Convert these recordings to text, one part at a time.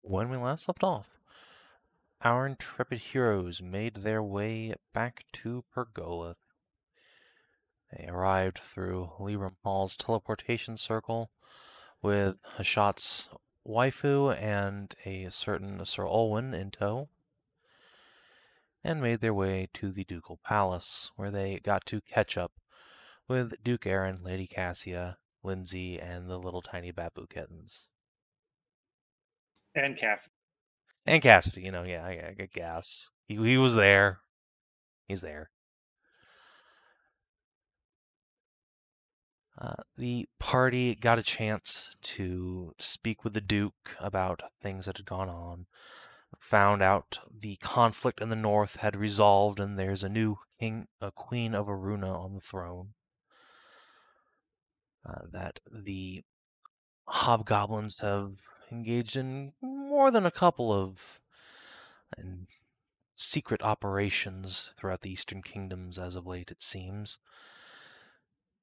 When we last left off, our intrepid heroes made their way back to Pergoleth. They arrived through Liram Hall's teleportation circle with Hashat's waifu and a certain Sir Olwyn in tow, and made their way to the Ducal Palace, where they got to catch up with Duke Aaron, Lady Cassia, Lindsay, and the little tiny Babu kittens. And Cassidy. And Cassidy, yeah, I guess. He was there. He's there. The party got a chance to speak with the Duke about things that had gone on. Found out the conflict in the north had resolved, and there's a new queen of Aruna on the throne. That the hobgoblins have engaged in more than a couple of secret operations throughout the Eastern Kingdoms as of late, it seems.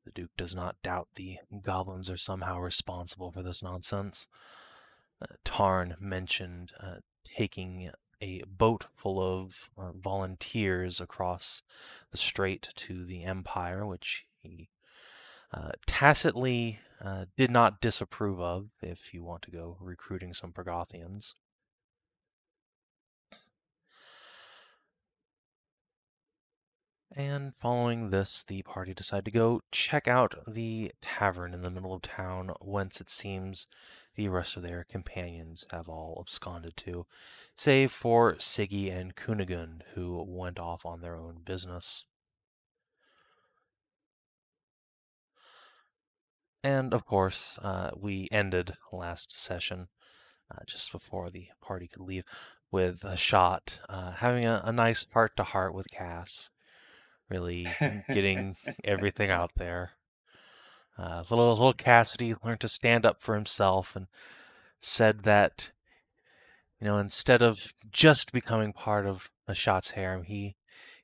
The Duke does not doubt the goblins are somehow responsible for this nonsense. Tarn mentioned taking a boat full of volunteers across the strait to the Empire, which he tacitly did not disapprove of if you want to go recruiting some Pergothians. And following this, the party decided to go check out the tavern in the middle of town, whence it seems the rest of their companions have all absconded to, save for Siggy and Kunigund, who went off on their own business. And of course, we ended last session, just before the party could leave, with Hashat having a nice heart-to-heart with Cass, really getting everything out there. Little Cassidy learned to stand up for himself and said that, instead of just becoming part of Hashat's harem, he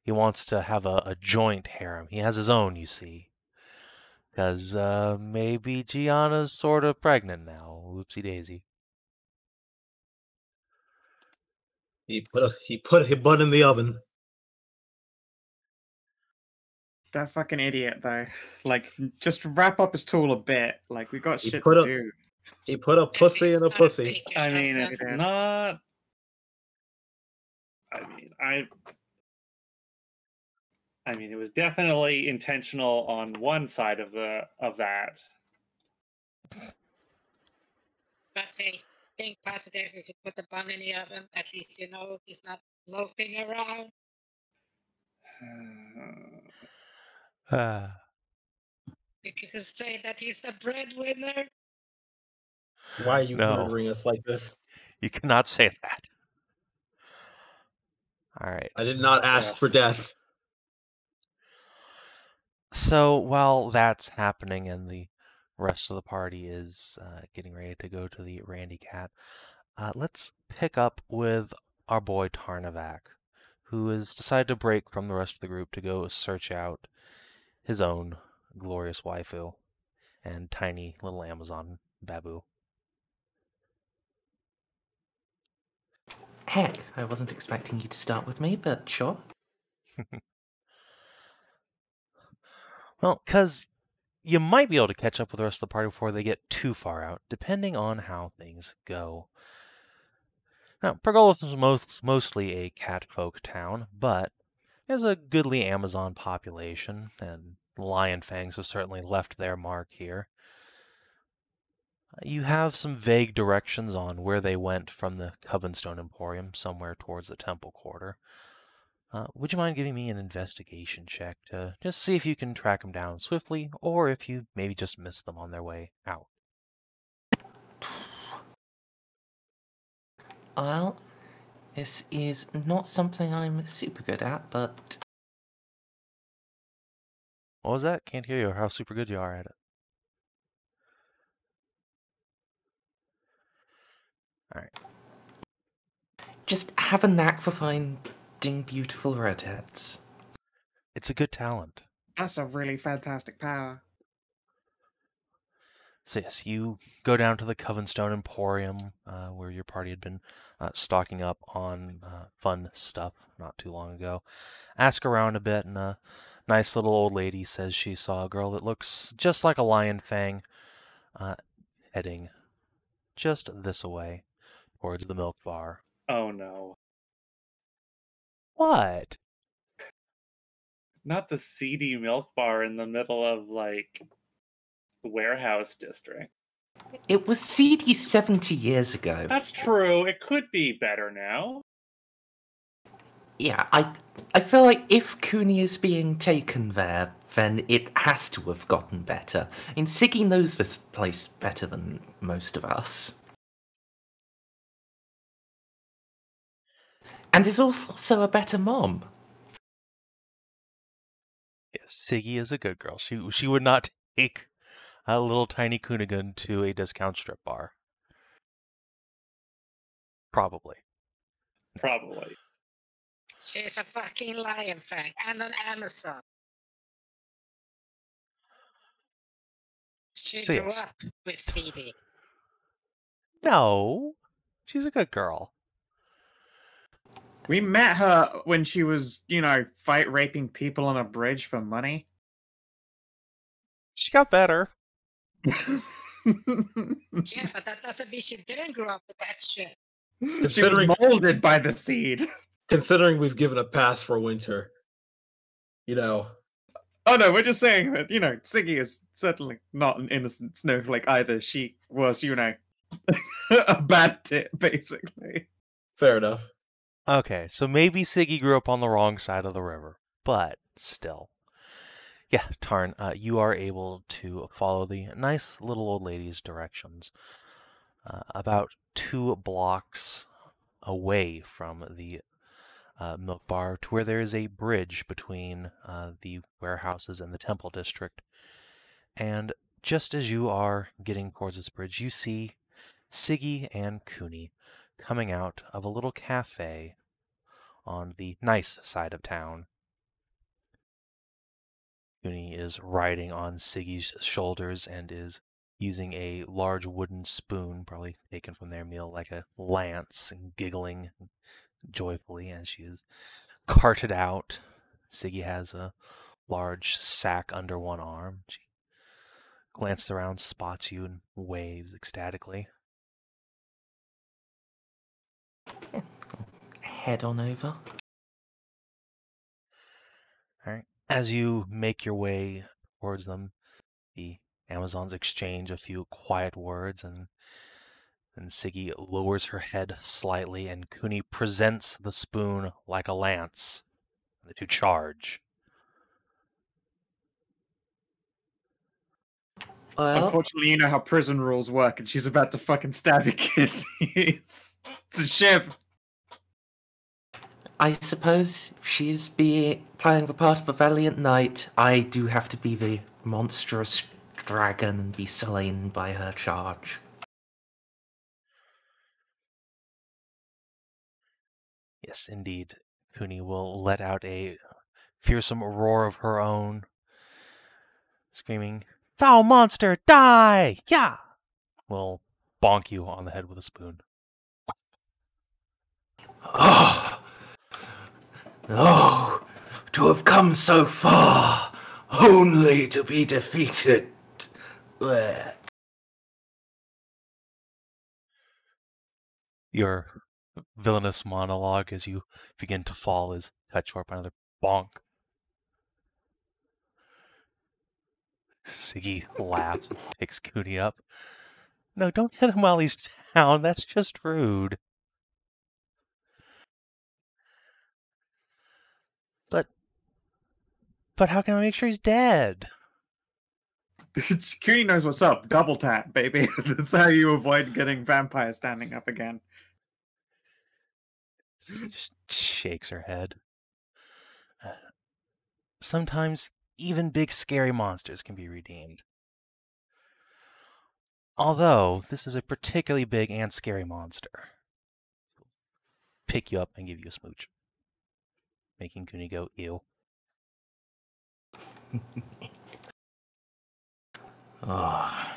wants to have a joint harem. He has his own, you see. Because maybe Gianna's sort of pregnant now. Whoopsie daisy. He put a bun in the oven. That fucking idiot, though. Like, just wrap up his tool a bit. Like, we got He shit put to a- do. He put a pussy in a pussy. I mean, it's Yeah. not. I mean, it was definitely intentional on one side of that. But I think positive if you put the bun in the oven, at least you know he's not loafing around. You could say that he's the breadwinner. Why are you No. murdering us like this? You cannot say that. All right. I did not ask for death. So while that's happening and the rest of the party is getting ready to go to the Randy Cat, let's pick up with our boy Tarnavak, who has decided to break from the rest of the group to go search out his own glorious waifu and tiny little Amazon Babu. Heck, I wasn't expecting you to start with me, but sure. Well, because you might be able to catch up with the rest of the party before they get too far out, depending on how things go. Now, Pergoleth is mostly a catfolk town, but there's a goodly Amazon population, and lion fangs have certainly left their mark here. You have some vague directions on where they went from the Covenstone Emporium, somewhere towards the Temple Quarter. Would you mind giving me an investigation check to just see if you can track them down swiftly, or if you maybe just missed them on their way out? Well, this is not something I'm super good at, but... What was that? Can't hear you or how super good you are at it. Alright. just have a knack for finding beautiful redheads. It's a good talent. That's a really fantastic power. So yes, you go down to the Covenstone Emporium, where your party had been stocking up on fun stuff not too long ago. Ask around a bit, and a nice little old lady says she saw a girl that looks just like a Lion Fang heading just this way towards the milk bar. Oh no. What? Not the seedy milk bar in the middle of, like, the warehouse district. It was seedy 70 years ago. That's true. It could be better now. Yeah, I feel like if Cooney is being taken there, then it has to have gotten better. And Siggy knows this place better than most of us. And is also a better mom. Yes, Siggy is a good girl. She would not take a little tiny Coonigan to a discount strip bar. Probably. Probably. She's a fucking Lion Fang and an Amazon. She So grew yes. up with CD. No, she's a good girl. We met her when she was, fight raping people on a bridge for money. She got better. Yeah, but that doesn't mean she didn't grow up with that shit. She was Considering- molded by the seed. Considering we've given a pass for winter, Oh no, we're just saying that, Siggy is certainly not an innocent snowflake either. She was, a bad tit, basically. fair enough. Okay, so maybe Siggy grew up on the wrong side of the river, but still. Yeah, Tarn, you are able to follow the nice little old lady's directions. About 2 blocks away from the milk bar to where there is a bridge between the warehouses and the temple district. And just as you are getting towards this bridge, you see Siggy and Cooney coming out of a little cafe on the nice side of town. Cooney is riding on Siggy's shoulders and is using a large wooden spoon, probably taken from their meal, like a lance, and giggling joyfully as she is carted out. Siggy has a large sack under one arm. She glances around, spots you, and waves ecstatically. Head on over. All right. As you make your way towards them, the Amazons exchange a few quiet words, and then Siggy lowers her head slightly, and Cooney presents the spoon like a lance. The two charge. Well, Unfortunately, you know how prison rules work, and she's about to fucking stab your kidneys. It's a shiv. I suppose she's playing the part of a valiant knight. I do have to be the monstrous dragon and be slain by her charge. Yes, indeed. Cooney will let out a fearsome roar of her own, screaming, "Foul monster, die! Yeah!" Will bonk you on the head with a spoon. Oh! No! To have come so far, only to be defeated. Bleh. Your villainous monologue as you begin to fall is cut short by another bonk. Siggy laughs and picks Cooney up. No, don't hit him while he's down. That's just rude. But how can I make sure he's dead? Cooney knows what's up. Double tap, baby. That's how you avoid getting vampires standing up again. Siggy just shakes her head. Sometimes even big scary monsters can be redeemed. Although, this is a particularly big and scary monster. Pick you up and give you a smooch. Making Cooney go, ew. Oh.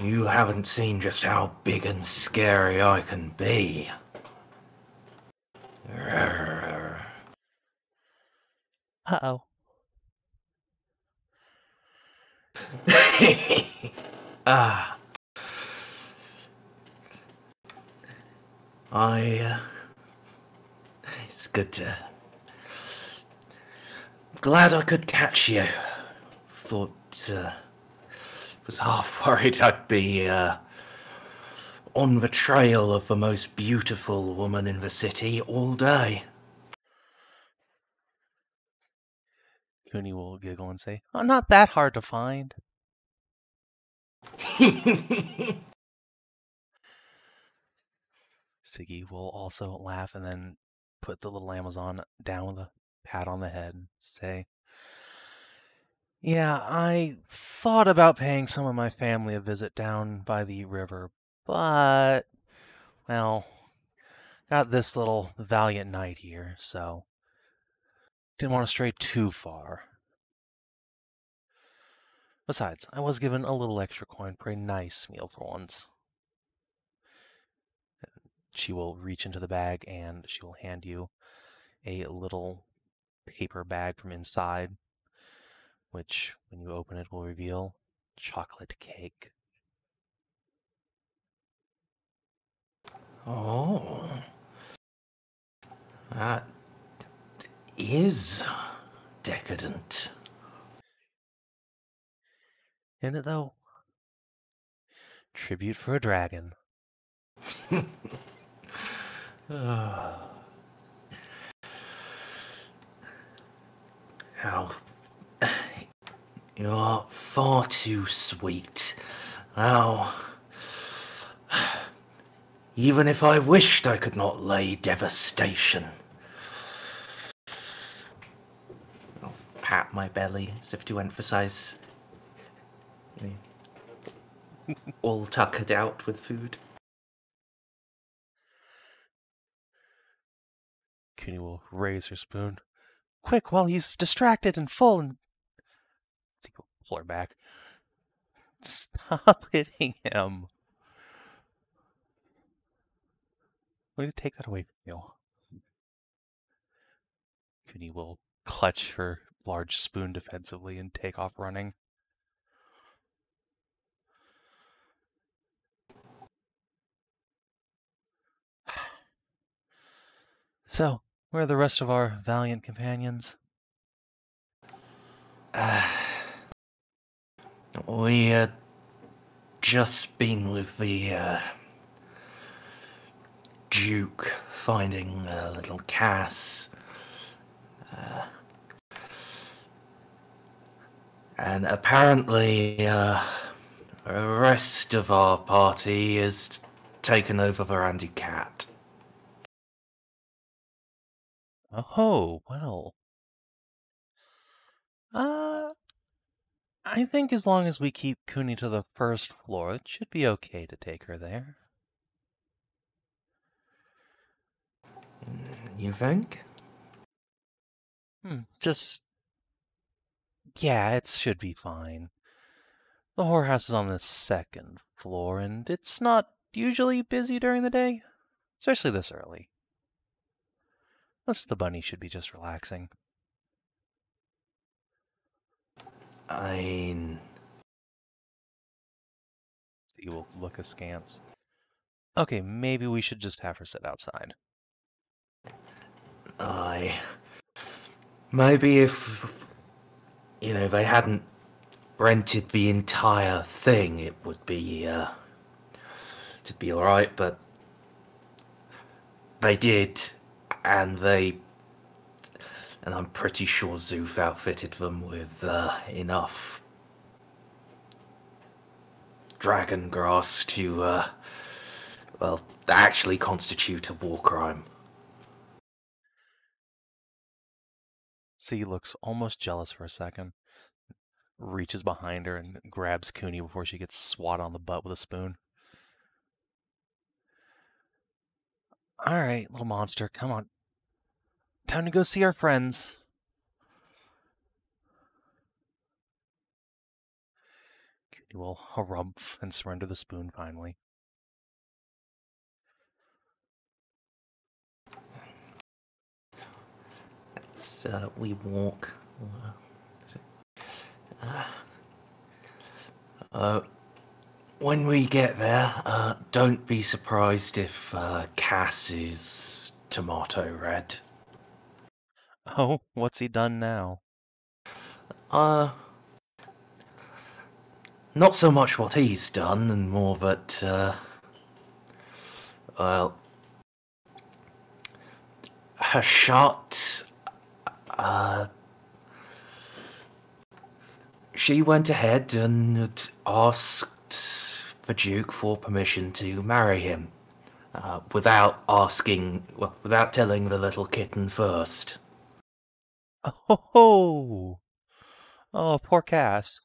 You haven't seen just how big and scary I can be. Uh-oh. Ah. It's good to... Glad I could catch you. Thought, was half worried I'd be, on the trail of the most beautiful woman in the city all day. Cooney will giggle and say, "Oh, not that hard to find." Siggy will also laugh and then put the little Amazon down with a pat on the head and say, "Yeah, I thought about paying some of my family a visit down by the river, but, well, got this little valiant knight here, so didn't want to stray too far. Besides, I was given a little extra coin for a nice meal for once." She will reach into the bag and she will hand you a little paper bag from inside, which, when you open it, will reveal chocolate cake. Oh. That is decadent. Isn't it, though? Tribute for a dragon. How... You are far too sweet. How... Even if I wished, I could not lay devastation. I'll pat my belly as if to emphasize. All tuckered out with food. Cooney will raise her spoon. "Quick, while he's distracted and full," and he will pull her back. "Stop hitting him. I'm going to take that away from you." Cooney will clutch her large spoon defensively and take off running. So, where are the rest of our valiant companions? We had just been with the Duke finding little Cass. And apparently the rest of our party is taken over the Randy Cat. Oh, well. I think as long as we keep Cooney to the first floor, it should be okay to take her there. You think? Yeah, it should be fine. The whorehouse is on the second floor, and it's not usually busy during the day, especially this early. Most of the bunny should be just relaxing. I mean... So you will look askance. Okay, maybe we should just have her sit outside. Maybe if, they hadn't rented the entire thing, it would be, it'd be alright, but they did, and I'm pretty sure Zoof outfitted them with, enough dragon grass to, actually constitute a war crime. See, looks almost jealous for a second. Reaches behind her and grabs Cooney before she gets swatted on the butt with a spoon. Alright, little monster, come on. Time to go see our friends. Cooney He will harumph and surrender the spoon finally. So we walk. When we get there, don't be surprised if Cass is tomato red. Oh, what's he done now? Not so much what he's done, and more that, well, Hashat, she went ahead and asked the Duke for permission to marry him, without telling the little kitten first. Oh, oh, poor Cass.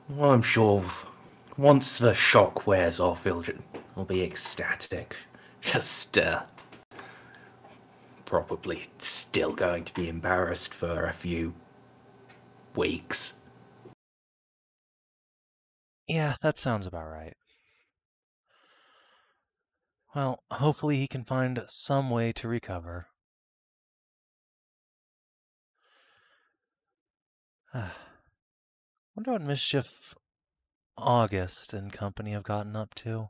Well, I'm sure once the shock wears off, he'll be ecstatic. Just, probably still going to be embarrassed for a few weeks. Yeah, that sounds about right. Well, hopefully he can find some way to recover. Wonder what mischief August and company have gotten up to.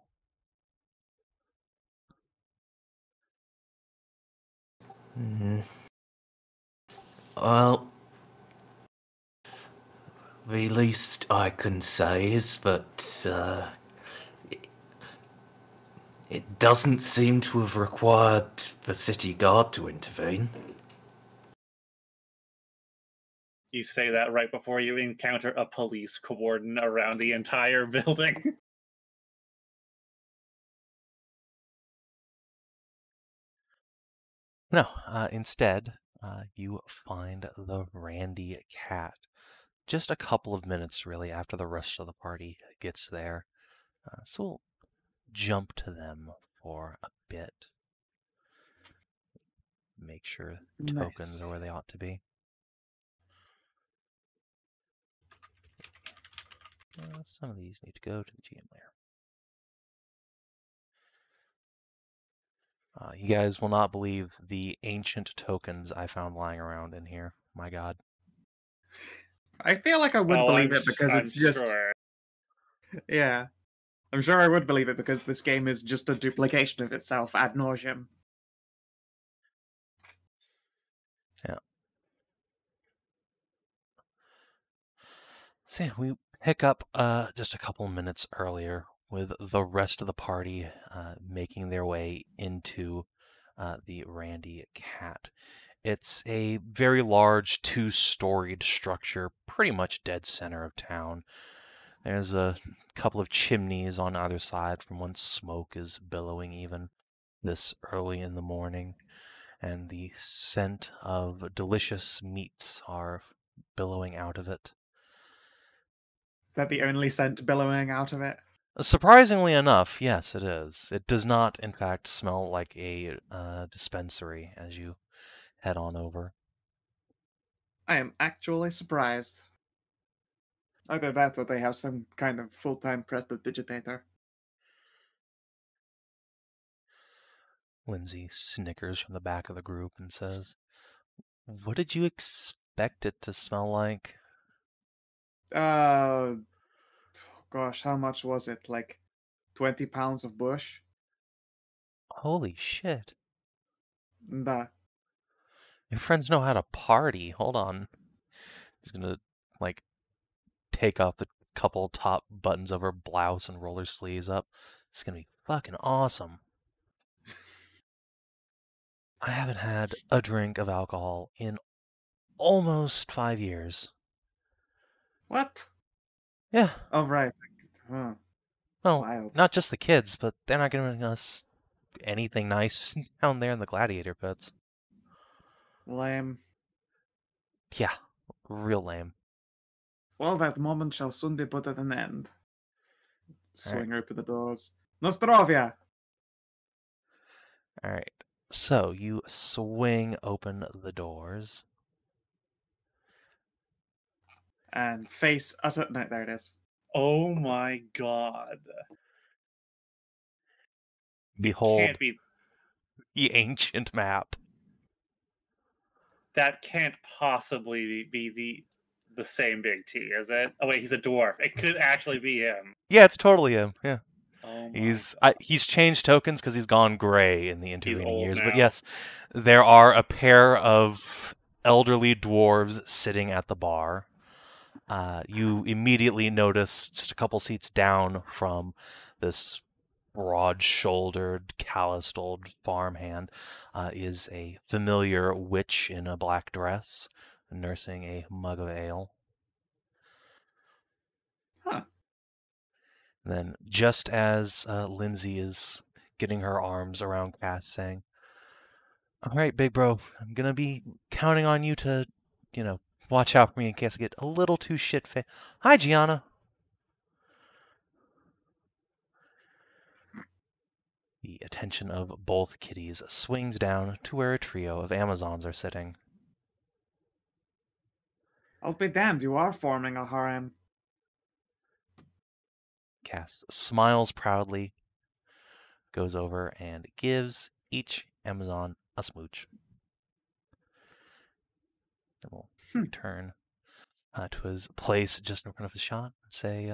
Well, the least I can say is that it doesn't seem to have required the city guard to intervene. You say that right before you encounter a police cordon around the entire building. No, instead, you find the Randy cat. Just a couple of minutes, really, after the rest of the party gets there. So we'll jump to them for a bit. Make sure tokens Nice. are where they ought to be. Some of these need to go to the GM layer. You guys will not believe the ancient tokens I found lying around in here. My God. I feel like I would believe it because I'm it's just sure. yeah. I'm sure I would believe it because this game is just a duplication of itself ad nauseum. Yeah. So yeah, we pick up just a couple minutes earlier with the rest of the party making their way into the Randy cat. It's a very large two-storied structure, pretty much dead center of town. There's a couple of chimneys on either side from whence smoke is billowing even this early in the morning, and the scent of delicious meats are billowing out of it. Is that the only scent billowing out of it? Surprisingly enough, yes, it is. It does not, in fact, smell like a dispensary as you head on over. I am actually surprised. Either that or they have some kind of full-time prestidigitator. Lindsay snickers from the back of the group and says, "What did you expect it to smell like?" Gosh, how much was it? Like 20 pounds of bush? Holy shit. Nah. Your friends know how to party. Hold on. She's gonna, like, take off the couple top buttons of her blouse and roll her sleeves up. It's gonna be fucking awesome. I haven't had a drink of alcohol in almost 5 years. What? Yeah. Oh, right. Huh. Well, Wild. not just the kids, but they're not giving us anything nice down there in the gladiator pits. Lame. Yeah, real lame. Well, that moment shall soon be put at an end. Swing Alright. open the doors. Nostrovia! Alright, so you swing open the doors. and face utter. No, there it is. Oh my god. Behold Can't be. the ancient map. That can't possibly be the same Big T, is it? Oh wait, he's a dwarf. It could actually be him. Yeah, it's totally him. Yeah. Oh my. He's changed tokens because he's gone gray in the He's intervening old years. now. But yes, there are a pair of elderly dwarves sitting at the bar. You immediately notice just a couple seats down from this broad-shouldered, calloused old farmhand is a familiar witch in a black dress, nursing a mug of ale. Huh. Then, just as Lindsay is getting her arms around Cass, saying, "All right, big bro, I'm gonna be counting on you to, watch out for me in case I get a little too shit-faced. Hi, Gianna." The attention of both kitties swings down to where a trio of Amazons are sitting. I'll be damned, you are forming a harem. Cass smiles proudly, goes over and gives each Amazon a smooch. Then we'll return to his place just in front of his shot and say,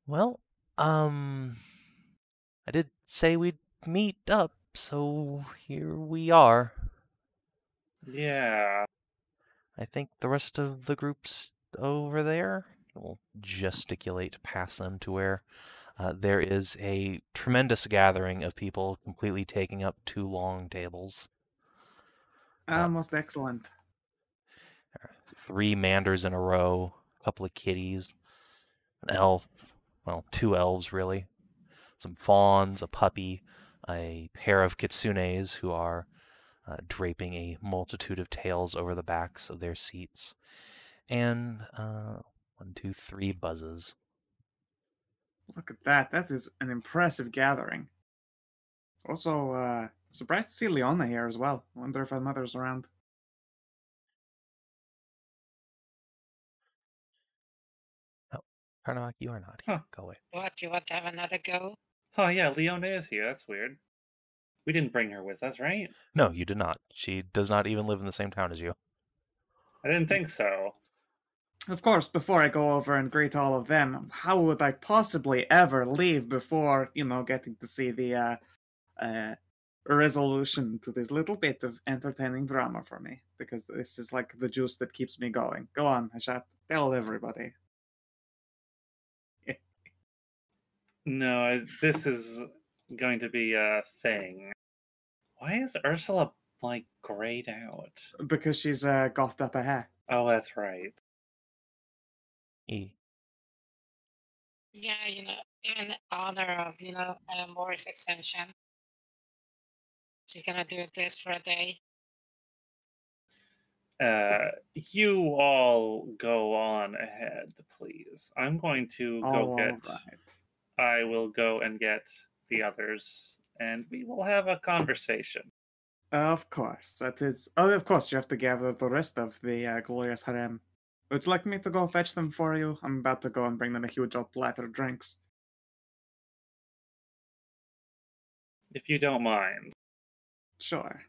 well, I did say we'd meet up, so here we are. Yeah. I think the rest of the group's over there. We'll gesticulate past them to where there is a tremendous gathering of people completely taking up 2 long tables. Most excellent. 3 manders in a row, a couple of kitties, an elf, well, 2 elves really, some fawns, a puppy, a pair of kitsunes who are draping a multitude of tails over the backs of their seats, and 1, 2, 3 buzzes. Look at that. That is an impressive gathering. Also, surprised to see Leona here as well. Wonder if her mother's around. Karnak, you are not here. Huh. Go away. What, you want to have another go? Oh yeah, Leona is here. That's weird. We didn't bring her with us, right? No, you did not. She does not even live in the same town as you. I didn't think so. Of course, before I go over and greet all of them, how would I possibly ever leave before, getting to see the resolution to this little bit of entertaining drama for me? Because this is like the juice that keeps me going. Go on, Hashat. Tell everybody. No, this is going to be a thing. Why is Ursula, grayed out? Because she's gothed up ahead. Oh, that's right. E. Yeah, in honor of, Morris Extension. She's gonna do this for a day. You all go on ahead, please. I'm going to go get... Right. I will go and get the others, and we will have a conversation. Of course, that is. Oh, of course, you have to gather the rest of the glorious harem. Would you like me to go fetch them for you? I'm about to go and bring them a huge old platter of drinks. If you don't mind. Sure.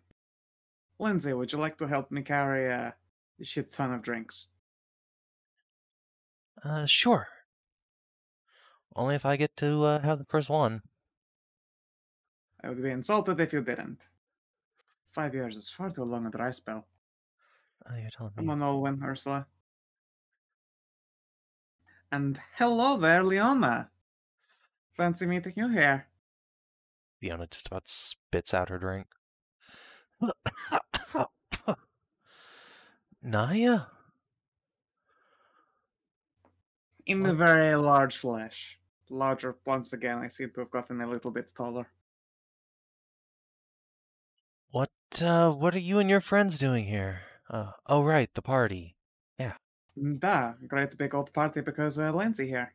Lindsay, would you like to help me carry a shit ton of drinks? Sure. Only if I get to have the first one. I would be insulted if you didn't. 5 years is far too long a dry spell. You're telling me. Come on, Olwen, Ursula. And hello there, Leona. Fancy meeting you here. Fiona just about spits out her drink. Naya? In the very large flesh. Larger once again, I seem to have gotten a little bit taller. What are you and your friends doing here? Oh right, the party. Great big old party because Lindsay here.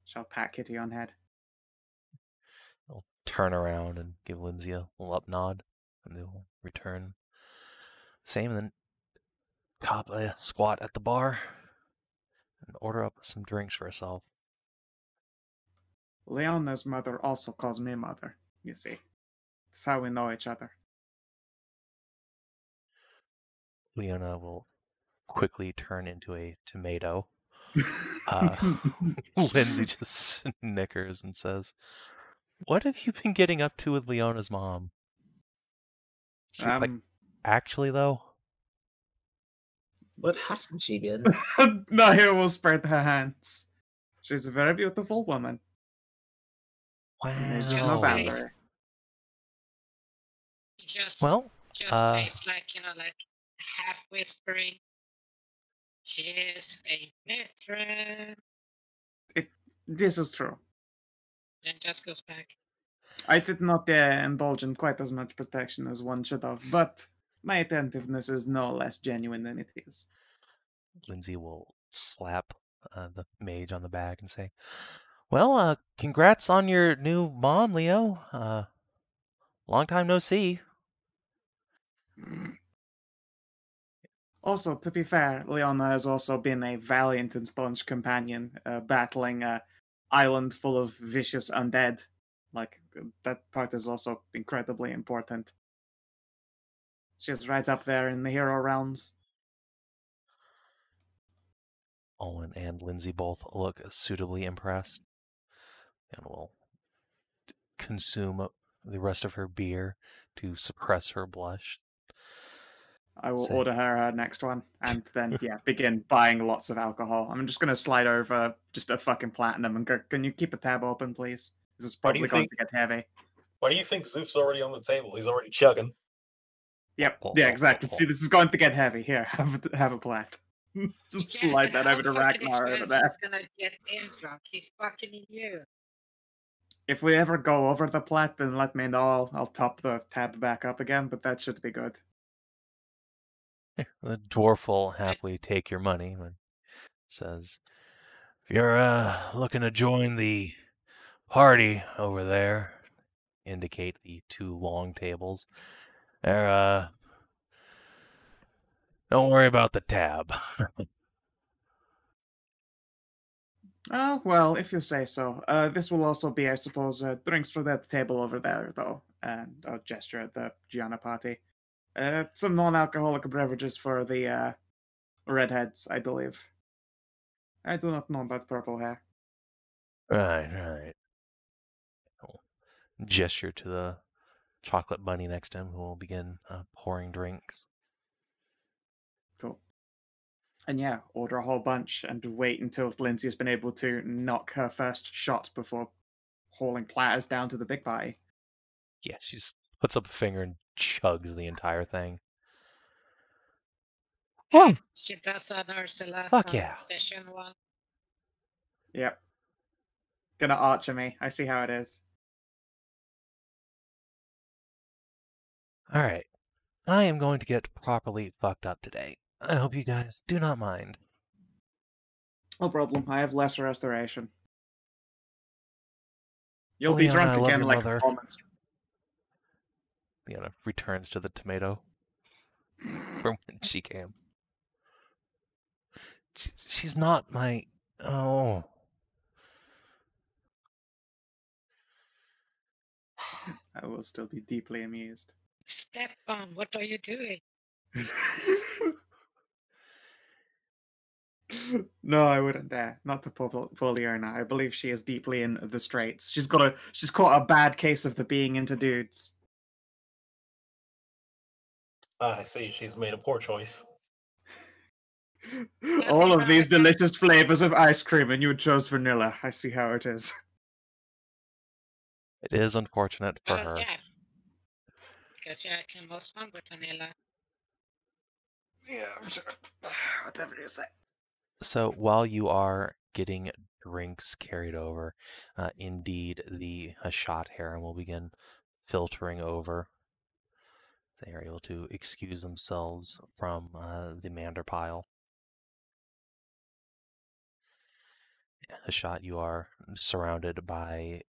Shall pat Kitty on head. I'll turn around and give Lindsay a little up nod, and they'll return. Same, and then cop a squat at the bar and order up some drinks for herself. Leona's mother also calls me mother, you see. That's how we know each other. Leona will quickly turn into a tomato. Lindsay just snickers and says, "What have you been getting up to with Leona's mom?" See, like, actually, though, What hasn't she been? Nahir will spread her hands. She's a very beautiful woman. It's just wow. November. Just Well, says like, like half whispering. She is a Mithrin. This is true. Then just goes back. I did not indulge in quite as much protection as one should have, but my attentiveness is no less genuine than it is. Lindsay will slap the mage on the back and say, "Well, congrats on your new mom, Leo. Long time no see." Also, to be fair, Leona has also been a valiant and staunch companion, battling an island full of vicious undead. Like, that part is also incredibly important. She's right up there in the hero realms. Olin and Lindsay both look suitably impressed and will consume the rest of her beer to suppress her blush. I will order her next one, and then, begin buying lots of alcohol. I'm just going to slide over just a fucking platinum and go, "Can you keep a tab open, please? This is probably going to get heavy." Why do you think Zoof's already on the table? He's already chugging. Yep, yeah, exactly. See, this is going to get heavy. Here, have a plat. Just slide that over to Ragnar over there. He's gonna get him drunk. He's fucking in you. If we ever go over the plat, then let me know. I'll top the tab back up again, but that should be good. The dwarf will happily take your money and says, "If you're looking to join the party over there," indicate the two long tables, "there, don't worry about the tab." Oh, well, if you say so. This will also be, I suppose, drinks for that table over there, though. And I'll gesture at the Gianna party. Some non-alcoholic beverages for the redheads, I believe. I do not know about purple hair. Right. I'll gesture to the chocolate bunny next to him, who will begin pouring drinks. Cool. And yeah, order a whole bunch and wait until Lindsay's been able to knock her first shot before hauling platters down to the big party. Yeah, she just puts up a finger and chugs the entire thing. Oh. She does an Ursula Fuck yeah. session one. Yep. Gonna archer me. I see how it is. Alright. I am going to get properly fucked up today. I hope you guys do not mind. No problem. I have less restoration. You'll Leona, be drunk I love again your like mother. a moment. Leona returns to the tomato from when she came. She's not my... Oh. I will still be deeply amused. Stefan, what are you doing? No, I wouldn't dare. Not to pull Leona. I believe she is deeply in the straits. She's caught a bad case of the being into dudes. I see. She's made a poor choice. All of these delicious flavors of ice cream, and you chose vanilla. I see how it is. It is unfortunate for her. Yeah. Because I can most fun with vanilla. Yeah, I'm sure. Whatever you say. So while you are getting drinks carried over, indeed the Hashat harem will begin filtering over. They are able to excuse themselves from the Mander pile. Hashat, you are surrounded by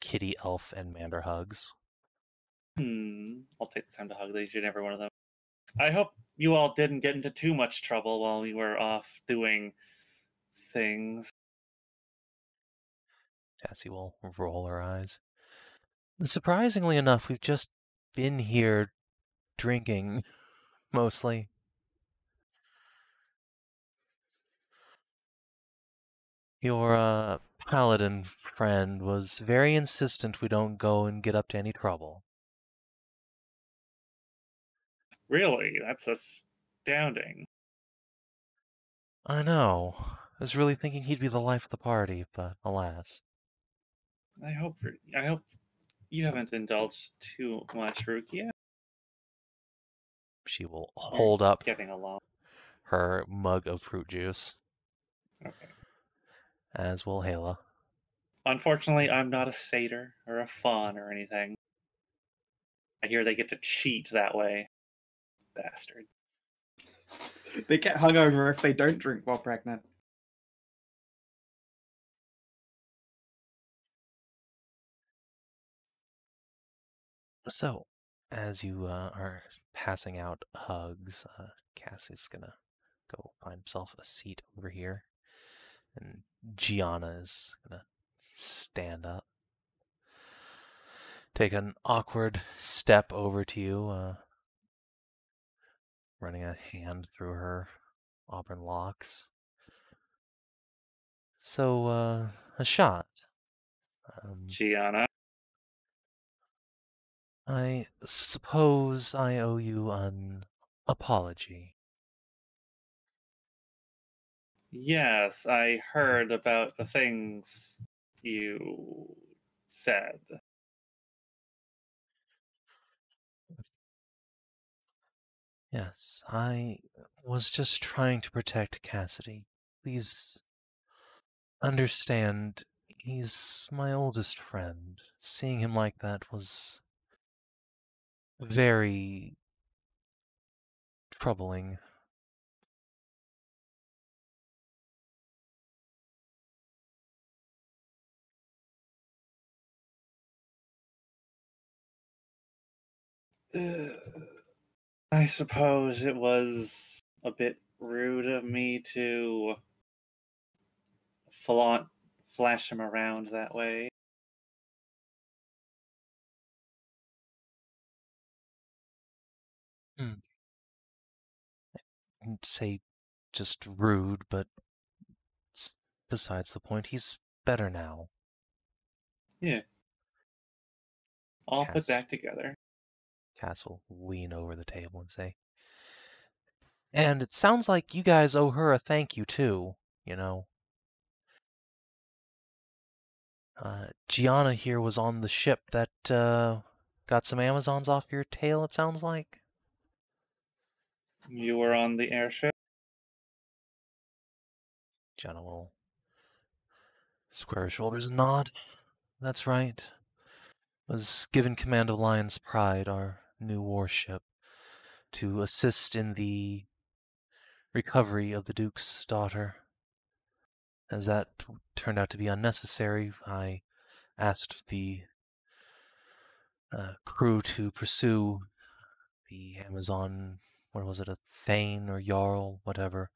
kitty, elf, and Mander hugs. I'll take the time to hug each and every one of them. I hope you all didn't get into too much trouble while we were off doing things. Cassie will roll her eyes. Surprisingly enough, we've just been here drinking, mostly. Your paladin friend was very insistent we don't go and get up to any trouble. Really, that's astounding. I know. I was really thinking he'd be the life of the party, but alas. I hope you haven't indulged too much, Rukia. She will You're hold up getting along. her mug of fruit juice, Okay. as will Hala. Unfortunately, I'm not a satyr or a faun or anything. I hear they get to cheat that way. Bastard. They get hungover if they don't drink while pregnant. So, as you are passing out hugs, Cassie's gonna go find himself a seat over here. And Gianna is gonna stand up. Take an awkward step over to you, running a hand through her auburn locks. So, a shot. Gianna. I suppose I owe you an apology. Yes, I heard about the things you said. Yes, I was just trying to protect Cassidy. Please understand, he's my oldest friend. Seeing him like that was very troubling. I suppose it was a bit rude of me to flash him around that way. I'd say just rude, but it's besides the point. He's better now. Yeah. All put Cass. back together. Cass will lean over the table and say, and it sounds like you guys owe her a thank you too, you know. Gianna here was on the ship that got some Amazons off your tail, it sounds like. You were on the airship? Gianna will square her shoulders and nod. That's right. Was given command of Lion's Pride, our new warship, to assist in the recovery of the Duke's daughter. As that turned out to be unnecessary, I asked the crew to pursue the Amazon, what was it, a Thane or Jarl, whatever,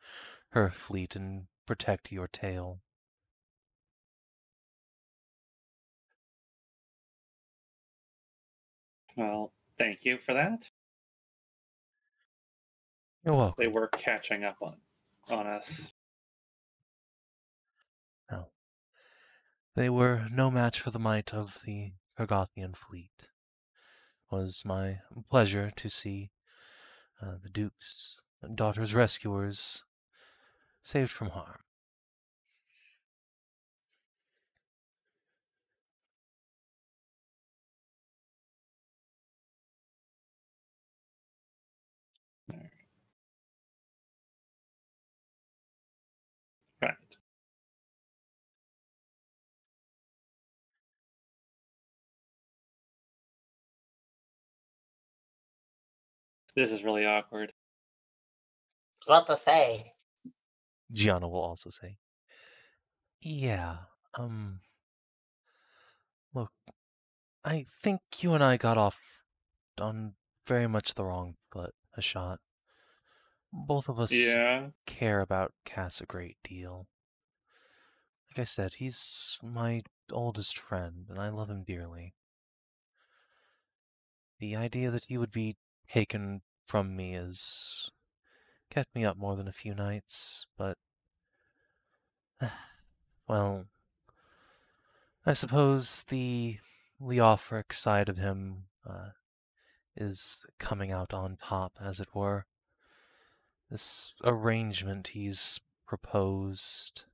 her fleet, and protect your tail. Well, thank you for that. You're welcome. They were catching up on us. No. They were no match for the might of the Pergothian fleet. It was my pleasure to see the Duke's daughter's rescuers saved from harm. Right. This is really awkward. What to say? Gianna will also say, yeah, look, I think you and I got off on very much the wrong foot. Ashot. Both of us Yeah. care about Cass a great deal. Like I said, he's my oldest friend, and I love him dearly. The idea that he would be taken from me has kept me up more than a few nights, but well, I suppose the Leofric side of him is coming out on top, as it were. This arrangement he's proposed,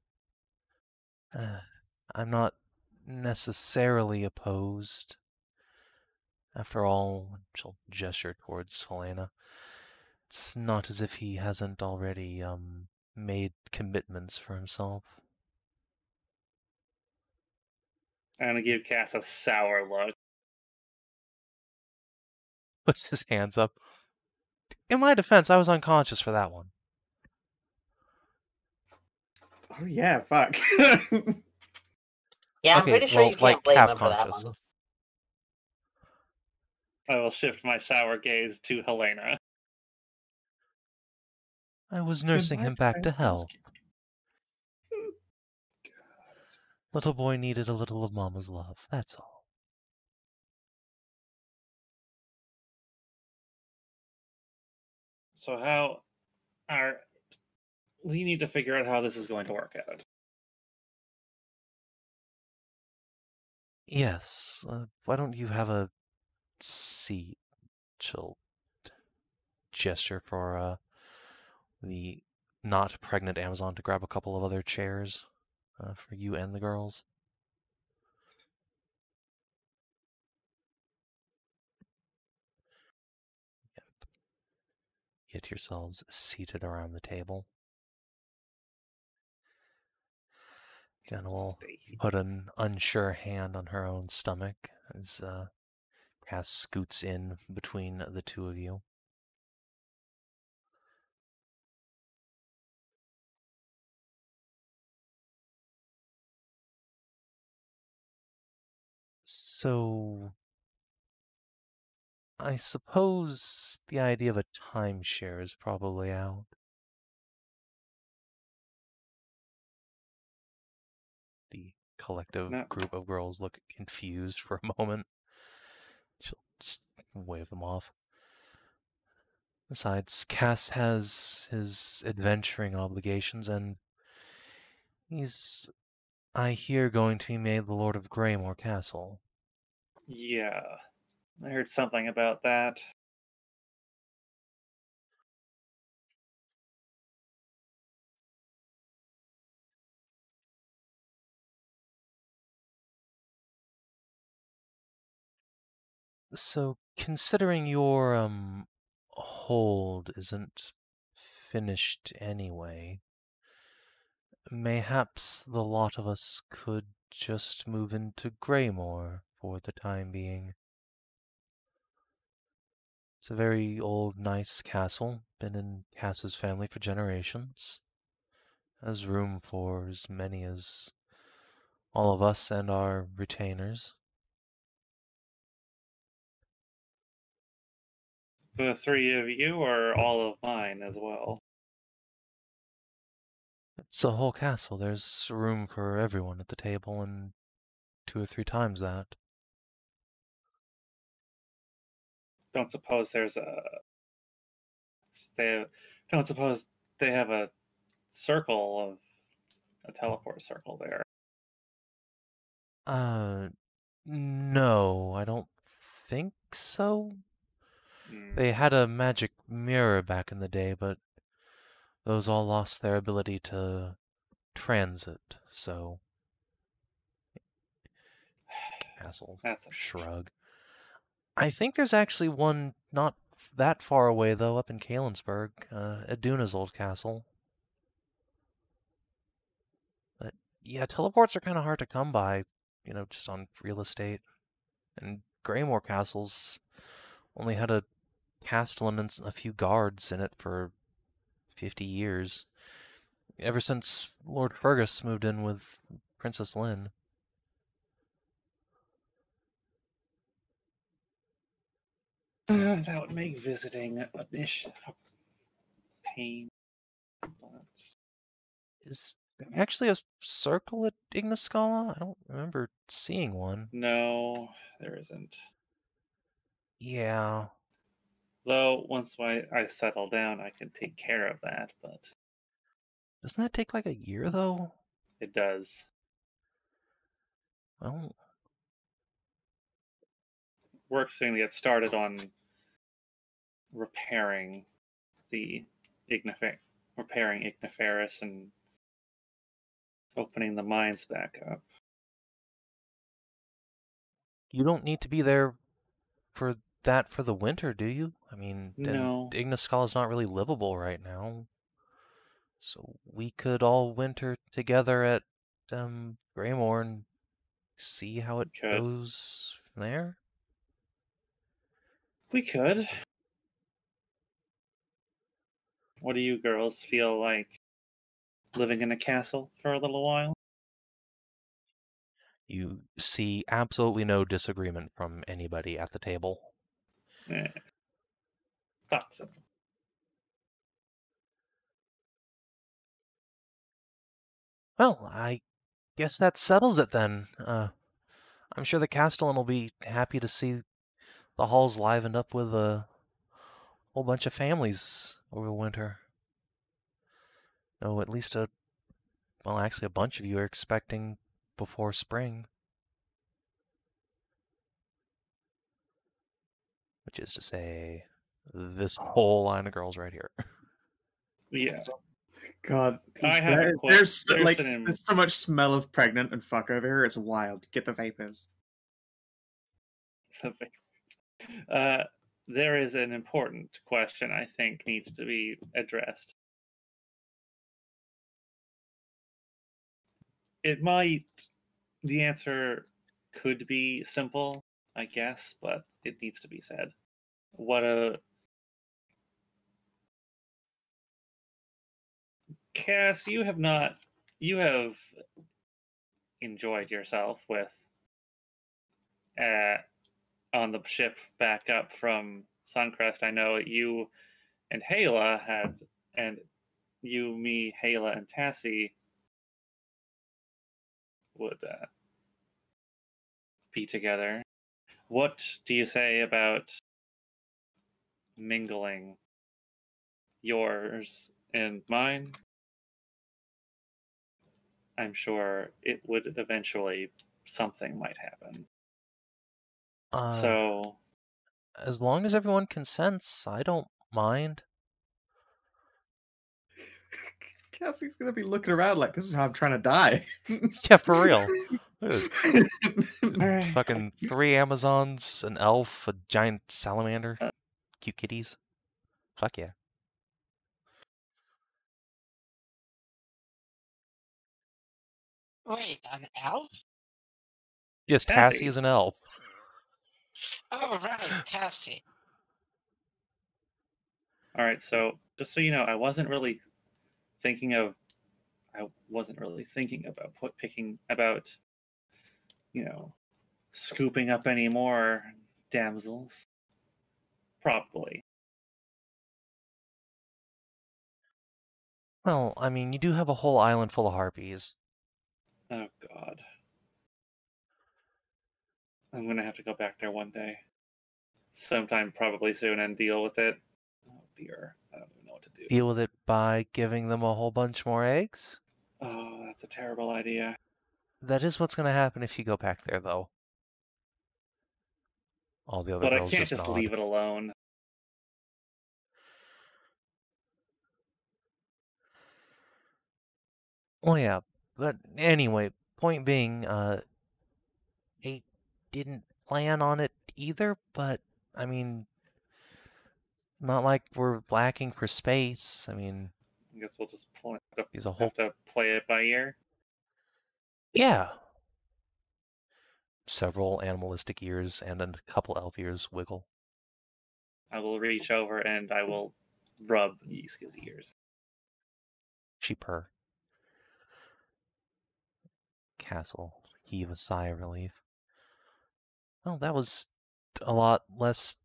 I'm not necessarily opposed. After all, she'll gesture towards Helena. It's not as if he hasn't already made commitments for himself. I'm gonna give Cass a sour look. Puts his hands up. In my defense, I was unconscious for that one. Oh yeah, fuck. Yeah, I'm Okay, pretty sure well, you can't like, blame half him for that conscious. one. I will shift my sour gaze to Helena. I was In nursing my him back to defense, I was health. Little boy needed a little of Mama's love, that's all. So how are we need to figure out how this is going to work out. Yes, why don't you have a seat? She'll gesture for the not pregnant Amazon to grab a couple of other chairs for you and the girls. Get yourselves seated around the table. Then we'll Stay here. put an unsure hand on her own stomach as Cass scoots in between the two of you. So, I suppose the idea of a timeshare is probably out. The collective No. group of girls look confused for a moment. She'll just wave them off. Besides, Cass has his adventuring obligations, and he's, I hear, going to be made the Lord of Greymore Castle. Yeah, I heard something about that. So, considering your hold isn't finished anyway, mayhaps the lot of us could just move into Greymore for the time being. It's a very old, nice castle, been in Cass's family for generations. Has room for as many as all of us and our retainers. The three of you or all of mine as well? It's a whole castle. There's room for everyone at the table and 2 or 3 times that. Don't suppose there's a. Don't suppose they have a circle of a teleport circle there. No, I don't think so. They had a magic mirror back in the day, but those all lost their ability to transit, so... Castle That's a shrug. I think there's actually one not that far away, though, up in Kalensburg, Aduna's old castle. But yeah, teleports are kind of hard to come by, you know, just on real estate. And Greymore Castle's only had a castellan and a few guards in it for 50 years. Ever since Lord Fergus moved in with Princess Lynn. That would make visiting a pain. But Is there actually a circle at Igniscala? I don't remember seeing one. no, there isn't. Yeah. Though once I settle down, I can take care of that. But Doesn't that take like a year though? it does. Well, Work's going to get started on repairing the repairing Igniferus and opening the mines back up. you don't need to be there for that for the winter, do you? I mean, No. and Igniscala is not really livable right now. So we could all winter together at Greymore and see how it Could. goes from there. We could. What do you girls feel like living in a castle for a little while? You see absolutely no disagreement from anybody at the table. Thought so. Well, I guess that settles it then. I'm sure the Castellan will be happy to see the halls livened up with a whole bunch of families over winter. No, at least actually a bunch of you are expecting before spring. Which is to say, this whole line of girls right here. Yeah. God, I have a there's there's like an- there's so much smell of pregnant and fuck over here. It's wild. Get the vapors. There is an important question I think needs to be addressed. The answer could be simple, I guess, but it needs to be said. Cass, you have enjoyed yourself with on the ship back up from Suncrest. I know you and Hala and you, me, Hala, and Tassie would be together. What do you say about mingling yours and mine? I'm sure it would eventually, something might happen. So, as long as everyone consents, I don't mind. Cassie's gonna be looking around like, this is how I'm trying to die. Yeah, for real. Fucking 3 Amazons, an elf, a giant salamander, cute kitties. Fuck yeah. Wait, an elf? Yes, Tassie. Tassie is an elf. Oh, right, Tassie. All right, so just so you know, I wasn't really thinking about scooping up any more damsels. Probably. Well, I mean, you do have a whole island full of harpies. Oh God. I'm gonna have to go back there one day. Sometime probably soon and deal with it. Oh dear. I don't even know what to do. Deal with it by giving them a whole bunch more eggs? Oh, that's a terrible idea. That is what's going to happen if you go back there, though. All the other But I girls can't just nod. leave it alone. Well, yeah, but anyway, point being, I didn't plan on it either, but, I mean, not like we're lacking for space. I mean, I guess we'll just there's a whole... have to play it by ear. Yeah. Several animalistic ears and a couple elf ears wiggle. I will reach over and I will rub Yiska's ears. She purr. Castle heave a sigh of relief. Well, that was a lot less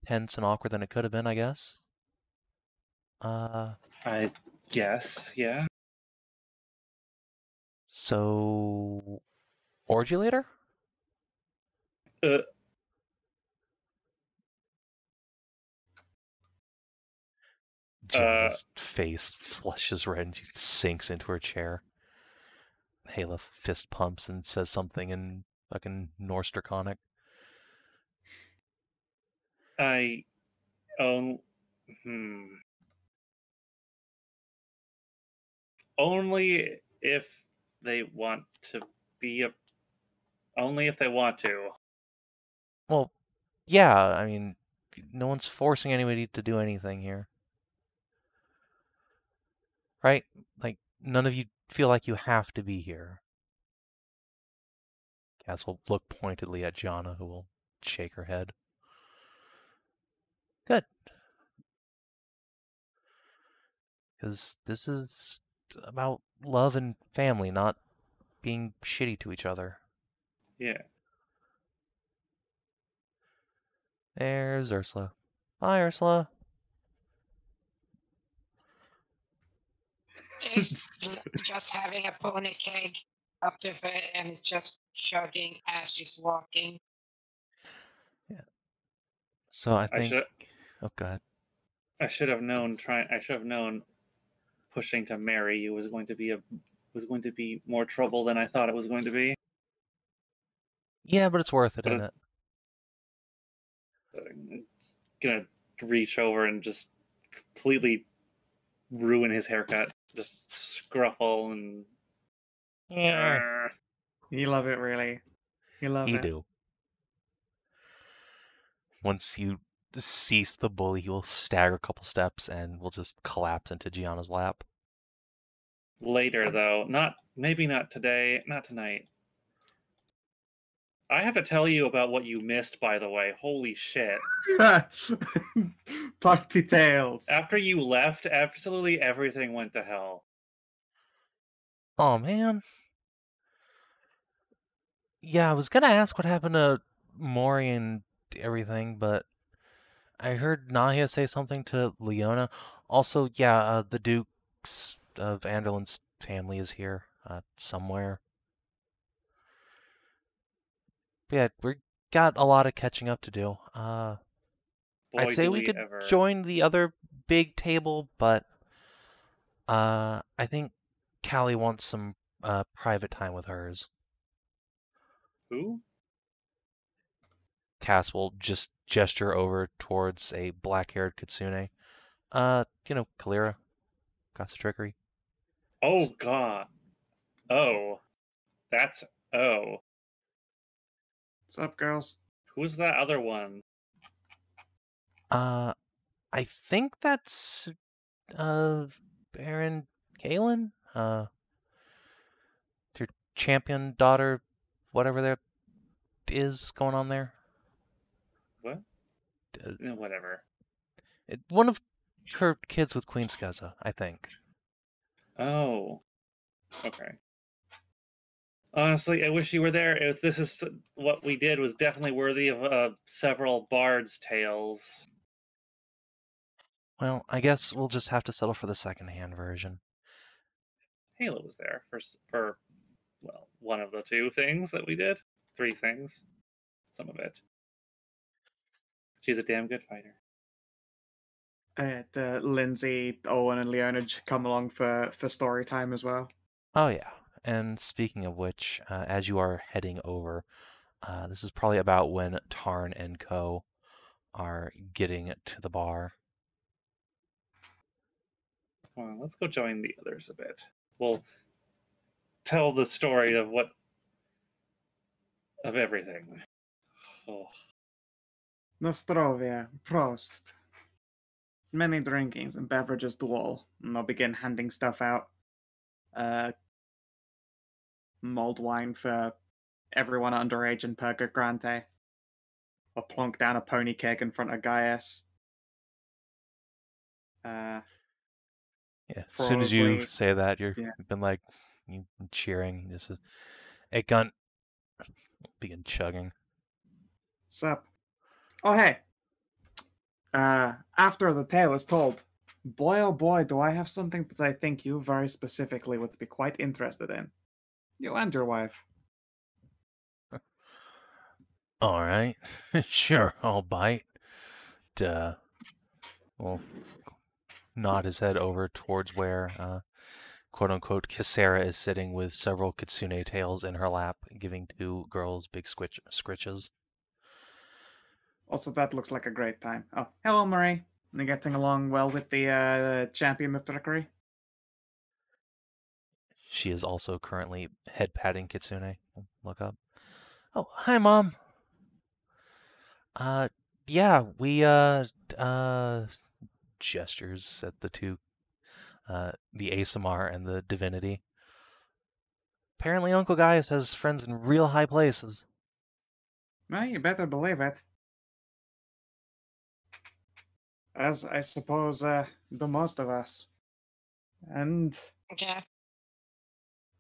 tense and awkward than it could have been, I guess. I guess, yeah. So, orgy later? Uh, Gianna's face flushes red and she sinks into her chair. Hala fist pumps and says something in fucking Norse Draconic. I own. Only if they want to be a. Only if they want to. Well, yeah, I mean, no one's forcing anybody to do anything here. Right? Like, none of you feel like you have to be here. Cass will look pointedly at Gianna, who will shake her head. Good. Because this is about love and family, not being shitty to each other. Yeah. There's Ursula. Bye, Ursula. Is just having a pony keg up to her and is just chugging as she's walking. So I I think. should. Oh, God. I should have known. I should have known. Pushing to marry you was going to be more trouble than I thought it was going to be. Yeah, but it's worth it, But isn't it? I'm gonna reach over and just completely ruin his haircut. Just scruffle and. Yeah. You love it, really. You love You it. do. Once you cease the bully, he will stagger a couple steps and will just collapse into Gianna's lap. Later, though, maybe not today, not tonight. I have to tell you about what you missed, by the way. Holy shit. Party tales. After you left, absolutely everything went to hell. Oh, man. Yeah, I was gonna ask what happened to Maury and everything, but I heard Nahia say something to Leona. Also, yeah, the Dukes of Anderland's family is here, somewhere. But yeah, we got a lot of catching up to do. Boy, I'd say do we could ever. join the other big table, but I think Callie wants some private time with hers. Who? Cass will just gesture over towards a black-haired Kitsune. Kalira. Casa Trickery. Oh, God. Oh. That's. Oh. What's up, girls? Who's that other one? I think that's Baron Kalen. Your champion daughter, whatever there is going on there. What? Whatever. One of her kids with Queen Skaza, I think. Oh. Okay. Honestly, I wish you were there. If this is what we did, was definitely worthy of several bards' tales. Well, I guess we'll just have to settle for the second-hand version. Halo was there for well, one of the two things that we did. 3 things. Some of it. She's a damn good fighter. Lindsay, Owen, and Leona come along for story time as well. Oh, yeah. And speaking of which, as you are heading over, this is probably about when Tarn and Co. are getting to the bar. Well, let's go join the others a bit. We'll tell the story of everything. Oh. Nostrovia, Prost. Many drinkings and beverages to all, and they'll begin handing stuff out. Mulled wine for everyone underage in Perga Grande. Or plonk down a pony keg in front of Gaius. Yeah, as soon as you Probably- say that, you've yeah. been like cheering. This is a gun. Begin chugging. Sup? Oh, hey. After the tale is told, boy oh boy, do I have something that I think you very specifically would be quite interested in. You and your wife. All right. Sure, I'll bite. We'll nod his head over towards where, quote-unquote, Kisera is sitting with several kitsune tails in her lap, giving two girls big scritches. Also, that looks like a great time. Oh, hello, Marie. You getting along well with the champion of trickery? She is also currently head-patting Kitsune. Look up. Oh, hi, Mom. Yeah, we, gestures at the two, the ASMR and the divinity. Apparently Uncle Gaius has friends in real high places. Well, you better believe it. As I suppose the most of us. And Yeah.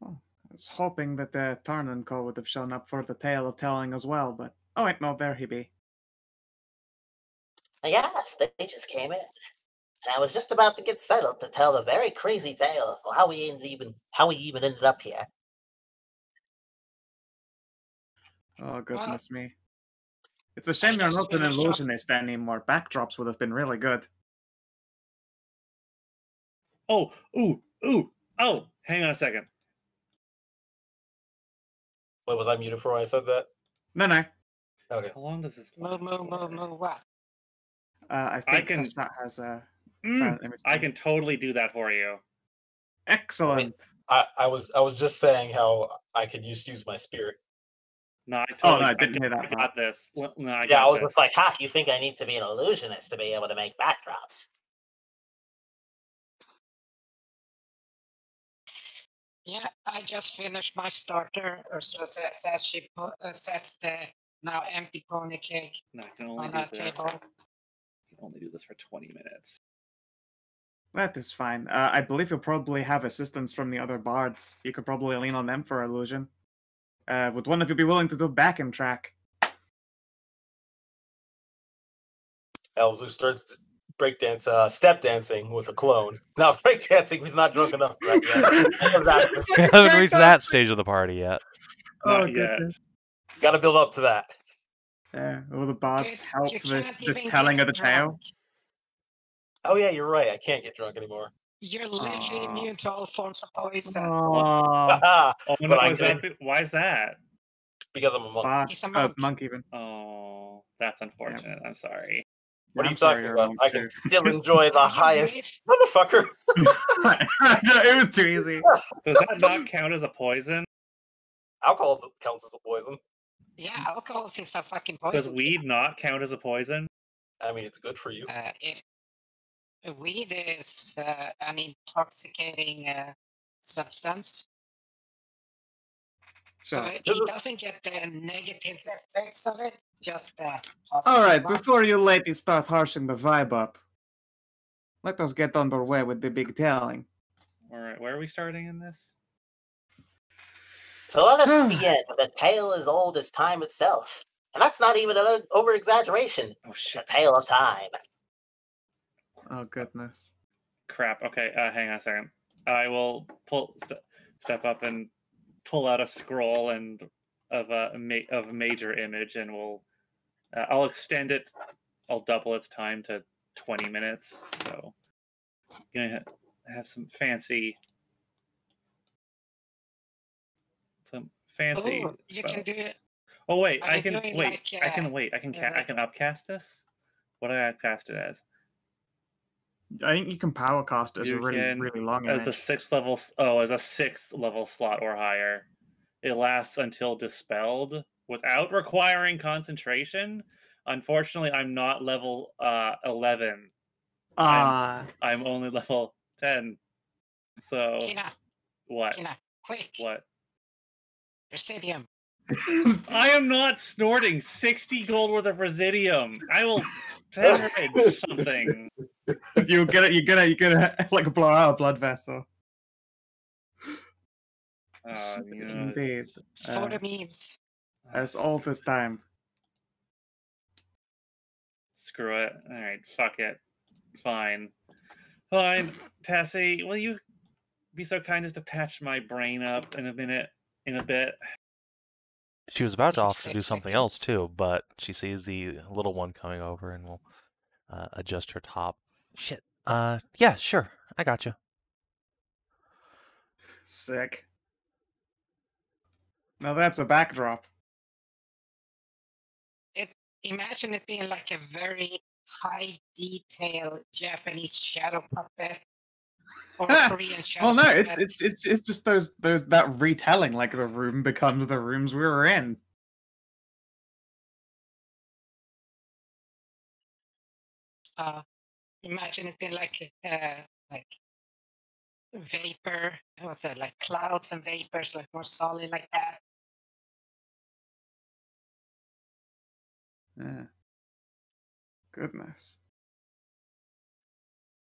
I was hoping that the Tarnan Co would have shown up for the tale of telling as well, but oh wait, no, there he be. Yes, they just came in. And I was just about to get settled to tell the very crazy tale of how we even ended up here. Oh goodness me. It's a shame you're just not an finished off- illusionist anymore. Backdrops would have been really good. Oh, oh, hang on a second. Wait, was I muted for when I said that? No. Okay. How long does this last Move, for? what? I I think can- Hashot has a Mm, silent image. I thing. can totally do that for you. Excellent. I was just saying how I could use my spirit. No, I Oh, totally no, I didn't hear that I part. got this. No, I Yeah, got I was this. just like, ha, you think I need to be an illusionist to be able to make backdrops? Yeah, I just finished my starter, or so says she sets the now empty pony cake No, I can only on do that this. table. I can only do this for 20 minutes. That is fine. I believe you'll probably have assistance from the other bards. You could probably lean on them for illusion. Would one of you be willing to do back and track? Elzu starts step dancing with a clone. Now breakdancing, he's not drunk enough for that yet. We haven't reached that stage of the party yet. Oh Not yet. goodness. Gotta build up to that. Will the bards Dude, help you with can't just even telling get of the tale? drunk. Oh yeah, you're right. I can't get drunk anymore. You're literally Aw. immune to all forms of poison. Oh, Oh, But no, I is that, why is that? because I'm a monk. bard. He's a monk. Monk even. Oh, that's unfortunate. I'm sorry. What are I'm you sorry talking you're a about? monk I can too. still enjoy the Are you highest serious? motherfucker. It was too easy. Does that not count as a poison? Alcohol counts as a poison. Yeah, alcohol is a fucking Does poison. weed not count as a poison? I mean, it's good for you. Weed is an intoxicating substance. So So, it doesn't get the negative effects of it, just the positive all right, ones. before you ladies start harshing the vibe up, let us get underway with the big telling. All right, where are we starting in this? So let us begin with a tale as old as time itself. And that's not even an over-exaggeration. Oh It's shit! a tale of time. Oh goodness. Crap. Okay, hang on a second. I will step up and pull out a scroll and of a major image, and I'll extend it. I'll double its time to 20 minutes. So, gonna have some fancy. Ooh, you can do it. Oh wait, Are I you can doing wait. like, I can wait. I can upcast this. What did I upcast it as? I think you can power cast as a You really, can- really long As a image. 6th level. Oh, as a 6th level slot or higher. It lasts until dispelled without requiring concentration. Unfortunately, I'm not level 11. Ah, I'm only level 10. So Kina, what? Kina, quick, What? Residium. I am not snorting 60 gold worth of Residium. I will hemorrhage something. you're gonna like blow out a blood vessel. Indeed. For the memes. As all this time. screw it. All right, fuck it. Fine. Fine. Tessie, will you be so kind as to patch my brain up in a bit? She was about to In offer to do 6 something else seconds. too, but she sees the little one coming over and will adjust her top. Shit. Yeah, sure. I got you. Sick. Now that's a backdrop. Imagine it being like a very high detail Japanese shadow puppet or Korean shadow Well, no, puppet. it's just those that retelling, like the room becomes the rooms we were in. Imagine it being like vapor. What's that? Like clouds and vapors, like more solid like that. Yeah. Goodness.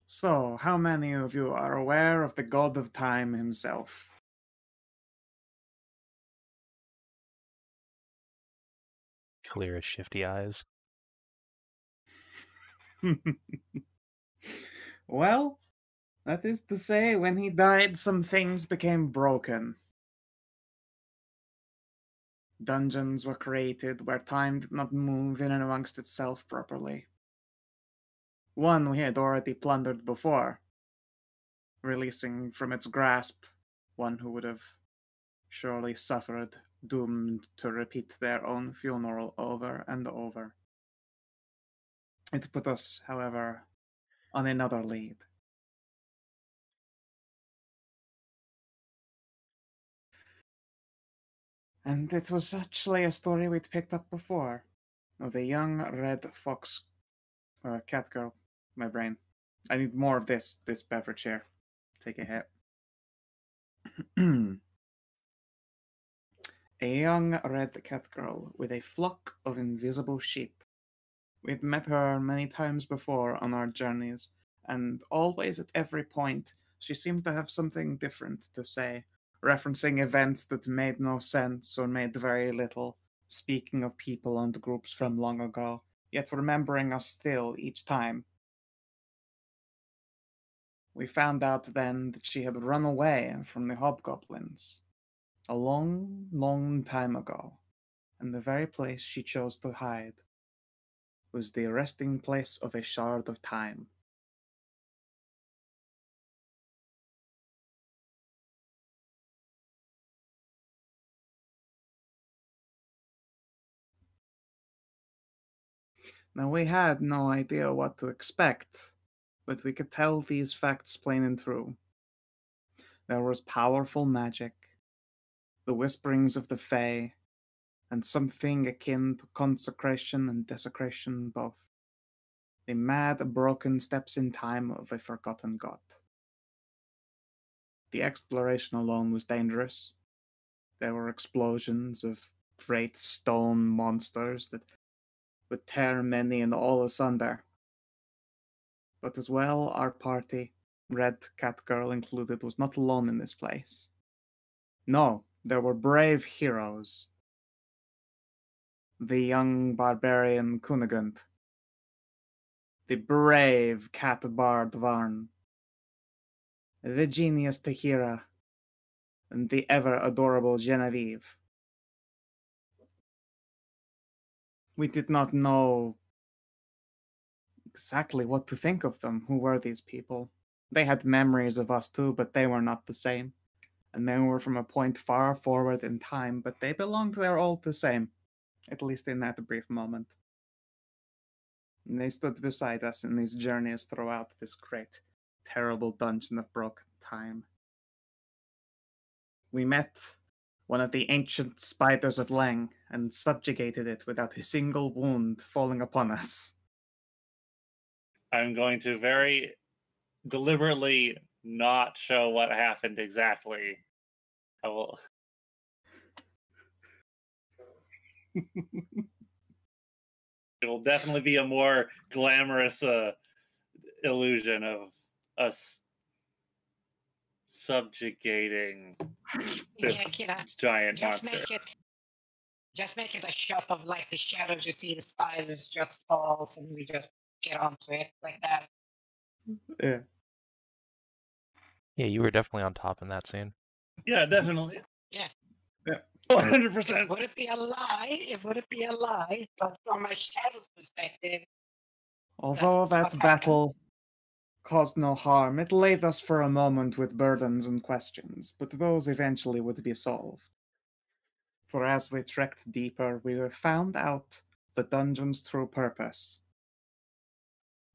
So, how many of you are aware of the god of time himself? Clear as shifty eyes. Well, that is to say, when he died, some things became broken. Dungeons were created where time did not move in and amongst itself properly. One we had already plundered before, releasing from its grasp one who would have surely suffered, doomed to repeat their own funeral over and over. It put us, however, on another lead. And it was actually a story we'd picked up before, of a young red fox, cat girl. My brain. I need more of this beverage here. Take a hit. A young red cat girl with a flock of invisible sheep. We'd met her many times before on our journeys, and always at every point she seemed to have something different to say, referencing events that made no sense or made very little, speaking of people and groups from long ago, yet remembering us still each time. We found out then that she had run away from the hobgoblins a long, long time ago, and the very place she chose to hide was the resting place of a shard of time. Now, we had no idea what to expect, but we could tell these facts plain and true. There was powerful magic, the whisperings of the Fae, and something akin to consecration and desecration both. The mad, broken steps in time of a forgotten god. The exploration alone was dangerous. There were explosions of great stone monsters that would tear many and all asunder. But as well, our party, Red Cat Girl included, was not alone in this place. No, there were brave heroes. The young barbarian Kunigund, the brave cat bard Varn, the genius Tahira, and the ever adorable Genevieve. We did not know exactly what to think of them. Who were these people? They had memories of us too, but they were not the same. And they were from a point far forward in time, but they belonged there all the same, at least in that brief moment. And they stood beside us in these journeys throughout this great, terrible dungeon of broken time. We met one of the ancient spiders of Lang and subjugated it without a single wound falling upon us. I'm going to very deliberately not show what happened exactly. I will. It will definitely be a more glamorous illusion of us subjugating this Yeah, Kira, giant just monster. Just make it a shot of like the shadows you see the spiders just falls and we just get onto it like that. Yeah. Yeah, you were definitely on top in that scene. Yeah, definitely. Yeah. 100%. Would it be a lie? It would be a lie, but from a shadow's perspective, Although That's what that battle caused no harm, it laid us for a moment with burdens and questions, but those eventually would be solved. For as we trekked deeper, we found out the dungeon's true purpose.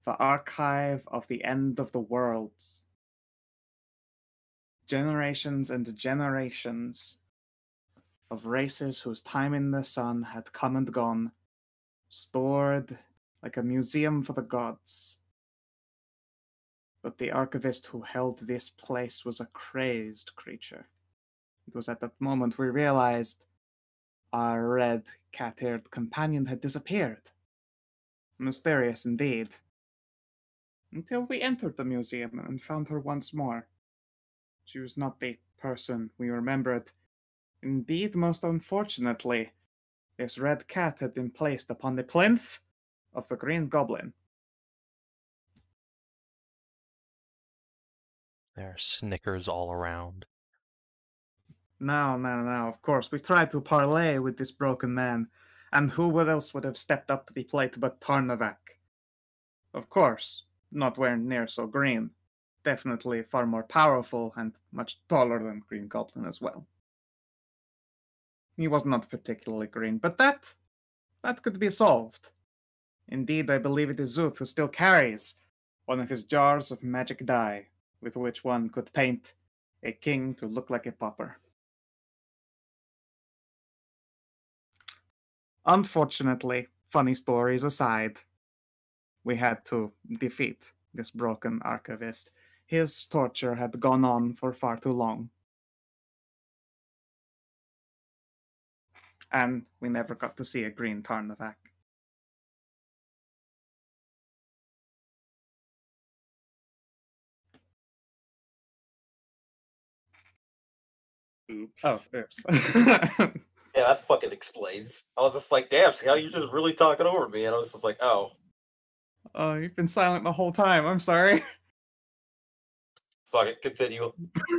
The archive of the end of the worlds. Generations and generations of races whose time in the sun had come and gone, stored like a museum for the gods. But the archivist who held this place was a crazed creature. It was at that moment we realized our red, cat-haired companion had disappeared. Mysterious indeed. Until we entered the museum and found her once more. She was not the person we remembered. Indeed, most unfortunately, this red cat had been placed upon the plinth of the Green Goblin. There are snickers all around. No, of course. We tried to parley with this broken man, and who else would have stepped up to the plate but Tarnavak? Of course, not where near so green. Definitely far more powerful and much taller than Green Goblin as well. He was not particularly green, but that could be solved. Indeed, I believe it is Zuth who still carries one of his jars of magic dye, with which one could paint a king to look like a pauper. Unfortunately, funny stories aside, we had to defeat this broken archivist. His torture had gone on for far too long. And we never got to see a green Tarnavak. Oops. Oh, oops. Yeah, that fucking explains. I was just like, damn, Scout, you're just really talking over me. And I was just like, oh, Oh, you've been silent the whole time. I'm sorry. fuck it, continue.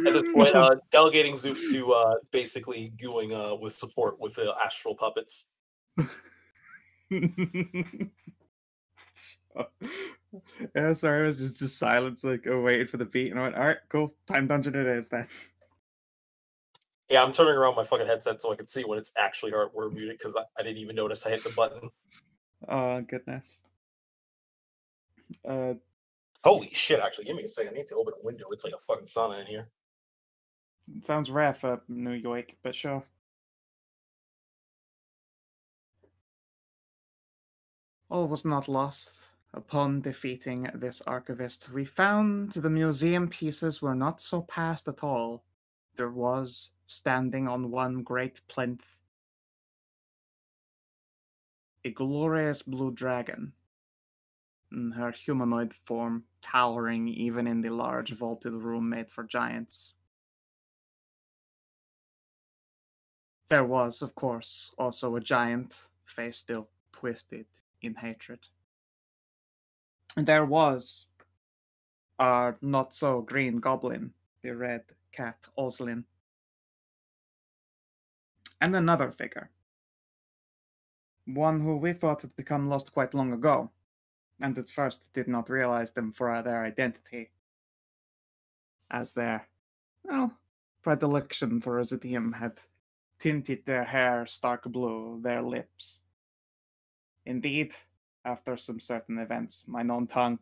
At this point, delegating Zoof to basically going with support with the astral puppets. Yeah, sorry, I was just silence, like, waiting for the beat, and I went, alright, cool, time dungeon it is then. Yeah, I'm turning around my fucking headset so I can see when it's actually hardware muted because I didn't even notice I hit the button. Oh, goodness. Holy shit, actually, give me a second. I need to open a window. It's like a fucking sauna in here. It sounds rare for New York, but sure. All was not lost. Upon defeating this archivist, we found the museum pieces were not so past at all. There was, standing on one great plinth, a glorious blue dragon, in her humanoid form towering even in the large vaulted room made for giants. There was, of course, also a giant, face still twisted in hatred. And there was our not-so-green goblin, the red cat Oslin. And another figure. One who we thought had become lost quite long ago, and at first did not realize them for their identity, as their, well, predilection for Residium had tinted their hair stark blue, their lips. Indeed, after some certain events, my known tongue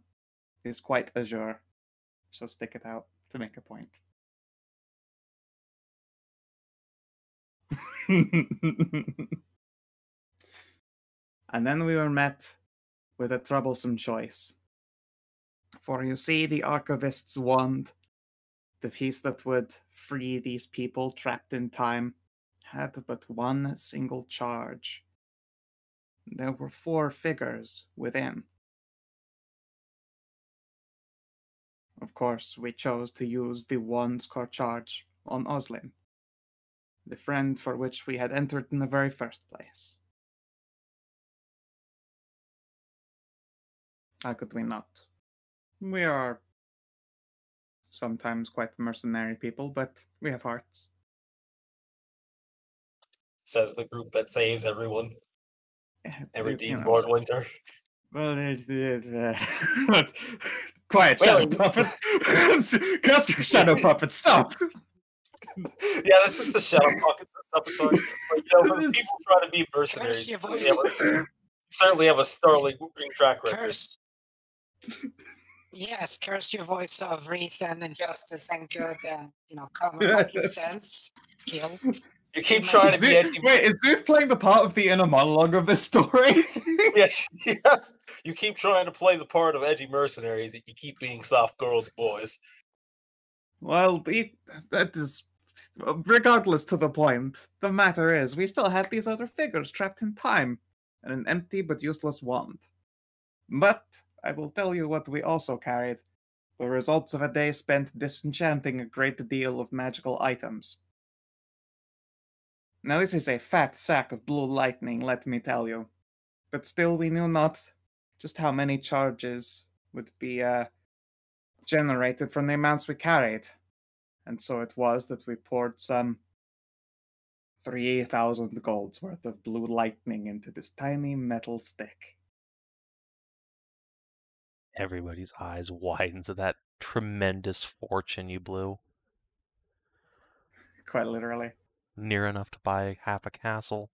is quite azure. Shall stick it out to make a point. And then we were met with a troublesome choice. For you see, the Archivist's wand, the piece that would free these people trapped in time, had but one single charge. There were 4 figures within. Of course, we chose to use the wand's core charge on Oslin. the friend for which we had entered in the very first place. How could we not? We are sometimes quite mercenary people, but we have hearts. Says the group that saves everyone and redeemed Lord Winter. Well, but quiet, shadow Really? puppet. Cast your shadow puppet. Stop. Yeah, this is the shadow pocket episode. Like, when people try to be mercenaries, Curse your voice. they certainly have a sterling track record. Curse. Yes, curse your voice of reason and justice and good and common sense, guilt. You keep trying to be edgy. Wait, is Zeus playing the part of the inner monologue of this story? Yes. You keep trying to play the part of edgy mercenaries. You keep being soft girls, boys. Well, that is regardless to the point. The matter is, we still had these other figures trapped in time, and an empty but useless wand. But I will tell you what we also carried: the results of a day spent disenchanting a great deal of magical items. Now, this is a fat sack of blue lightning, let me tell you. But still, we knew not just how many charges would be generated from the amounts we carried. And so it was that we poured some 3,000 golds worth of blue lightning into this tiny metal stick. Everybody's eyes widens at that tremendous fortune you blew. Quite literally. Near enough to buy half a castle.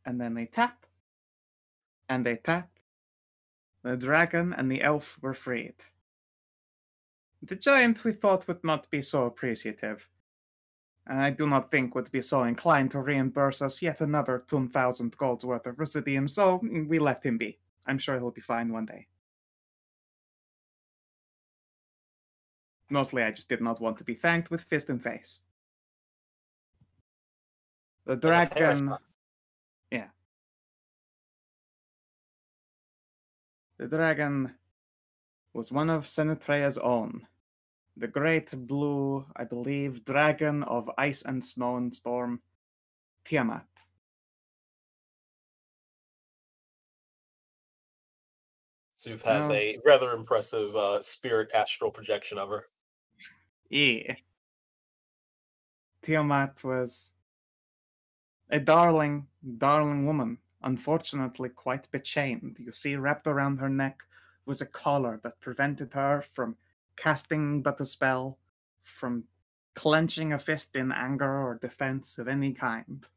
And then they tap. And they tap. The dragon and the elf were freed. The giant we thought would not be so appreciative, and I do not think would be so inclined to reimburse us yet another 2,000 golds worth of residium, so we left him be. I'm sure he'll be fine one day. Mostly I just did not want to be thanked with fist and face. The dragon... Yeah. The dragon was one of Senetrea's own. The great blue, I believe, dragon of ice and snow and storm, Tiamat. Zuth has a rather impressive spirit astral projection of her. Yeah. Tiamat was a darling, darling woman, unfortunately quite bechained. You see, wrapped around her neck was a collar that prevented her from casting but a spell, from clenching a fist in anger or defense of any kind.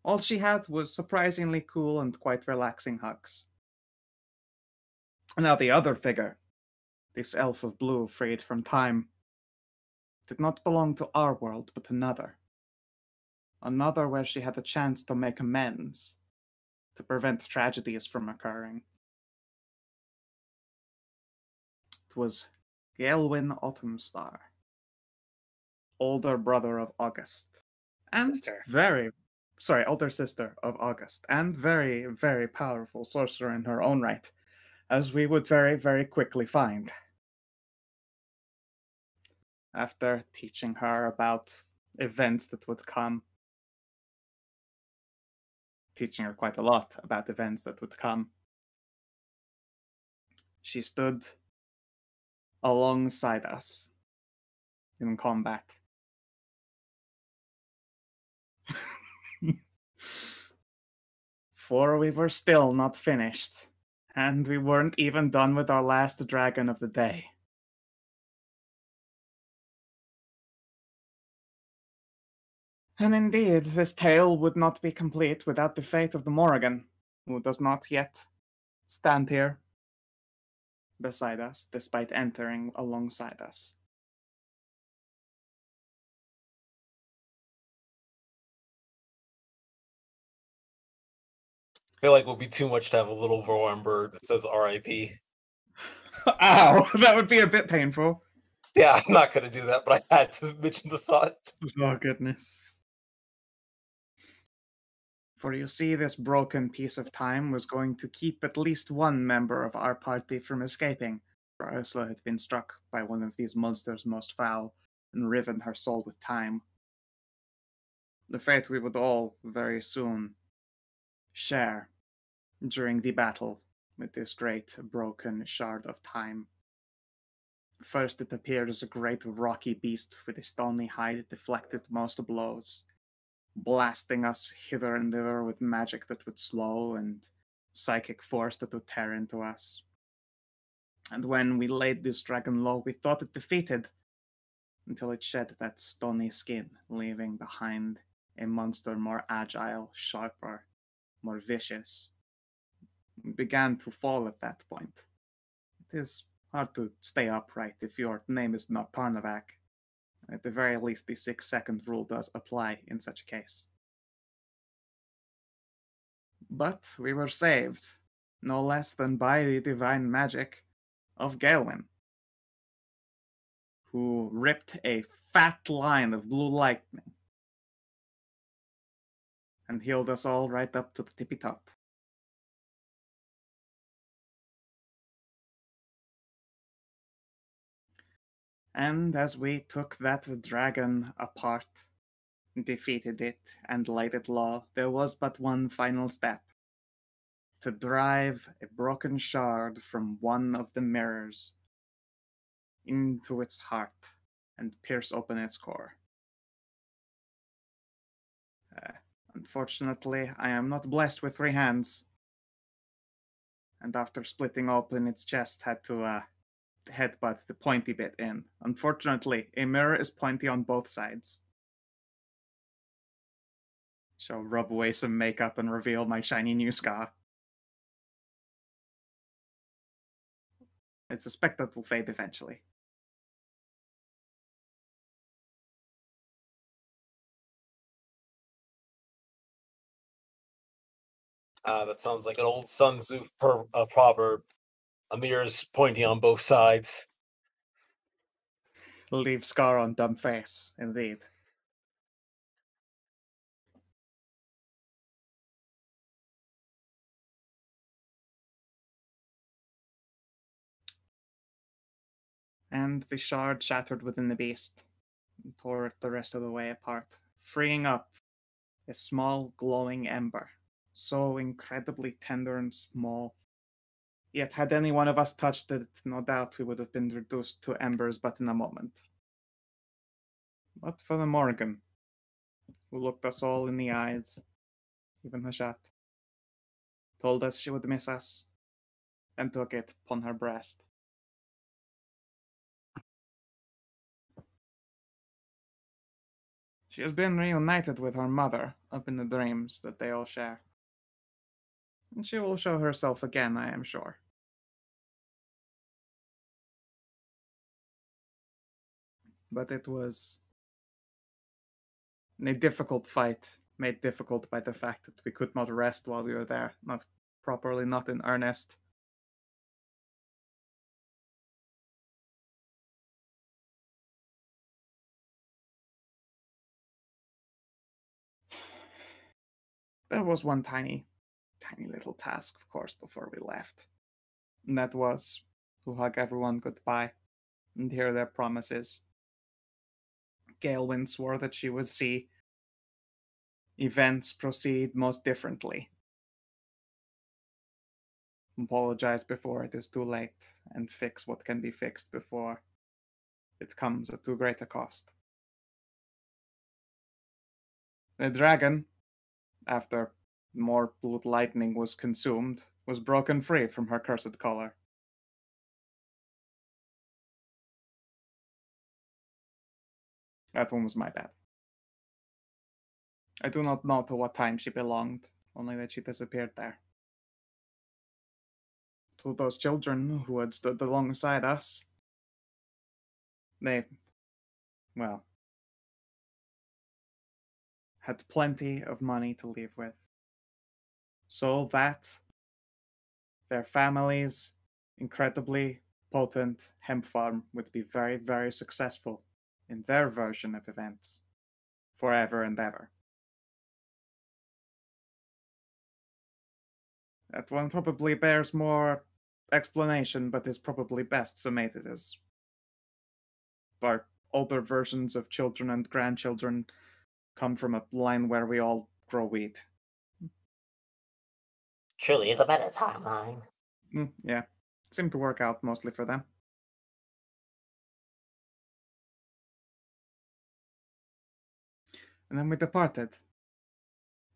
All she had was surprisingly cool and quite relaxing hugs. Now the other figure, this elf of blue freed from time, did not belong to our world, but another. Another where she had a chance to make amends, to prevent tragedies from occurring. It was Gaelwyn Autumnstar, older brother of August, and older sister of August, and very, very powerful sorcerer in her own right, as we would very, very quickly find. After teaching her about events that would come, teaching her quite a lot about events that would come, she stood alongside us in combat. For we were still not finished, and we weren't even done with our last dragon of the day. And indeed, this tale would not be complete without the fate of the Morrigan, who does not yet stand here beside us, despite entering alongside us. I feel like it would be too much to have a little Vorn bird that says R.I.P. Ow, that would be a bit painful. Yeah, I'm not going to do that, but I had to mention the thought. Oh, goodness. For you see, this broken piece of time was going to keep at least one member of our party from escaping, for Ursula had been struck by one of these monsters most foul and riven her soul with time, the fate we would all very soon share during the battle with this great broken shard of time. First, it appeared as a great rocky beast with a stony hide that deflected most blows, blasting us hither and thither with magic that would slow and psychic force that would tear into us. And when we laid this dragon low, we thought it defeated, until it shed that stony skin, leaving behind a monster more agile, sharper, more vicious. We began to fall at that point. It is hard to stay upright if your name is not Tarnavak. At the very least, the 6-second rule does apply in such a case. But we were saved, no less than by the divine magic of Gaelwyn, who ripped a fat line of blue lightning and healed us all right up to the tippy top. And as we took that dragon apart, defeated it, and laid it low, there was but one final step: to drive a broken shard from one of the mirrors into its heart and pierce open its core. Unfortunately, I am not blessed with 3 hands, and after splitting open its chest, had to headbutt the pointy bit in. Unfortunately, a mirror is pointy on both sides. Shall rub away some makeup and reveal my shiny new scar. I suspect that will fade eventually. That sounds like an old Sun Tzu proverb. A mirror's pointing on both sides. Leave scar on dumb face, indeed. And the shard shattered within the beast and tore it the rest of the way apart, freeing up a small glowing ember, so incredibly tender and small. Yet had any one of us touched it, no doubt we would have been reduced to embers but in a moment. But Father Morgan, who looked us all in the eyes, even Hashat, told us she would miss us, and took it upon her breast. She has been reunited with her mother up in the dreams that they all share. And she will show herself again, I am sure. But it was a difficult fight, made difficult by the fact that we could not rest while we were there, not in earnest. There was one tiny little task, of course, before we left. And that was to hug everyone goodbye and hear their promises. Gaelwyn swore that she would see events proceed most differently. Apologize before it is too late, and fix what can be fixed before it comes at too great a cost. The dragon, after more blue lightning was consumed, was broken free from her cursed collar. That one was my bad. I do not know to what time she belonged, only that she disappeared there. To those children who had stood alongside us, they, well, had plenty of money to leave with, so that their families' incredibly potent hemp farm would be very, very successful in their version of events forever and ever. That one probably bears more explanation, but is probably best summated as our older versions of children and grandchildren come from a line where we all grow wheat. Truly the better timeline. Yeah, seemed to work out mostly for them. And then we departed.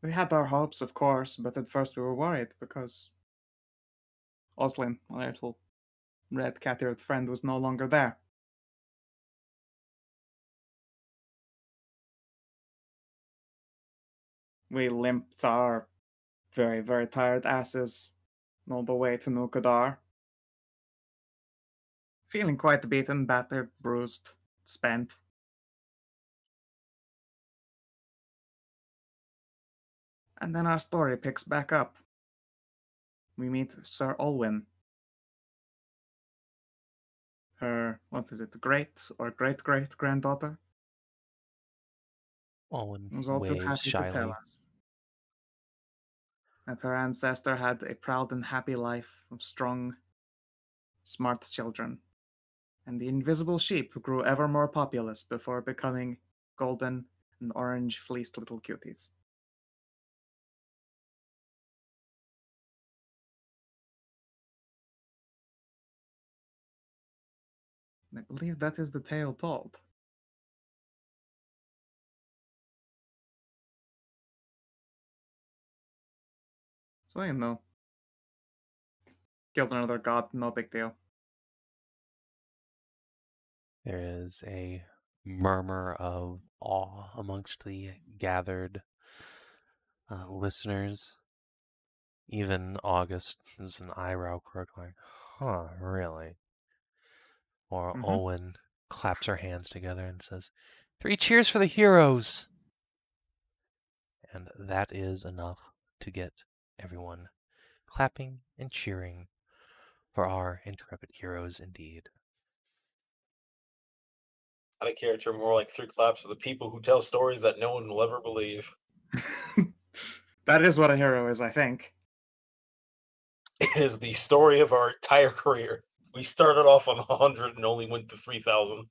We had our hopes, of course, but at first we were worried because Oslin, my little red cat-eared friend, was no longer there. We limped our very, very tired asses all the way to Nukadar. Feeling quite beaten, battered, bruised, spent. And then our story picks back up. We meet Sir Olwyn. Her, what is it, great or great-great-granddaughter? Owen Was all too waves happy to tell shyly. us that her ancestor had a proud and happy life of strong, smart children, and the invisible sheep grew ever more populous before becoming golden and orange-fleeced little cuties. I believe that is the tale told. So, you know, killed another god, no big deal. There is a murmur of awe amongst the gathered listeners. Even August is an eyebrow crook, like, huh, really? Or Owen claps her hands together and says, 3 cheers for the heroes! And that is enough to get everyone clapping and cheering for our intrepid heroes indeed. Out of character, more like 3 claps for the people who tell stories that no one will ever believe. That is what a hero is, I think. It is the story of our entire career. We started off on 100 and only went to 3,000.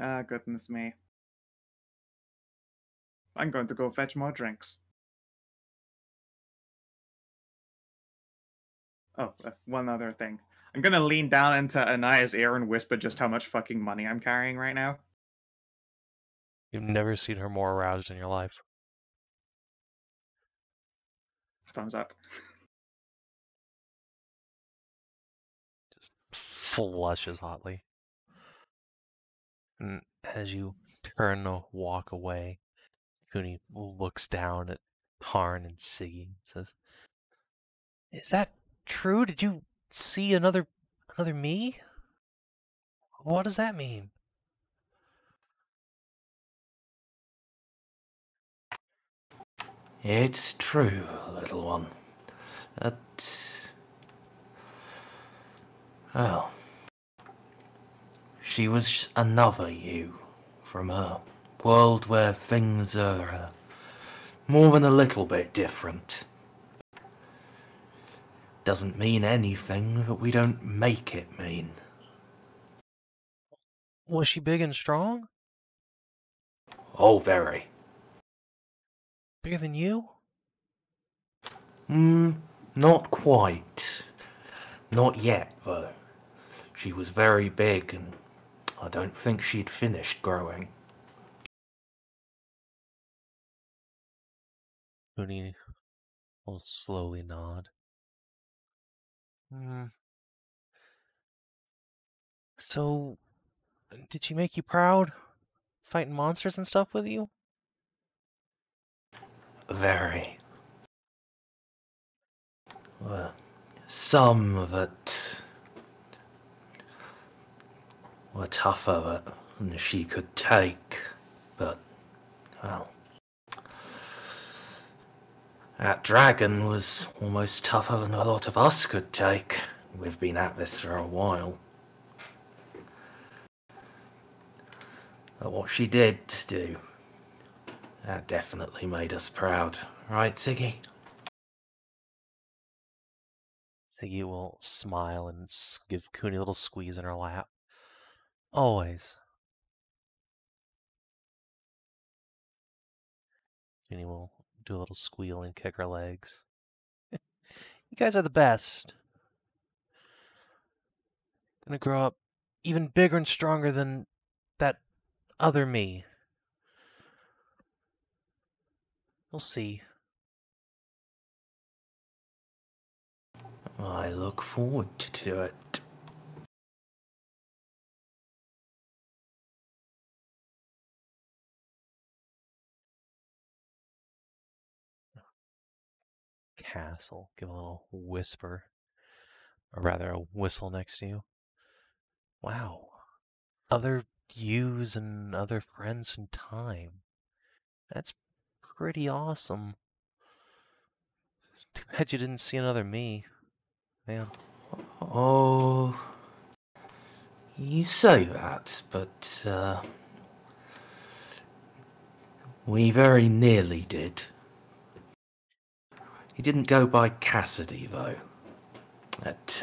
Ah, goodness me. I'm going to go fetch more drinks. Oh, one other thing. I'm gonna lean down into Anaya's ear and whisper just how much fucking money I'm carrying right now. You've never seen her more aroused in your life. Thumbs up. Just flushes hotly. And as you turn to walk away, Cooney looks down at Tarn and Siggy and says, "Is that true? Did you see another me? What does that mean?" It's true, little one. Well, she was another you from a world where things are more than a little bit different. Doesn't mean anything that we don't make it mean. Was she big and strong? Oh, very. Bigger than you? Not quite. Not yet, though. She was very big, and I don't think she'd finished growing. Cooney will slowly nod. So, did she make you proud? Fighting monsters and stuff with you? Very. Well, some that were tougher than she could take, but, well, that dragon was almost tougher than a lot of us could take. We've been at this for a while. But what she did do, that definitely made us proud. Right, Siggy? Siggy will smile and give Cooney a little squeeze in her lap. Always. Cooney will do a little squeal and kick her legs. You guys are the best. Gonna grow up even bigger and stronger than that other me. You'll see. I look forward to it. Castle, give a little whisper, or rather a whistle next to you. Wow. Other yous and other friends in time. That's pretty awesome. Too bad you didn't see another me. Man. Oh, you say that, but we very nearly did. He didn't go by Cassidy, though. But,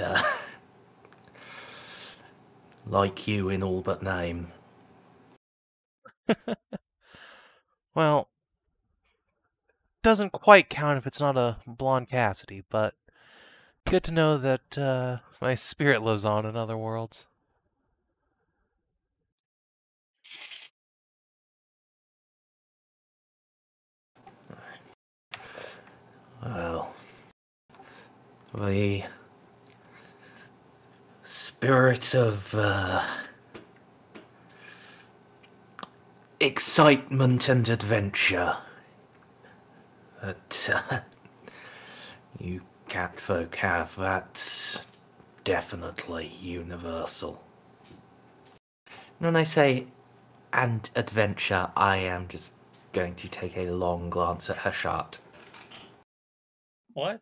like you in all but name. Well, doesn't quite count if it's not a blonde Cassidy, but good to know that my spirit lives on in other worlds. Well, the spirit of excitement and adventure that you catfolk have, that's definitely universal. When I say and adventure, I am just going to take a long glance at her shot. What?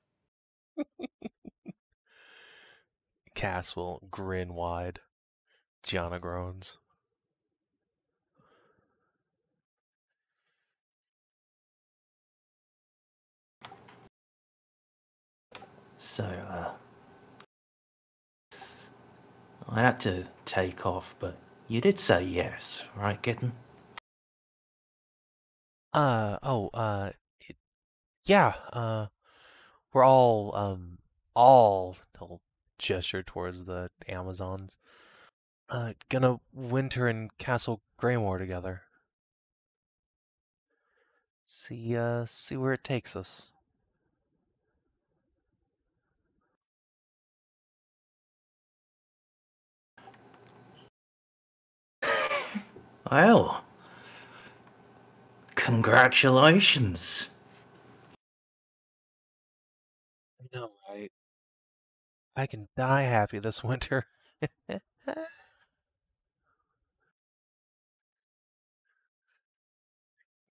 Cass will grin wide. Gianna groans. So, I had to take off, but you did say yes, right, Kitten? Yeah, we're all, he'll gesture towards the Amazons, gonna winter in Castle Greymore together. See where it takes us. Well, congratulations. I know, right? I can die happy this winter.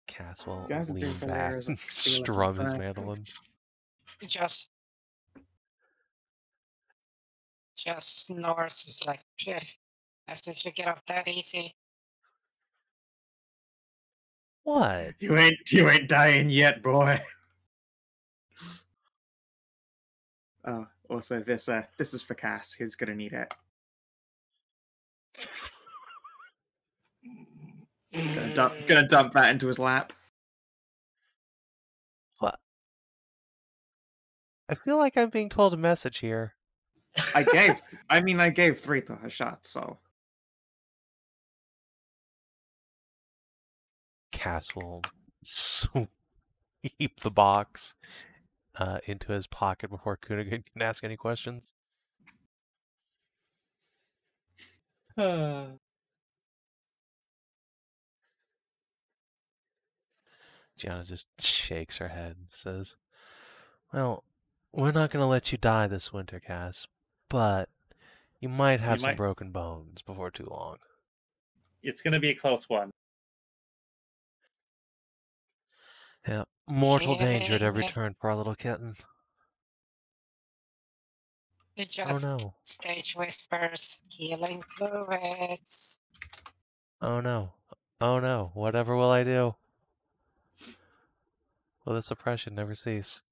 Cass will You have to do lean for back layers and of steel strum his first. mandolin. Just snores. It's like, "Phew, as if you get up that easy." What? You ain't dying yet, boy. Oh, also this is for Cass, who's gonna need it. Gonna dump that into his lap. What? I feel like I'm being told a message here. I gave 3 to her shot, so Cass will sweep the box into his pocket before Kunigan can ask any questions. Gianna just shakes her head and says, "Well, we're not going to let you die this winter, Cass, but you might have some might. broken bones before too long." It's going to be a close one. Yeah, mortal danger at every Yeah. turn for our little kitten. It just no. stage whispers, healing fluids. Oh no. Oh no. Whatever will I do? Will the suppression never cease?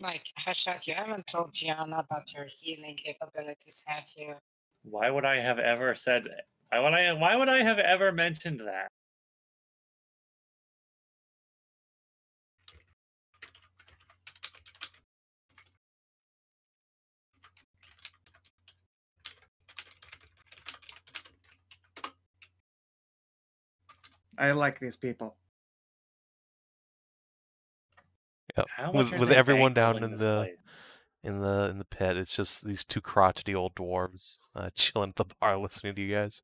Like, Hashat, you haven't told Gianna about your healing capabilities, have you? Why would I have ever said? Why would I have ever mentioned that? I like these people. Yep. How much are With they everyone down bankrolling in this the place? in the pit, it's just these two crotchety old dwarves chilling at the bar, listening to you guys.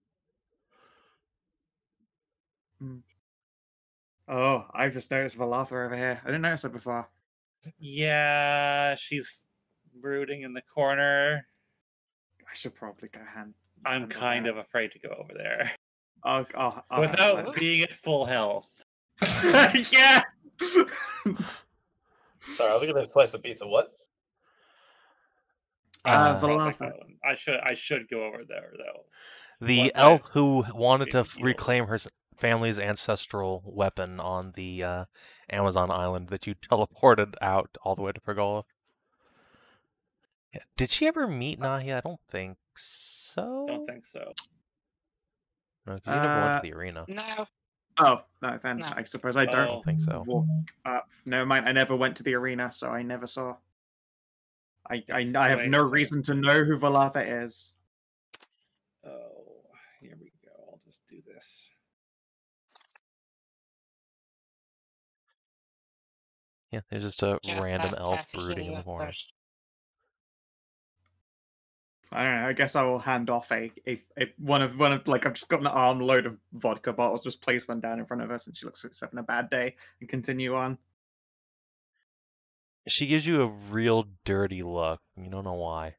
Oh, I've just noticed Valatha over here. I didn't notice it before. Yeah, she's brooding in the corner. I should probably go hand. I'm handle kind that. of afraid to go over there I'll handle without it. being at full health. Yeah. Sorry, I was gonna slice a pizza. What? Valatha. I should go over there though. The Once elf I've who wanted to been healed. reclaim her family's ancestral weapon on the Amazon island that you teleported out all the way to Pergola. Yeah. Did she ever meet Nahia? I don't think so. Don't think so. No, 'cause you never went to the arena. No. Oh, no, then No. I suppose I I don't don't think so. walk up. Never mind, I never went to the arena, so I never saw. I have Wait no a second. reason to know who Valatha is. Oh, here we go. I'll just do this. Yeah, there's just a Just random have elf Cassie brooding heal in the you corner. first. I don't know. I guess I will hand off a one of like I've just got an armload of vodka bottles, just place one down in front of us, and she looks like she's having a bad day, and continue on. She gives you a real dirty look. You don't know why.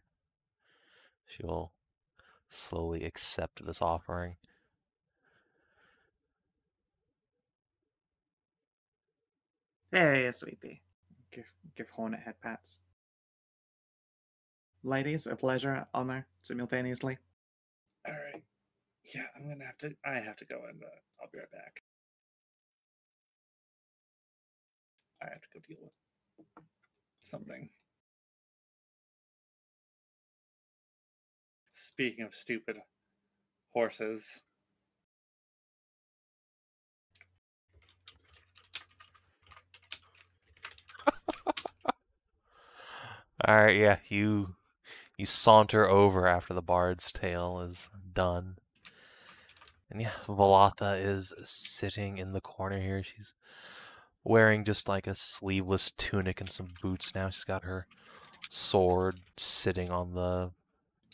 She will slowly accept this offering. Hey, sweetie. Give Hornet head pats. Ladies, a pleasure, honor, simultaneously. All right. Yeah, I have to go and I'll be right back. I have to go deal with something. Speaking of stupid horses. Alright, yeah, you saunter over after the bard's tale is done. And yeah, Valatha is sitting in the corner here. She's wearing just like a sleeveless tunic and some boots now. She's got her sword sitting on the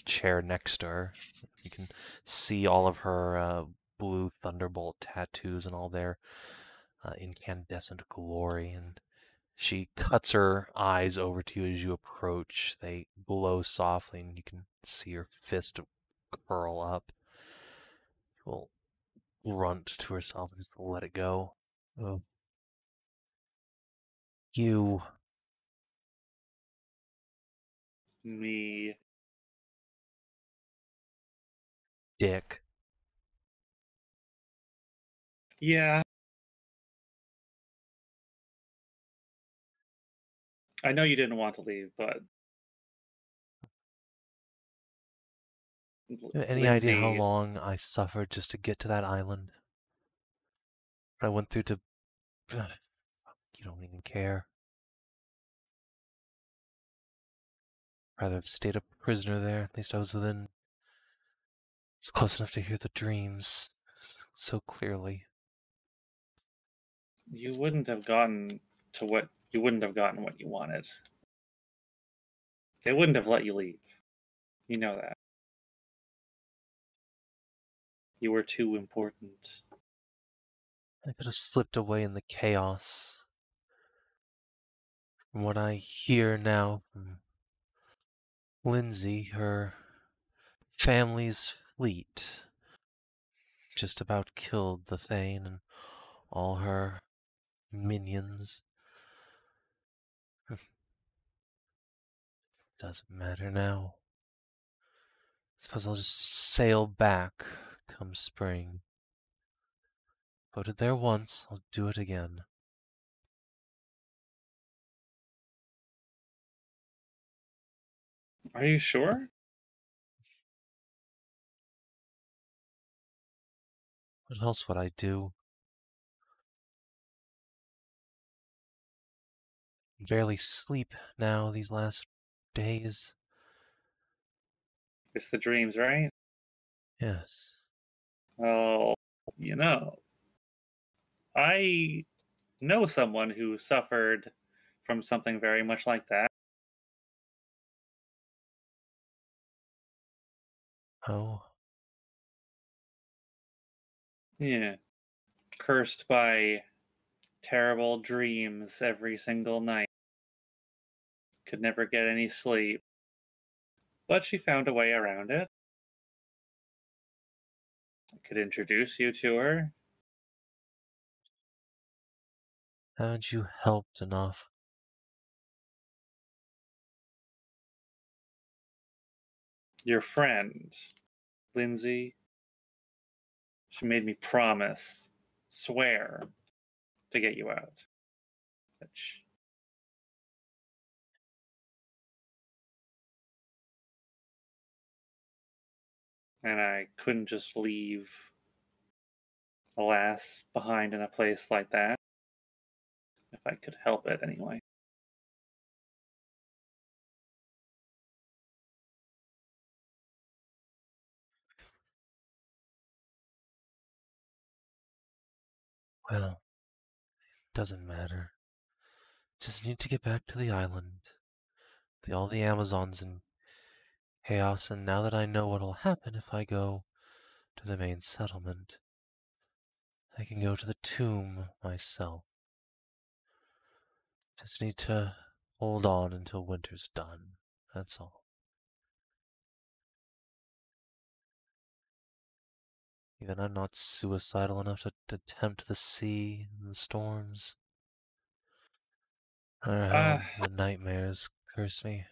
chair next to her. You can see all of her blue thunderbolt tattoos and all their incandescent glory. And she cuts her eyes over to you as you approach. They glow softly, and you can see her fist curl up. She will grunt to herself and just let it go. Oh. You. Me. Dick. Yeah. I know you didn't want to leave, but Any idea how Lindsay, long I suffered just to get to that island? What I went through to. You don't even care. Rather have stayed a prisoner there. At least I was within. It's close enough to hear the dreams so clearly. you wouldn't have gotten what you wanted. They wouldn't have let you leave. You know that. You were too important. I could have slipped away in the chaos. From what I hear now from Lindsay, her family's fleet just about killed the Thane and all her minions. Doesn't matter now. Suppose I'll just sail back come spring. Voted there once, I'll do it again. Are you sure? What else would I do? Barely sleep now these last days. It's the dreams, right? Yes. Well, you know, I know someone who suffered from something very much like that. Oh, Yeah. Cursed by terrible dreams every single night. Could never get any sleep. But she found a way around it. I could introduce you to her. haven't you helped enough? Your friend, Lindsay, she made me promise, swear, to get you out. And I couldn't just leave a lass behind in a place like that. If I could help it, anyway. Well, doesn't matter. Just need to get back to the island. All the Amazons in chaos, and now that I know what'll happen if I go to the main settlement, I can go to the tomb myself. Just need to hold on until winter's done. That's all. Even I'm not suicidal enough to tempt the sea and the storms. Or how the nightmares curse me.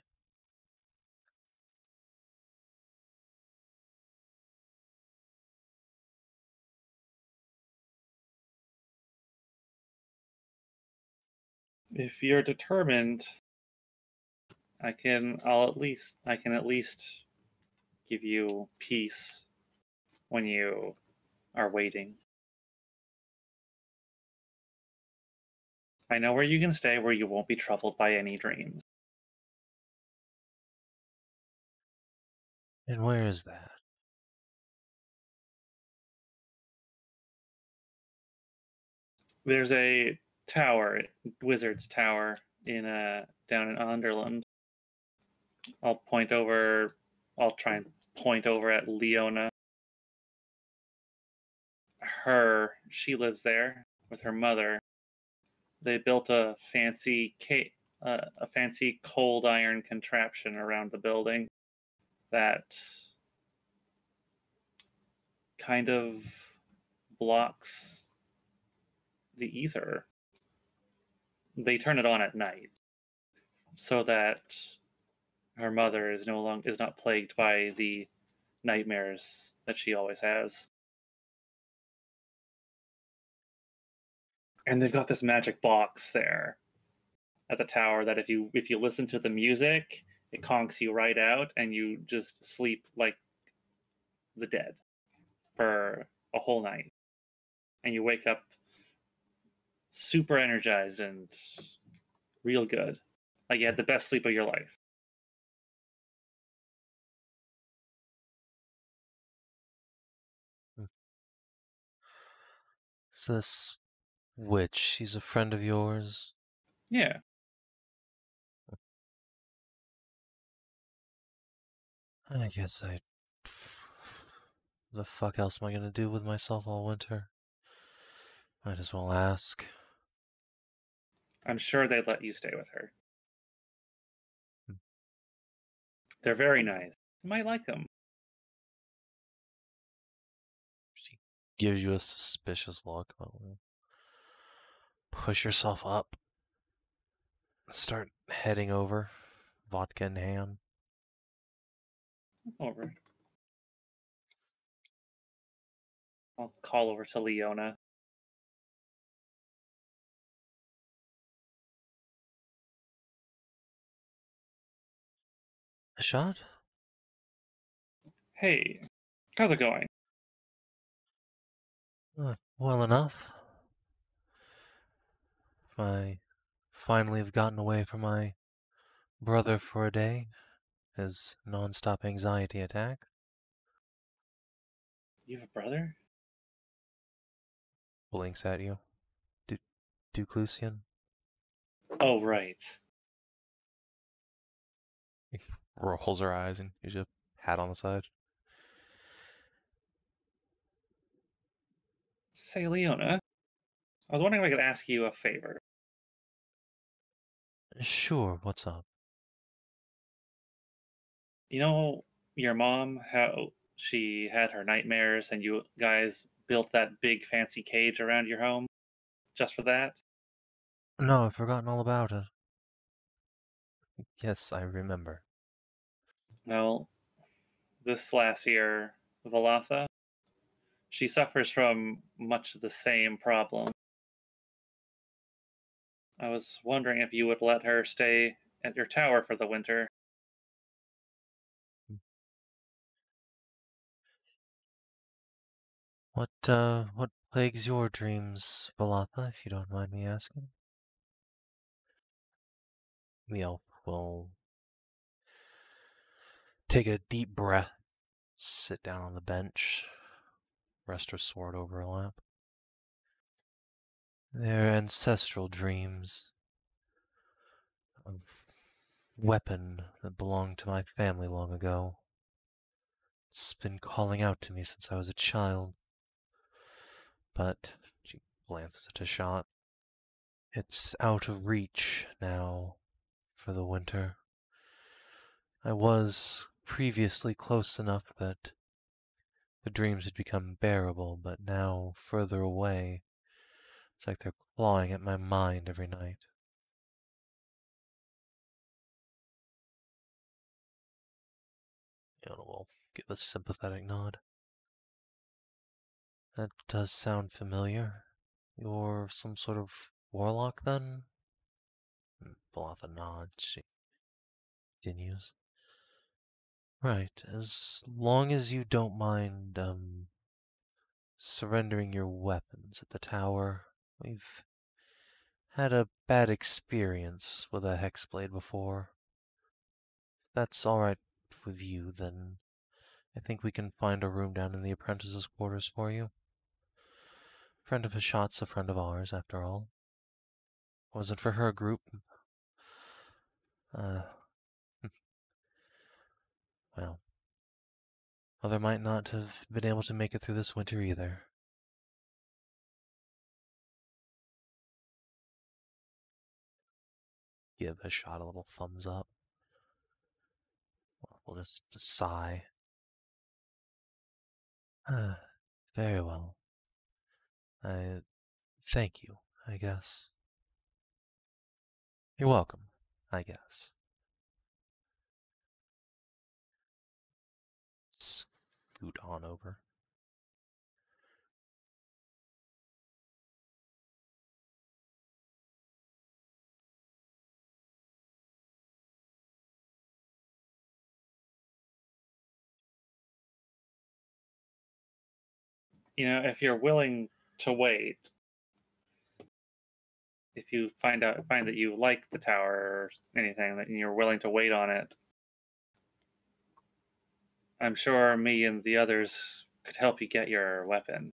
If you're determined, I can at least give you peace when you are waiting. I know where you can stay where you won't be troubled by any dreams. And where is that? There's a tower, Wizard's Tower, in down in Underland. I'll try and point over at Leona. She lives there with her mother. They built a fancy cold iron contraption around the building that kind of blocks the ether. They turn it on at night so that her mother is not plagued by the nightmares that she always has. And they've got this magic box there at the tower that if you listen to the music, it conks you right out and you just sleep like the dead for a whole night. And you wake up super energized and real good. Like you had the best sleep of your life. So this witch, she's a friend of yours? Yeah. I guess the fuck else am I gonna do with myself all winter? Might as well ask. I'm sure they'd let you stay with her. Hmm. They're very nice. You might like them. She gives you a suspicious look. Push yourself up. Start heading over, vodka in hand. Over. I'll call over to Leona. Shot? Hey, how's it going? Well enough. I finally have gotten away from my brother for a day. His non-stop anxiety attack. You have a brother? Blinks at you. Duke Lucian. Oh, right. Rolls her eyes and gives you a hat on the side. Say, Leona, I was wondering if I could ask you a favor. Sure, what's up? You know, your mom, how she had her nightmares and you guys built that big fancy cage around your home just for that? No, I've forgotten all about it. Yes, I remember. Well, this last year, Valatha, she suffers from much the same problem. I was wondering if you would let her stay at your tower for the winter. What plagues your dreams, Valatha, if you don't mind me asking? The elf will take a deep breath, sit down on the bench, rest her sword over her lap. They're ancestral dreams. A weapon that belonged to my family long ago. It's been calling out to me since I was a child. But, she glances at a shot. It's out of reach now for the winter. I was previously close enough that the dreams had become bearable, but now further away. It's like they're clawing at my mind every night. Yona will give a sympathetic nod. That does sound familiar. You're some sort of warlock, then? Valatha nods. She continues. Right. As long as you don't mind, surrendering your weapons at the tower. We've had a bad experience with a hexblade before. If that's alright with you, then I think we can find a room down in the apprentices' quarters for you. Friend of Hashat's a friend of ours, after all. Wasn't for her group. Well, Mother might not have been able to make it through this winter either. Give Hashat a little thumbs up. We'll just sigh. Very well. I thank you, I guess. You're welcome, I guess. Scoot on over. You know, if you're willing to wait, if you find that you like the tower or anything, that you're willing to wait on it, I'm sure me and the others could help you get your weapon.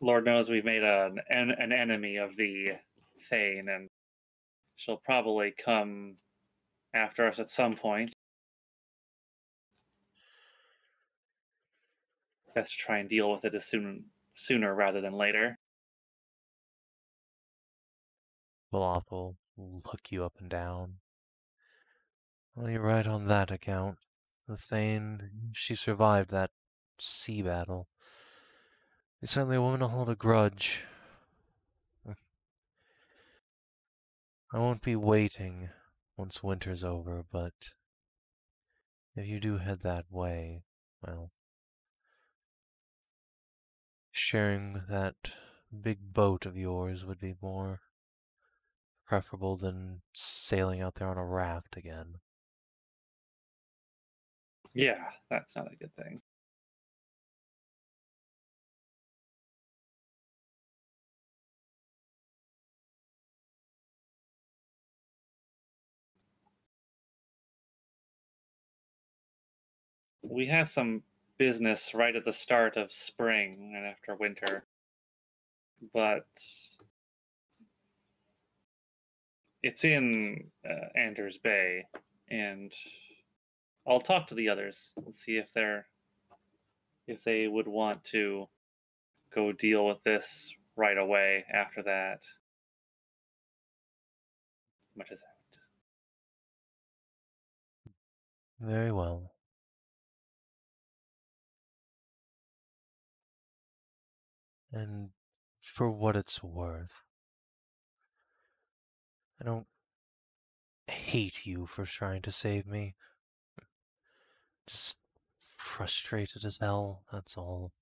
Lord knows we've made an enemy of the Thane, and she'll probably come after us at some point. Best to try and deal with it as sooner rather than later. Valatha will look you up and down. Well, you're right on that account. The Thane, she survived that sea battle. She's certainly a woman to hold a grudge. I won't be waiting once winter's over, but if you do head that way, well, sharing that big boat of yours would be more preferable than sailing out there on a raft again. Yeah, that's not a good thing. We have some business right at the start of spring and after winter, but it's in Anders Bay, and I'll talk to the others and see if they would want to go deal with this right away after that. Much as that. Very well. And for what it's worth, I don't hate you for trying to save me. Just frustrated as hell, that's all.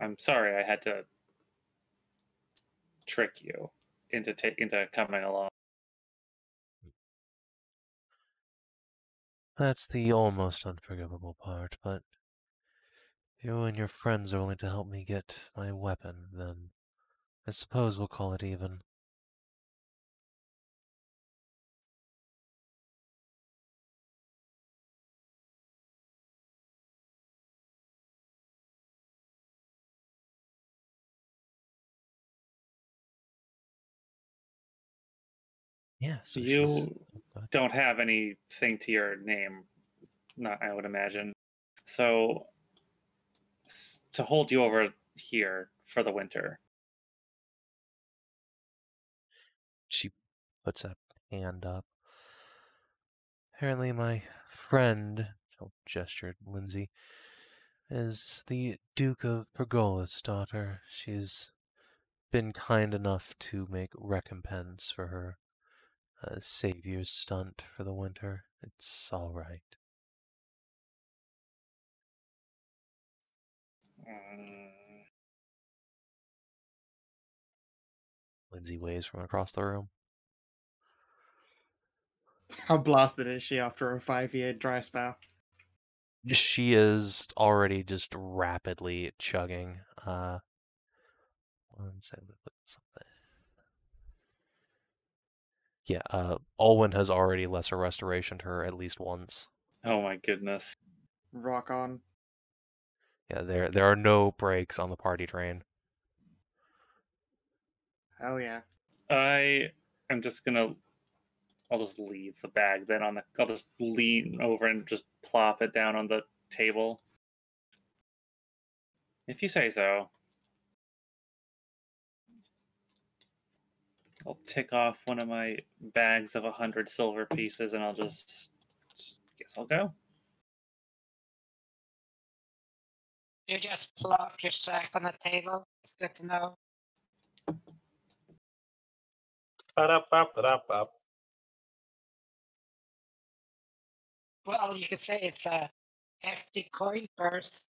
I'm sorry I had to trick you into coming along. That's the almost unforgivable part, but if you and your friends are willing to help me get my weapon, then I suppose we'll call it even. Yeah, so You don't have anything to your name, not I would imagine. So to hold you over here for the winter. She puts a hand up. Apparently my friend, I'll gesture at Lindsay, is the Duke of Pergola's daughter. She's been kind enough to make recompense for her savior's stunt for the winter. It's all right. Lindsay waves from across the room. How blasted is she after a 5-year dry spell? She is already just rapidly chugging. One second, put something. Yeah, Alwyn has already lesser restoration to her at least once. Oh my goodness. Rock on. Yeah, there are no breaks on the party train. Hell yeah. I am just gonna. I'll just leave the bag then I'll just lean over and just plop it down on the table. If you say so. I'll tick off one of my bags of 100 silver pieces and I'll guess I'll go. You just plop your sack on the table. It's good to know. Ba-da-ba-ba-da-ba. Well, you could say it's a hefty coin purse.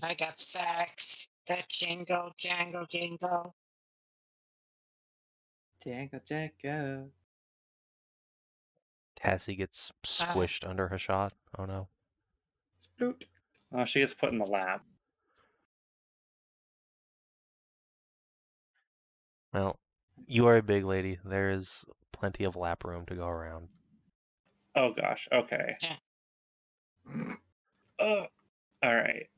I got sacks that jingle, jangle, jingle. Jangle, jangle. Tassie gets squished under her shot. Oh no. Sploot. Oh, she gets put in the lap. Well, you are a big lady. There is plenty of lap room to go around. Oh gosh, okay. Yeah. Oh, all right.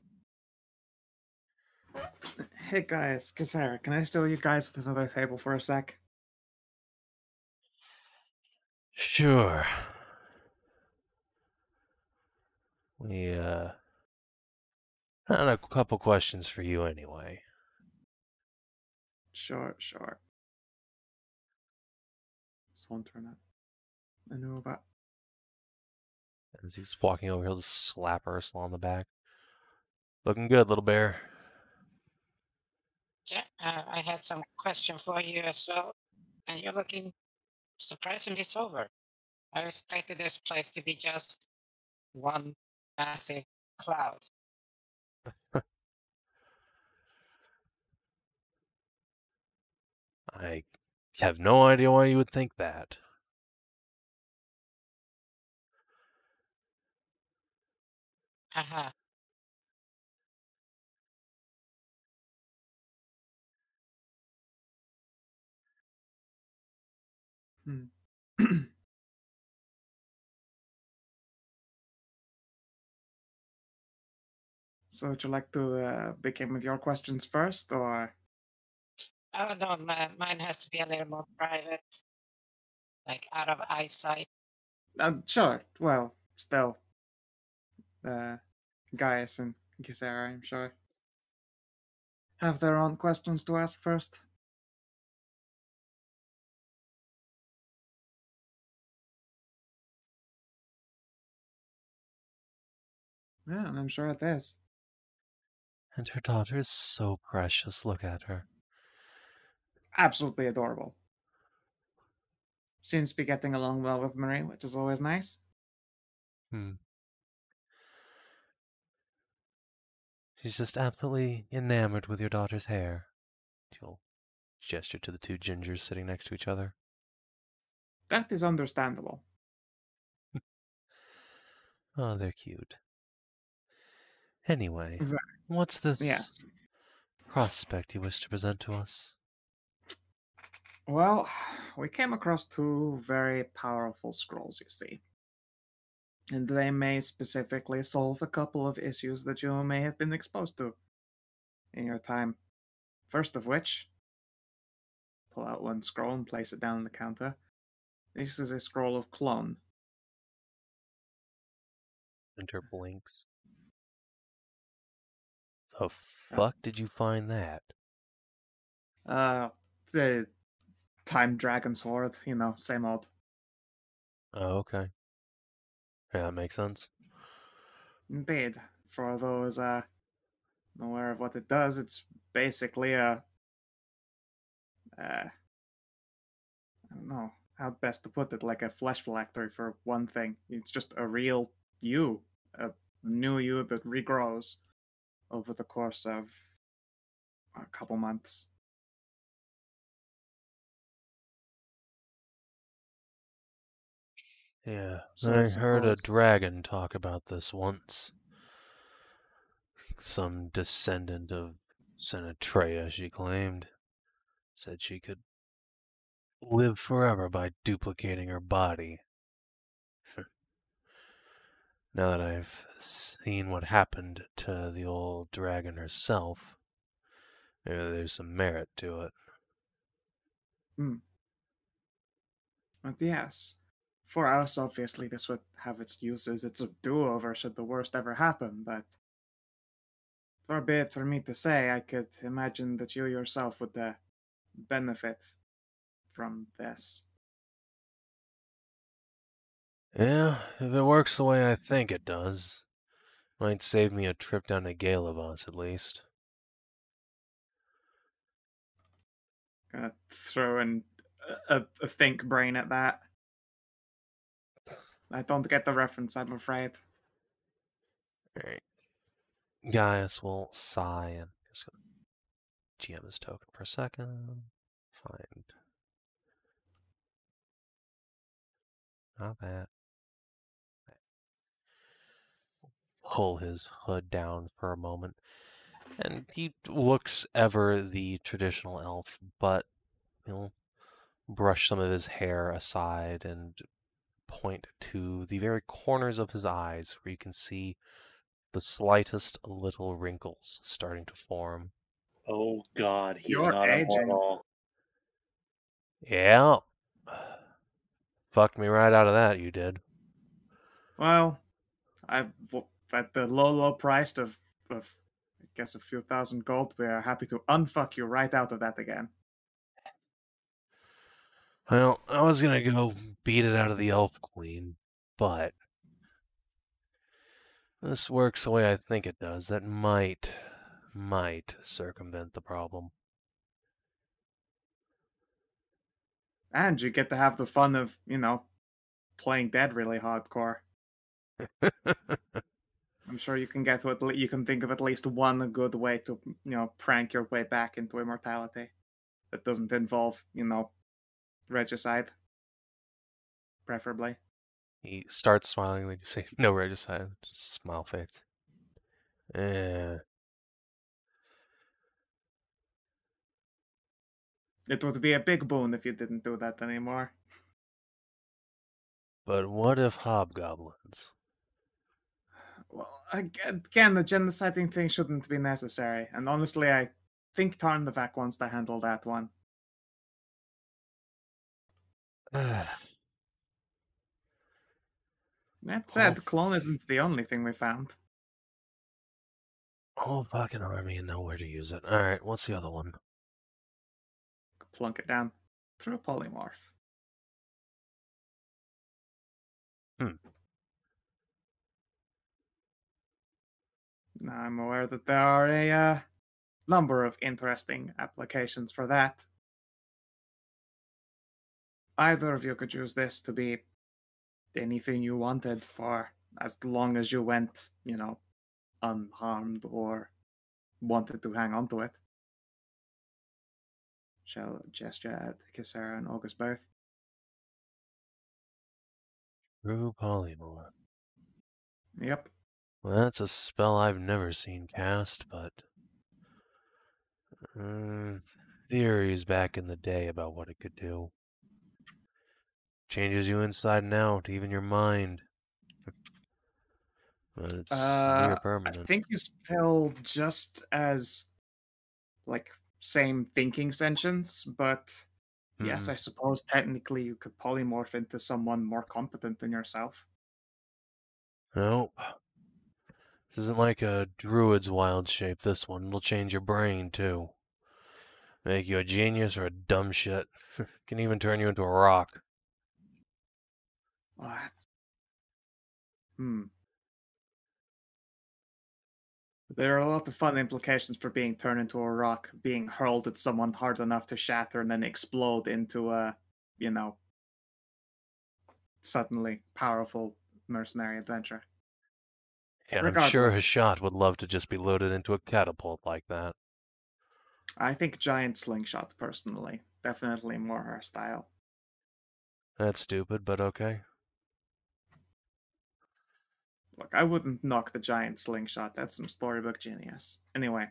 Hey guys, Kasara, can I steal you guys at another table for a sec? Sure. We had a couple questions for you anyway. Sure. Someone turn up. I know about. As he's walking over, he'll just slap Ursula on the back. Looking good, little bear. Yeah, I had some question for you as well, and you're looking surprisingly sober. I expected this place to be just one massive cloud. I have no idea why you would think that. Haha. So would you like to begin with your questions first, or? Oh no, mine has to be a little more private. Like out of eyesight. Sure. Well, still, Gaius and Gisera, I'm sure, have their own questions to ask first. Yeah, and I'm sure it is. And her daughter is so precious. Look at her. Absolutely adorable. Seems to be getting along well with Marie, which is always nice. She's just absolutely enamored with your daughter's hair. She'll gesture to the two gingers sitting next to each other. That is understandable. Oh, they're cute. Anyway, Right. what's this Yes. prospect you wish to present to us? Well, we came across two very powerful scrolls, you see. And they may specifically solve a couple of issues that you may have been exposed to in your time. First of which, pull out one scroll and place it down on the counter. This is a scroll of clone. Winter blinks. The fuck did you find that? The Time Dragon Sword, same old. Oh, okay. Yeah, that makes sense. Indeed. For those aware of what it does, it's basically a I don't know how best to put it, like a flesh phylactery for one thing. It's just a real you, a new you that regrows over the course of a couple months. Yeah, So I I heard a suppose- dragon talk about this once. Some descendant of Senatrea, she claimed. Said she could live forever by duplicating her body. Now that I've seen what happened to the old dragon herself, maybe there's some merit to it. But yes, for us, obviously, this would have its uses. It's a do-over should the worst ever happen, but far be it for me to say, I could imagine that you yourself would benefit from this. Yeah, if it works the way I think it does, might save me a trip down to Galavos at least. Gonna throw in a think brain at that. I don't get the reference, I'm afraid. Alright. Gaius will sigh and just GM his token for a second. Find. Not that. Pull his hood down for a moment. And he looks ever the traditional elf, but he'll brush some of his hair aside and point to the very corners of his eyes where you can see the slightest little wrinkles starting to form. Oh God, he's You're not aging. immortal. Yeah. Fucked me right out of that, you did. Well, at the low price of I guess a few thousand gold, we are happy to unfuck you right out of that again. Well, I was gonna go beat it out of the Elf Queen, but this works the way I think it does. That might circumvent the problem. And you get to have the fun of, playing dead really hardcore. I'm sure you can get to you can think of at least one good way to, prank your way back into immortality that doesn't involve, regicide, preferably. He starts smiling, then you say, no regicide. Just smile face. Eh. It would be a big boon if you didn't do that anymore. But what if hobgoblins? Well, again, the genociding thing shouldn't be necessary, and honestly, I think Tarnavak wants to handle that one. That said, the clone isn't the only thing we found. Whole fucking army and nowhere to use it. Alright, what's the other one? Plunk it down through a polymorph. Now, I'm aware that there are a number of interesting applications for that. Either of you could use this to be anything you wanted for as long as you went, unharmed or wanted to hang on to it. Shall gesture at Kisara and August both. True polymorph. Yep. Well, that's a spell I've never seen cast, but theories back in the day about what it could do. Changes you inside and out, even your mind. But it's near permanent. I think you still just as same thinking sentience, but yes, I suppose technically you could polymorph into someone more competent than yourself. Nope. This isn't like a druid's wild shape, this one. It'll change your brain, too. Make you a genius or a dumb shit. Can even turn you into a rock. What? There are a lot of fun implications for being turned into a rock, being hurled at someone hard enough to shatter and then explode into a, suddenly powerful mercenary adventure. Yeah, I'm sure Hashat would love to just be loaded into a catapult like that. I think giant slingshot, personally. Definitely more her style. That's stupid, but okay. Look, I wouldn't knock the giant slingshot. That's some storybook genius. Anyway.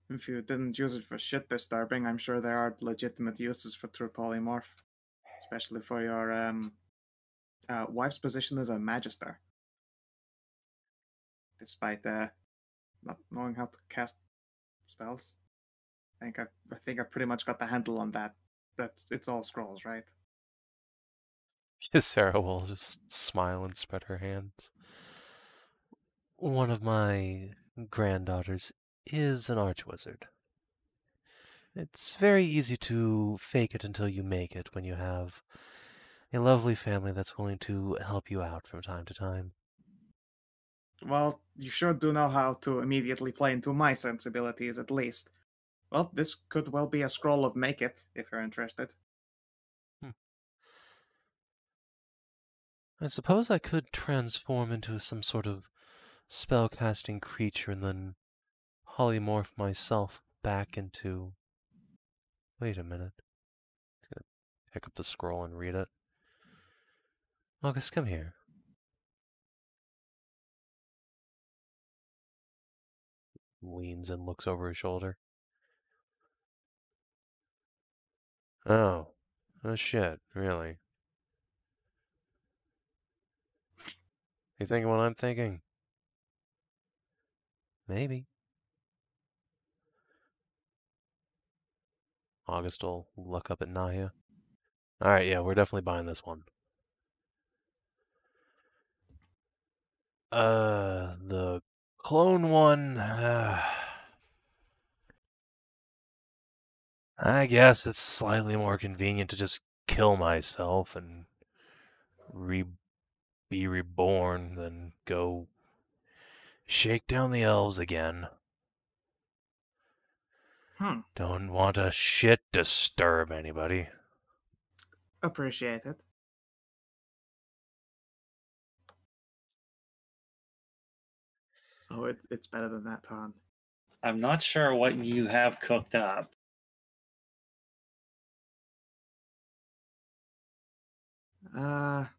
If you didn't use it for shit disturbing, I'm sure there are legitimate uses for True Polymorph. Especially for your wife's position as a magister. Despite not knowing how to cast spells. I think I pretty much got the handle on that. It's all scrolls, right? Sarah will just smile and spread her hands. One of my granddaughters is an archwizard. It's very easy to fake it until you make it when you have a lovely family that's willing to help you out from time to time. Well, you sure do know how to immediately play into my sensibilities, at least. Well, this could well be a scroll of Make It, if you're interested. I suppose I could transform into some sort of spellcasting creature and then polymorph myself back into... Wait a minute. I'm gonna pick up the scroll and read it. August, come here. Leans and looks over his shoulder. Oh. Oh shit, really? You thinking what I'm thinking? Maybe. August will look up at Naya. Alright, yeah, we're definitely buying this one. The clone one... I guess it's slightly more convenient to just kill myself and be reborn than go shake down the elves again. Don't want to shit disturb anybody. Appreciate it. Oh, it's better than that, Ton. I'm not sure what you have cooked up. Out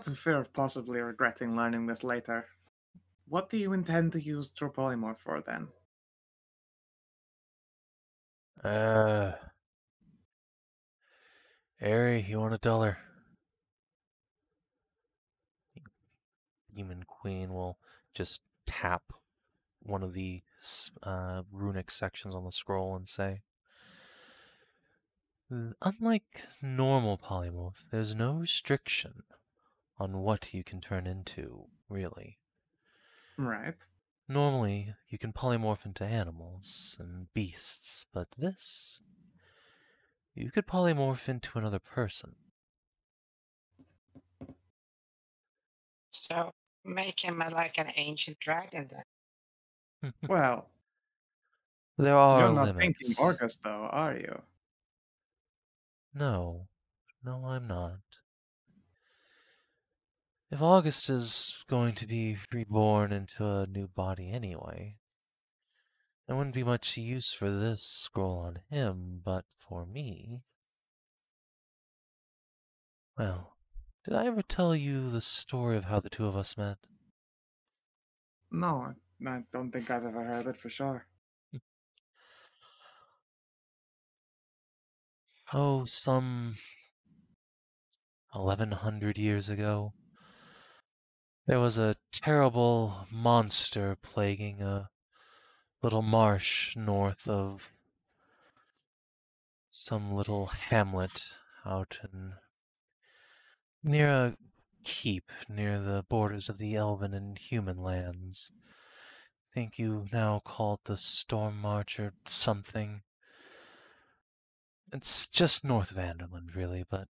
of fear of possibly regretting learning this later, what do you intend to use True Polymorph for then? Ari, you want $1? Demon Queen will just tap one of the runic sections on the scroll and say, unlike normal polymorph, there's no restriction on what you can turn into, really. Right. Normally, you can polymorph into animals and beasts, but this, you could polymorph into another person. So make him like an ancient dragon then. Well, There are you're not thinking limits. August, though, are you? No, I'm not. If August is going to be reborn into a new body anyway, there wouldn't be much use for this scroll on him, but for me... Well, did I ever tell you the story of how the two of us met? No, I don't think I've ever heard it for sure. Oh, some 1100 years ago, there was a terrible monster plaguing a little marsh north of some little hamlet out near a keep near the borders of the elven and human lands. I think you now call it the Storm March or something. It's just north of Anderland, really, but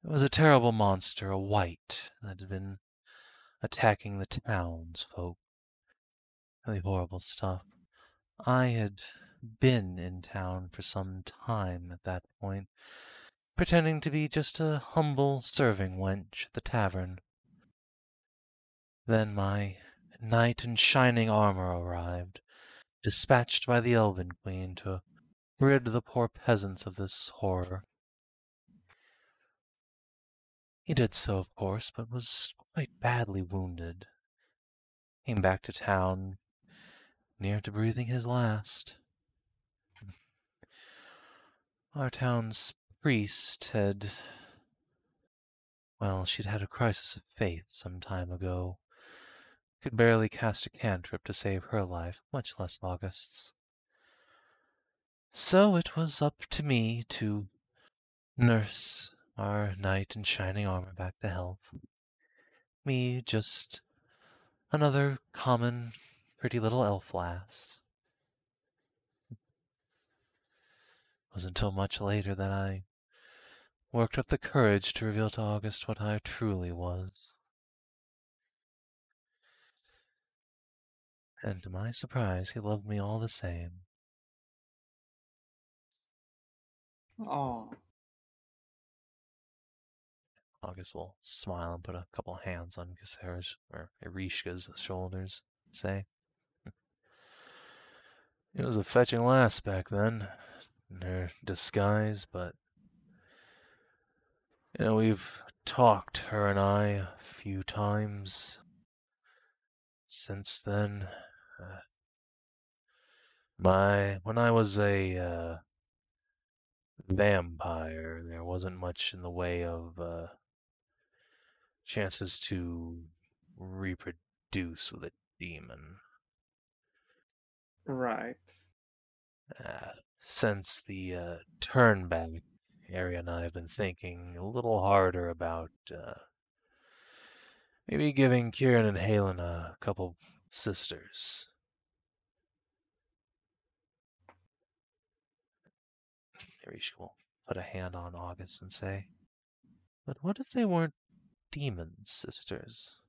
it was a terrible monster, a wight, that had been attacking the townsfolk. Really horrible stuff. I had been in town for some time at that point, pretending to be just a humble serving wench at the tavern. Then my knight in shining armor arrived, dispatched by the Elven Queen to rid the poor peasants of this horror. He did so, of course, but was quite badly wounded. Came back to town, near to breathing his last. Our town's priest had... Well, she'd had a crisis of faith some time ago. Could barely cast a cantrip to save her life, much less August's. So it was up to me to nurse our knight in shining armor back to health. Me, just another common, pretty little elf lass. It wasn't until much later that I worked up the courage to reveal to August what I truly was. And to my surprise, he loved me all the same. Oh, August will smile and put a couple hands on Kasera's or Erishka's shoulders and say, "It was a fetching lass back then, in her disguise, but we've talked, her and I, a few times since then. When I was a vampire, there wasn't much in the way of chances to reproduce with a demon. right. Since the turn back, Ari and I have been thinking a little harder about maybe giving Kieran and Halen a couple sisters. Arish will put a hand on August and say, "But what if they weren't demon sisters?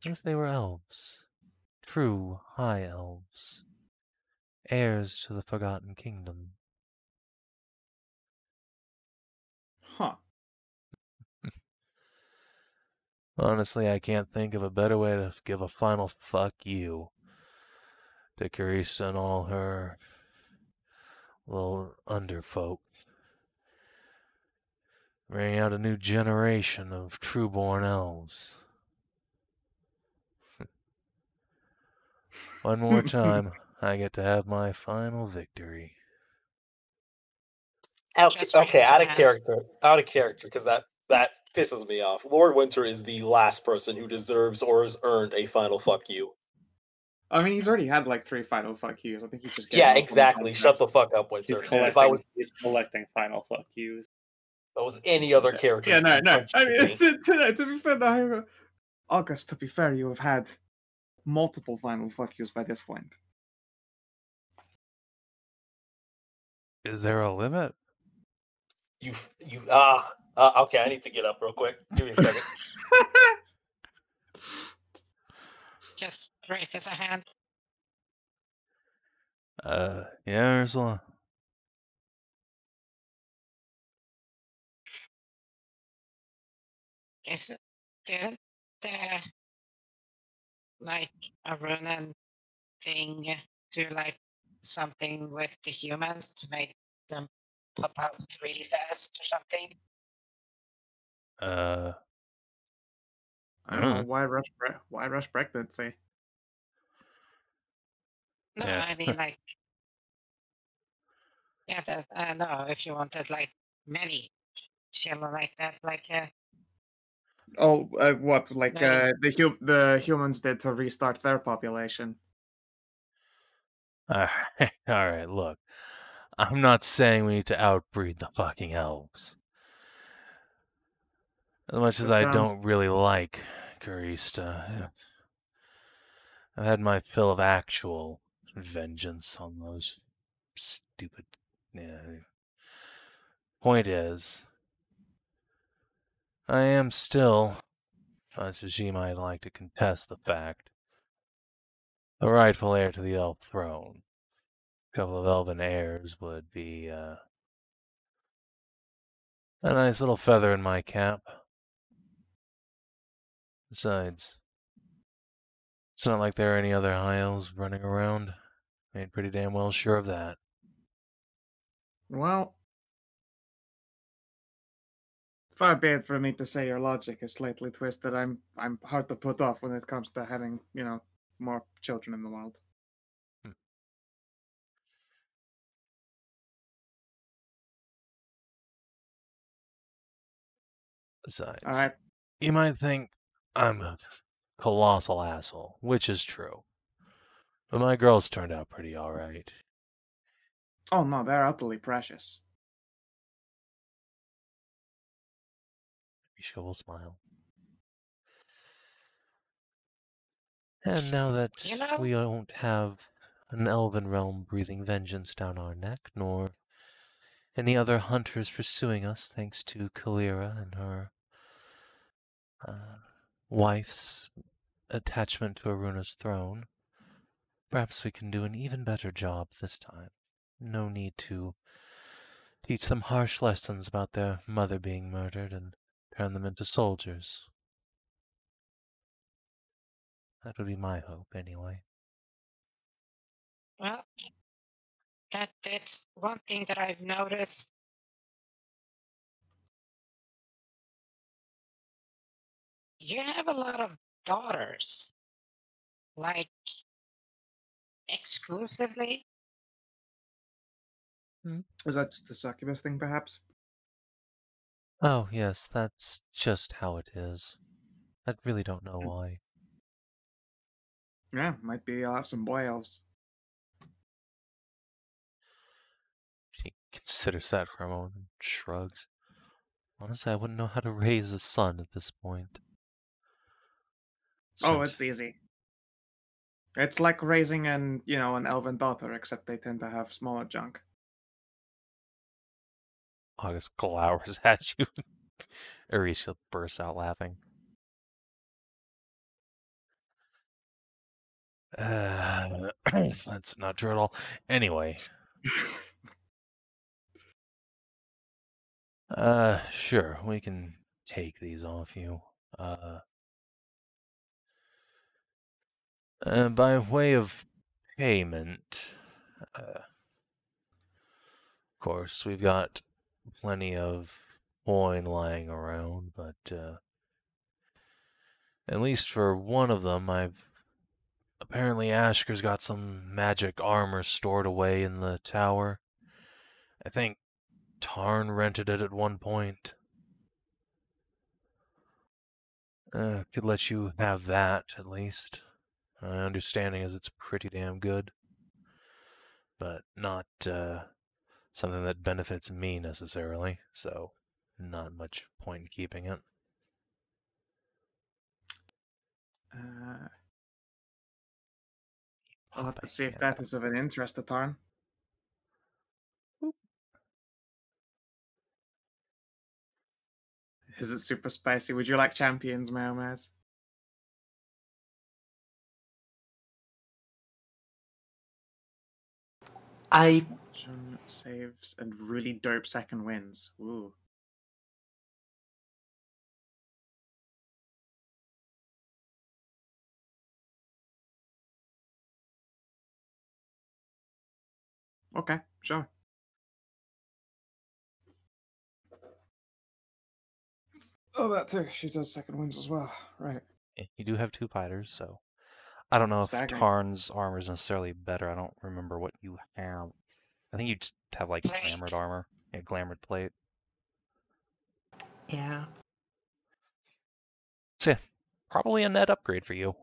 What if they were elves? True high elves, heirs to the Forgotten Kingdom?" Huh. Honestly, I can't think of a better way to give a final fuck you to Carissa and all her little underfolk. Bringing out a new generation of true-born elves. One more time, I get to have my final victory. Just raise Okay, his out of hand. character, because that pisses me off. Lord Winter is the last person who deserves or has earned a final fuck you. I mean, he's already had like 3 final fuck yous. I think he's just getting Yeah, off on exactly. that Shut the fuck up, Winter. He's collecting final fuck yous. If I was any other character. Yeah, no. punch I the mean, game. to be fair, though, August, to be fair, you have had multiple final fuck yous by this point. Is there a limit? Okay, I need to get up real quick. Give me a second. Just raises a hand. Yeah, Ursula. Didn't the like a Runan thing do like something with the humans to make them pop out really fast or something? I don't know why Rush Break did say. No, Yeah. I mean like yeah, that no, if you wanted like many children like that, like Oh, what? Like Maybe. the humans did to restart their population. All right, look. I'm not saying we need to outbreed the fucking elves. As much as That I sounds- don't really like Carista, I've had my fill of actual vengeance on those stupid. Yeah. Point is, I am still, much as she might like to contest the fact, the rightful heir to the elf throne. A couple of elven heirs would be a nice little feather in my cap. Besides, it's not like there are any other high elves running around. Made pretty damn well sure of that. Well, far be it for me to say your logic is slightly twisted. I'm hard to put off when it comes to having, more children in the world. Besides, All right. you might think I'm a colossal asshole, which is true. But my girls turned out pretty alright. Oh no, they're utterly precious. She will smile. And now that You know- we don't have an elven realm breathing vengeance down our neck, nor any other hunters pursuing us, thanks to Kalira and her wife's attachment to Aruna's throne, perhaps we can do an even better job this time. No need to teach them harsh lessons about their mother being murdered and turn them into soldiers. That would be my hope, anyway. Well, that's one thing that I've noticed. You have a lot of daughters, like exclusively. Is that just the succubus thing, perhaps? Oh, yes, that's just how it is. I really don't know why. Yeah, might be. I'll have some boy elves. She considers that for a moment and shrugs. Honestly, I wouldn't know how to raise a son at this point. Oh, it's easy. It's like raising an elven daughter, except they tend to have smaller junk. August glowers at you. Arisha bursts out laughing. That's not true at all. Anyway. Sure, we can take these off you. By way of payment, of course, we've got plenty of coin lying around, but at least for one of them, apparently Ashker's got some magic armor stored away in the tower. I think Tarn rented it at one point. Could let you have that, at least. My understanding is it's pretty damn good. But not something that benefits me necessarily, so not much point in keeping it. I'll have to see if that is of an interest to Tarn. Is it super spicy? Would you like champions, Maomaz? Saves and really dope second wins. Ooh. Okay, sure. Oh, that too. She does second wins as well. Right. You do have 2 fighters, so I don't know Staggering. if Tarn's armor is necessarily better. I don't remember what you have. I think you just have like Plate. glamored armor. Yeah, glamored plate. Yeah. So yeah, probably a net upgrade for you.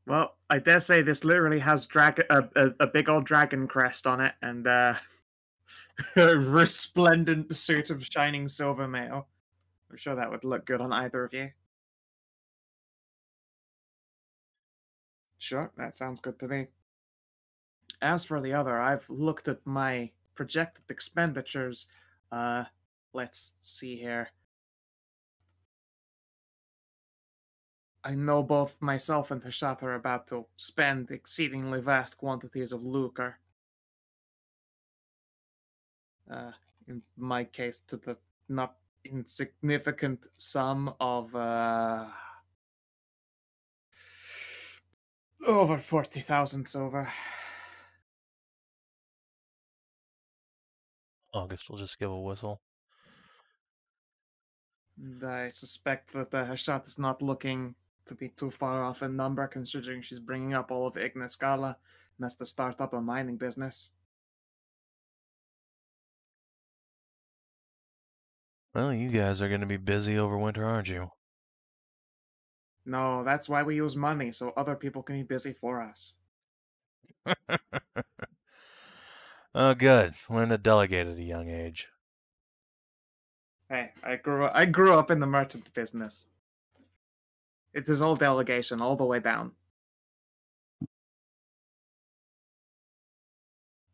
Well, I dare say this literally has a big old dragon crest on it and a resplendent suit of shining silver mail. I'm sure that would look good on either of you. Sure, that sounds good to me. As for the other, I've looked at my projected expenditures. Let's see here. I know both myself and Hashat are about to spend exceedingly vast quantities of lucre. In my case, to the not insignificant sum of over 40,000 silver. August will just give a whistle. And I suspect that Hashat is not looking to be too far off in number, considering she's bringing up all of Ignis Gala and has to start up a mining business. Well, you guys are going to be busy over winter, aren't you? No, that's why we use money, so other people can be busy for us. Oh, good. Learn to delegate at a young age. Hey, I grew up in the merchant business. It is all delegation all the way down.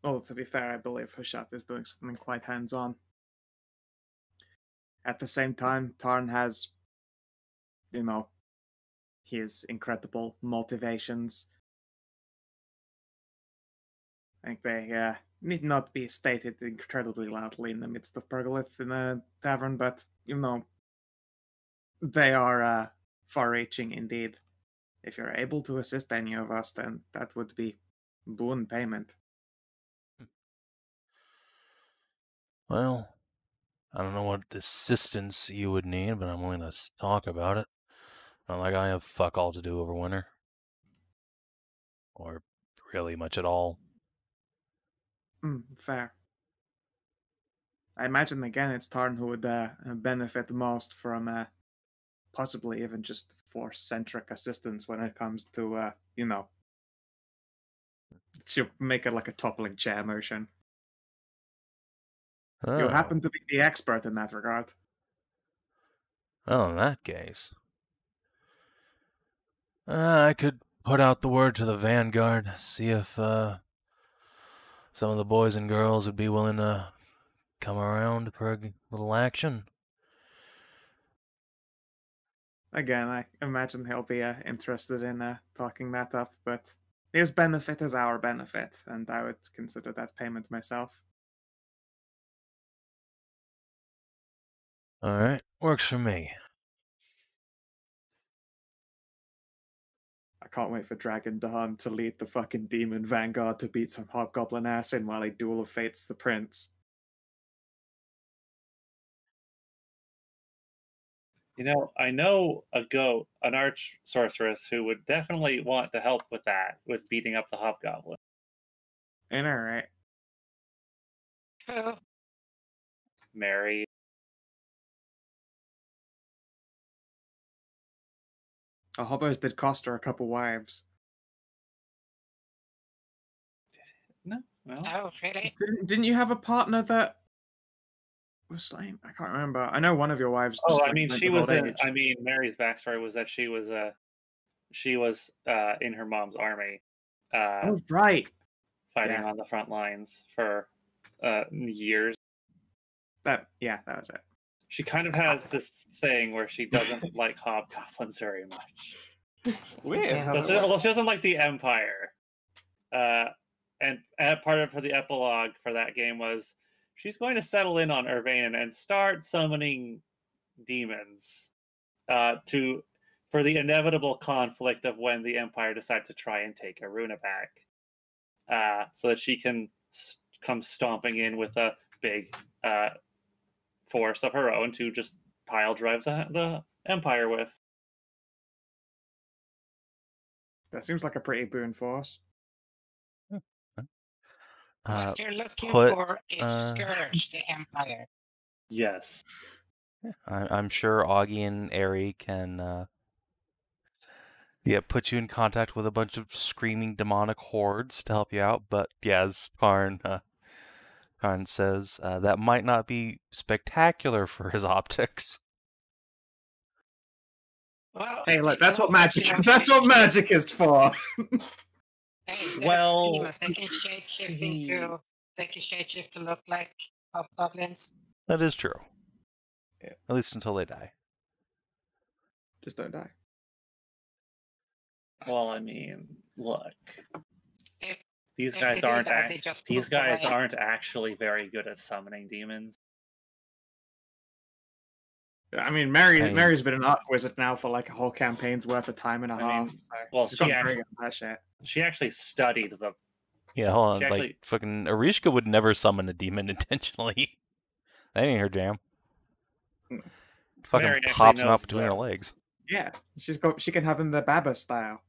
Well, to be fair, I believe Hashat is doing something quite hands-on. At the same time, Tarn has, his incredible motivations. I think they need not be stated incredibly loudly in the midst of Pergolith in a tavern, but, they are far-reaching indeed. If you're able to assist any of us, then that would be boon payment. Well, I don't know what assistance you would need, but I'm willing to talk about it. Not like I have fuck all to do over winter. Or really much at all. Fair. I imagine, again, it's Tarn who would benefit most from possibly even just Force-centric assistance when it comes to, she'll make it like a toppling chair motion. You happen to be the expert in that regard. Well, in that case, I could put out the word to the Vanguard, see if some of the boys and girls would be willing to come around for a little action. Again, I imagine he'll be interested in talking that up, but his benefit is our benefit, and I would consider that payment myself. All right, works for me. can't wait for Dragon Dawn to lead the fucking Demon Vanguard to beat some Hobgoblin ass in while he Duel of Fates the Prince. You know, I know a goat, an arch sorceress, who would definitely want to help with that, with beating up the hobgoblin. Ain't that right? Who? Mary. Oh, hobos did cost her a couple wives. No, well, Oh, really? Didn't you have a partner that was slain? I can't remember. I know one of your wives. oh, just, I like, mean, went she of was old in. age. I mean, Mary's backstory was that she was in her mom's army, Oh, right. fighting yeah. on the front lines for years. That was it. She kind of has this thing where she doesn't like hobgoblins very much. Weird. Yeah. how that She works. doesn't like the Empire. And part of the epilogue for that game was she's going to settle in on Irvain and start summoning demons for the inevitable conflict of when the Empire decides to try and take Aruna back, so that she can come stomping in with a big force of her own to just pile drive the Empire with. That seems like a pretty boon force. What you're looking put, for is Scourge, the Empire. Yes. I'm sure Augie and Ari can put you in contact with a bunch of screaming demonic hordes to help you out. But yeah, as Karn says, that might not be spectacular for his optics. Well, Hey, look, you that's know, what magic. you know, That's what magic is for. Hey, Well, demons, they can shapeshift to look like hobgoblins. That is true. Yeah. At least until they die. Just don't die. Well, I mean, look, If these if guys they do aren't that, they just these move guys away. aren't actually very good at summoning demons. I mean, I mean- Mary's been an arc wizard now for like a whole campaign's worth of time and a I half. mean, so well, she's she gotten actually- very good at that shit. She actually studied the. Yeah, hold on. She actually- Like, fucking Arishka would never summon a demon intentionally. That ain't her jam. Mm. Fucking Mary actually pops him out knows between her the- legs. Yeah, she can have him the Baba style.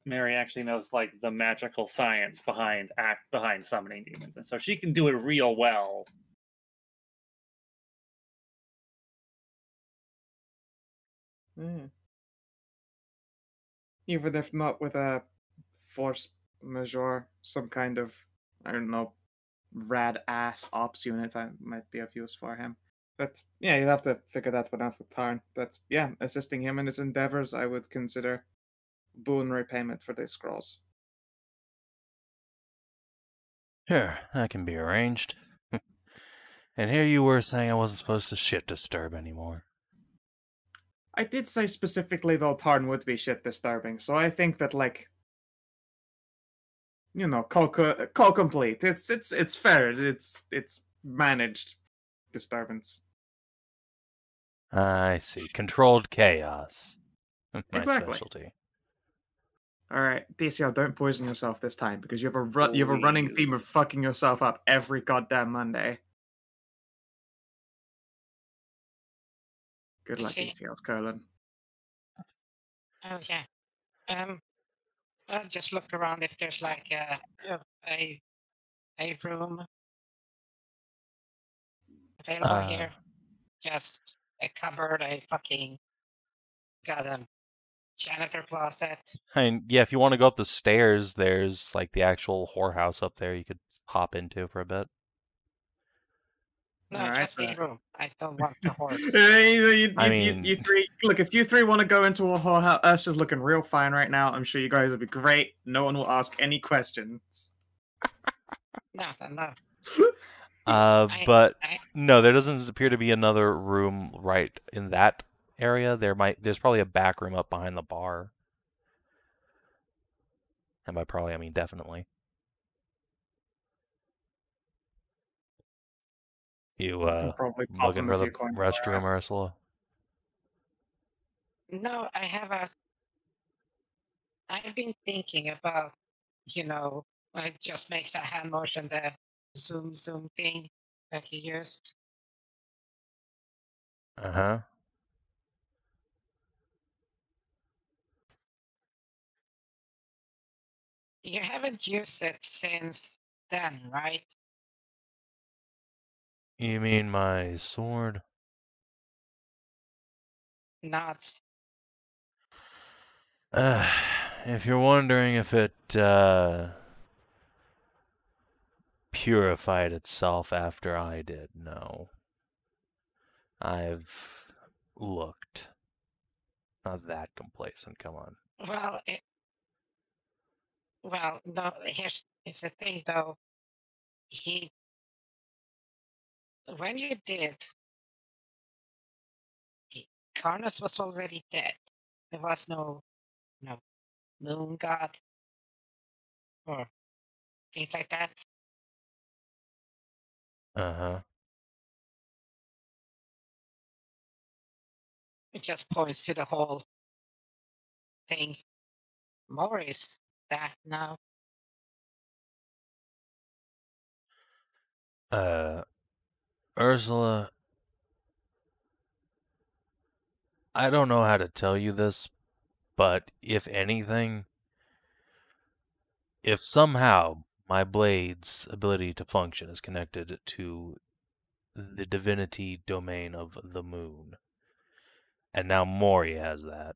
Mary actually knows like the magical science behind summoning demons, and so she can do it real well. Yeah. Even if not with a force majeure, some kind of, I don't know, rad ass ops unit that might be of use for him. But yeah, you'll have to figure that one out with Tarn. But yeah, assisting him in his endeavors, I would consider boon repayment for these scrolls. Sure, that can be arranged. And here you were saying I wasn't supposed to shit disturb anymore. I did say specifically though Tarn would be shit disturbing, so I think that like, you know, call complete. It's fair. It's managed disturbance. I see. Controlled chaos. My Exactly. specialty. All right, DCL, don't poison yourself this time because you have a running Please. theme of fucking yourself up every goddamn Monday. Good luck, See- DCL's colon. Oh yeah. I'll just look around if there's like a room available here. Just a cupboard, a fucking goddamn janitor closet. I mean, yeah, if you want to go up the stairs, there's like the actual whorehouse up there you could hop into for a bit. No, Alright, just a room. I don't want the horse. You three, look, if you three want to go into a whorehouse, Usher's looking real fine right now. I'm sure you guys will be great. No one will ask any questions. No. But I- no, there doesn't appear to be another room right in that area. There's probably a back room up behind the bar. And by probably, I mean definitely. You can probably pop looking him for a the few coins. restroom, Ursula? No, I have a I've been thinking about, it just makes a hand motion, the zoom thing that you used. Uh-huh. You haven't used it since then, right? You mean my sword? Not. If you're wondering if it, purified itself after I did, no. I've looked. Not that complacent, come on. Well, no, here's the thing though. When you did, Karnas was already dead. There was no moon god or things like that. Uh-huh. It just points to the whole thing. More is that now. Ursula, I don't know how to tell you this, but if anything, if somehow my blade's ability to function is connected to the divinity domain of the moon, and now Mori has that,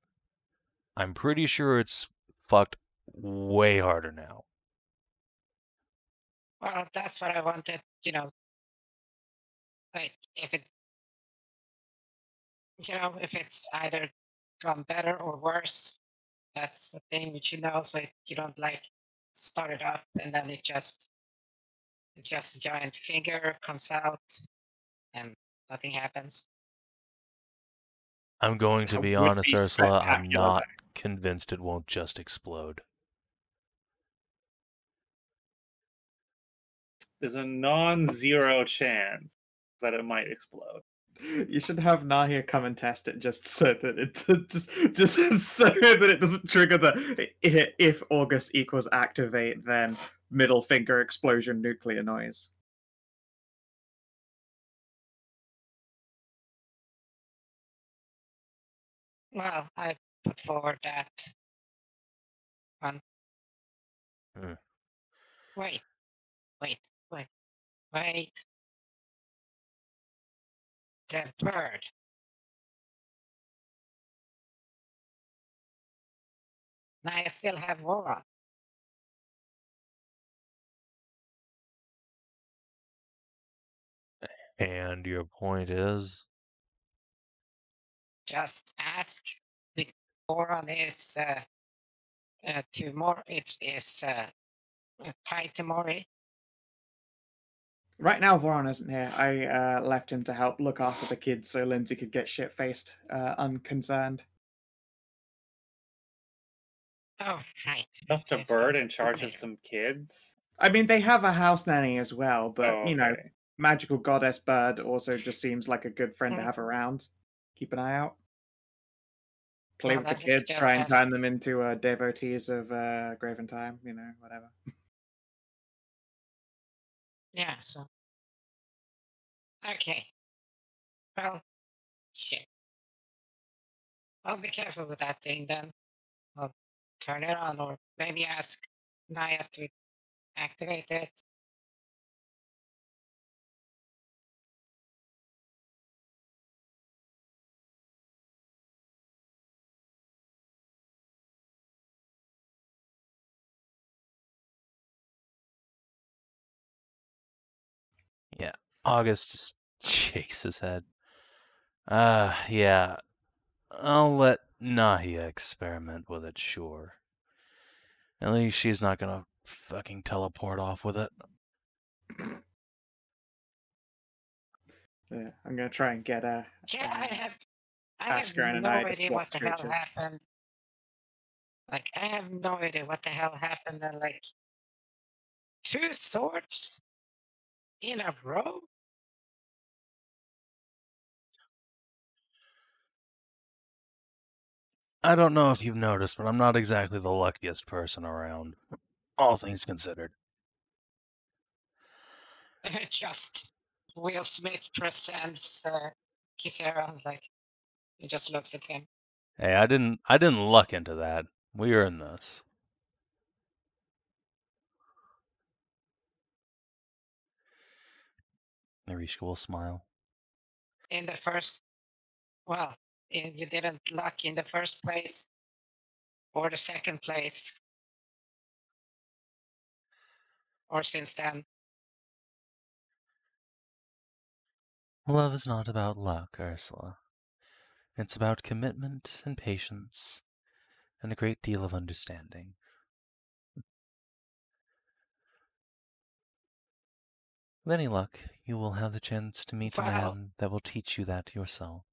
I'm pretty sure it's fucked way harder now. Well, that's what I wanted, like if it's either gone better or worse, that's the thing which so you don't start it up and then it just a giant finger comes out and nothing happens. I'm going to That be would honest, be Ursula, I'm spectacular. not convinced it won't just explode. There's a non-zero chance that it might explode. You should have Nahia come and test it just so that it just so that it doesn't trigger the if August equals activate, then middle finger explosion nuclear noise. Well, I put forward that one. Hmm. Wait. The bird. Now I still have Voron. And your point is? Just ask. The Voron is to more. It is tied to Mori. Right now, Voron isn't here. I left him to help look after the kids so Lindsay could get shit-faced, unconcerned. Oh, right. Left a Yes, bird I'm in charge of familiar. some kids. I mean, they have a house nanny as well, but Oh, okay. magical goddess bird also just seems like a good friend to Mm. have around. Keep an eye out. Play Well, with the then kids, just try and ask- turn them into devotees of Graven Time, whatever. Yeah, so. Okay. Well, shit. I'll be careful with that thing then. I'll turn it on or maybe ask Naya to activate it. Yeah. August just shakes his head. Yeah. I'll let Nahia experiment with it, sure. At least she's not gonna fucking teleport off with it. Yeah, I'm gonna try and get Yeah, I have Ashgar and no I to idea swap what the hell screeches. happened. I have no idea what the hell happened. And 2 swords in a row. I don't know if you've noticed, but I'm not exactly the luckiest person around, all things considered. Just Will Smith presents Kisera, like, he just looks at him. Hey, I didn't luck into that. We earned this. Narishka will smile. In the first, well, you didn't luck in the first place or the second place, or since then. Love is not about luck, Ursula. It's about commitment and patience and a great deal of understanding. With any luck, you will have the chance to meet a Wow. man that will teach you that yourself.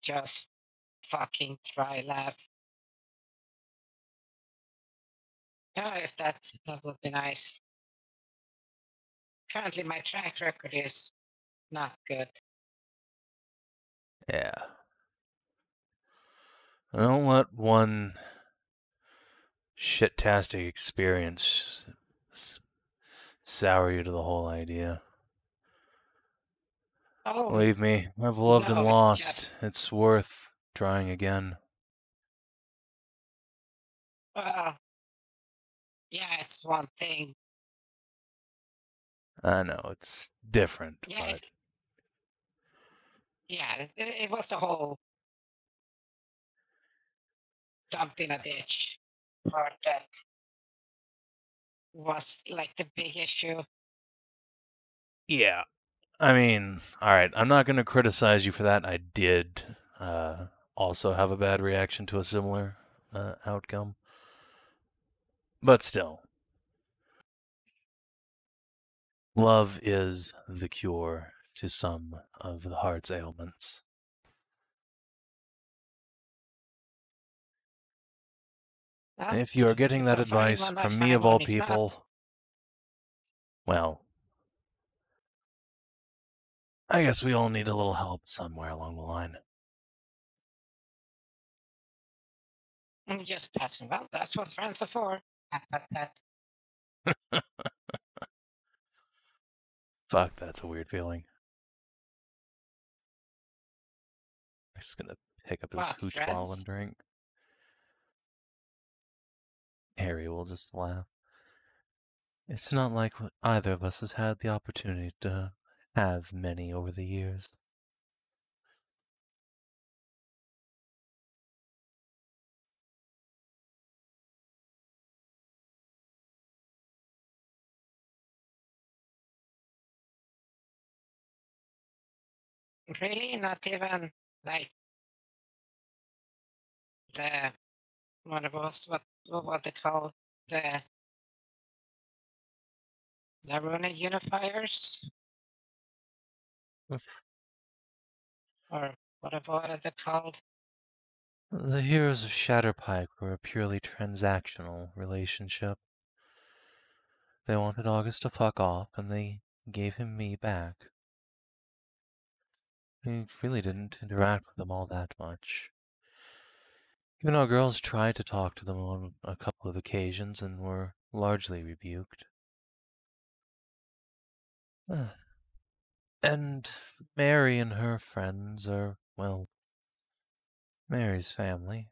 Just fucking try laugh. Yeah, if that would be nice. Currently, my track record is not good. Yeah. Don't let one shit-tastic experience sour you to the whole idea. Oh, Believe me, I've loved and no, it's lost. just- It's worth trying again. well, yeah, it's one thing. I know, it's different, Yeah, but it was the whole dumped in a ditch part that was like the big issue. yeah. I mean, alright, I'm not going to criticize you for that. I did also have a bad reaction to a similar outcome. But still, love is the cure to some of the heart's ailments. If you are getting that I find advice one, I from me find of all one, if not. people, well, I guess we all need a little help somewhere along the line. I'm just passing. Well, that's what friends are for. Pat, pat, pat. Fuck, that's a weird feeling. I'm just gonna pick up his What, hooch bottle friends? and drink. Harry will just laugh. It's not like either of us has had the opportunity to have many over the years. Really? Not even like the what they call the Runa unifiers? Or what are they called? The heroes of Shatterpike were a purely transactional relationship. They wanted August to fuck off, and they gave him me back. We really didn't interact with them all that much. Even our girls tried to talk to them on a couple of occasions and were largely rebuked. And Mary and her friends are, well, Mary's family.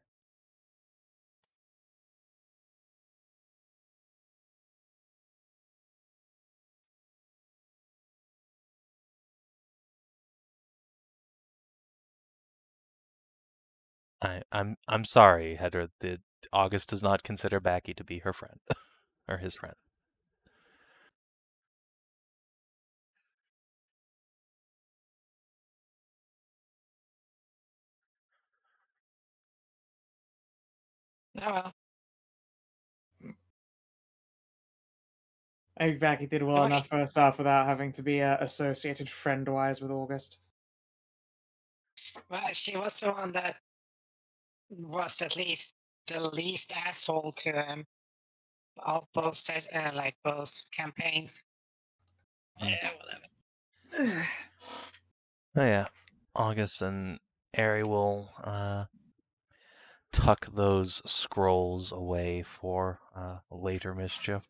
I'm sorry, Heather. August does not consider Backy to be her friend or his friend. Oh well. I think Becky did well Okay. enough first off without having to be associated friend-wise with August. Well, she was the one that was at least the least asshole to him. All both like both campaigns. Yeah, whatever. Oh yeah. August and Ari will tuck those scrolls away for later mischief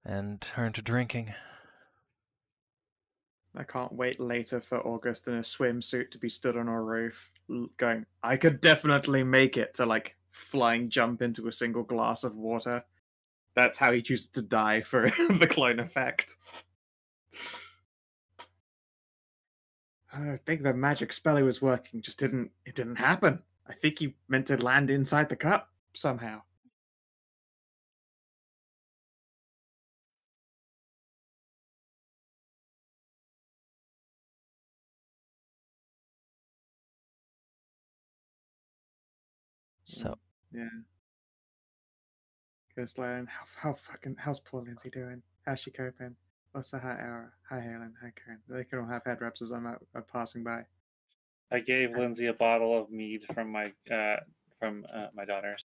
and turn to drinking. I can't wait later for August in a swimsuit to be stood on a roof, going, I could definitely make it to like flying jump into a single glass of water. That's how he chooses to die for the clone effect. I think the magic spell he was working just didn't happen. I think he meant to land inside the cup somehow. So Yeah. Ghostland, how's poor Lindsay doing? How's she coping? Also, hi Ara, hi Helen, hi Karen. They can all have head wraps as I'm passing by. I gave Lindsay a bottle of mead from my daughters.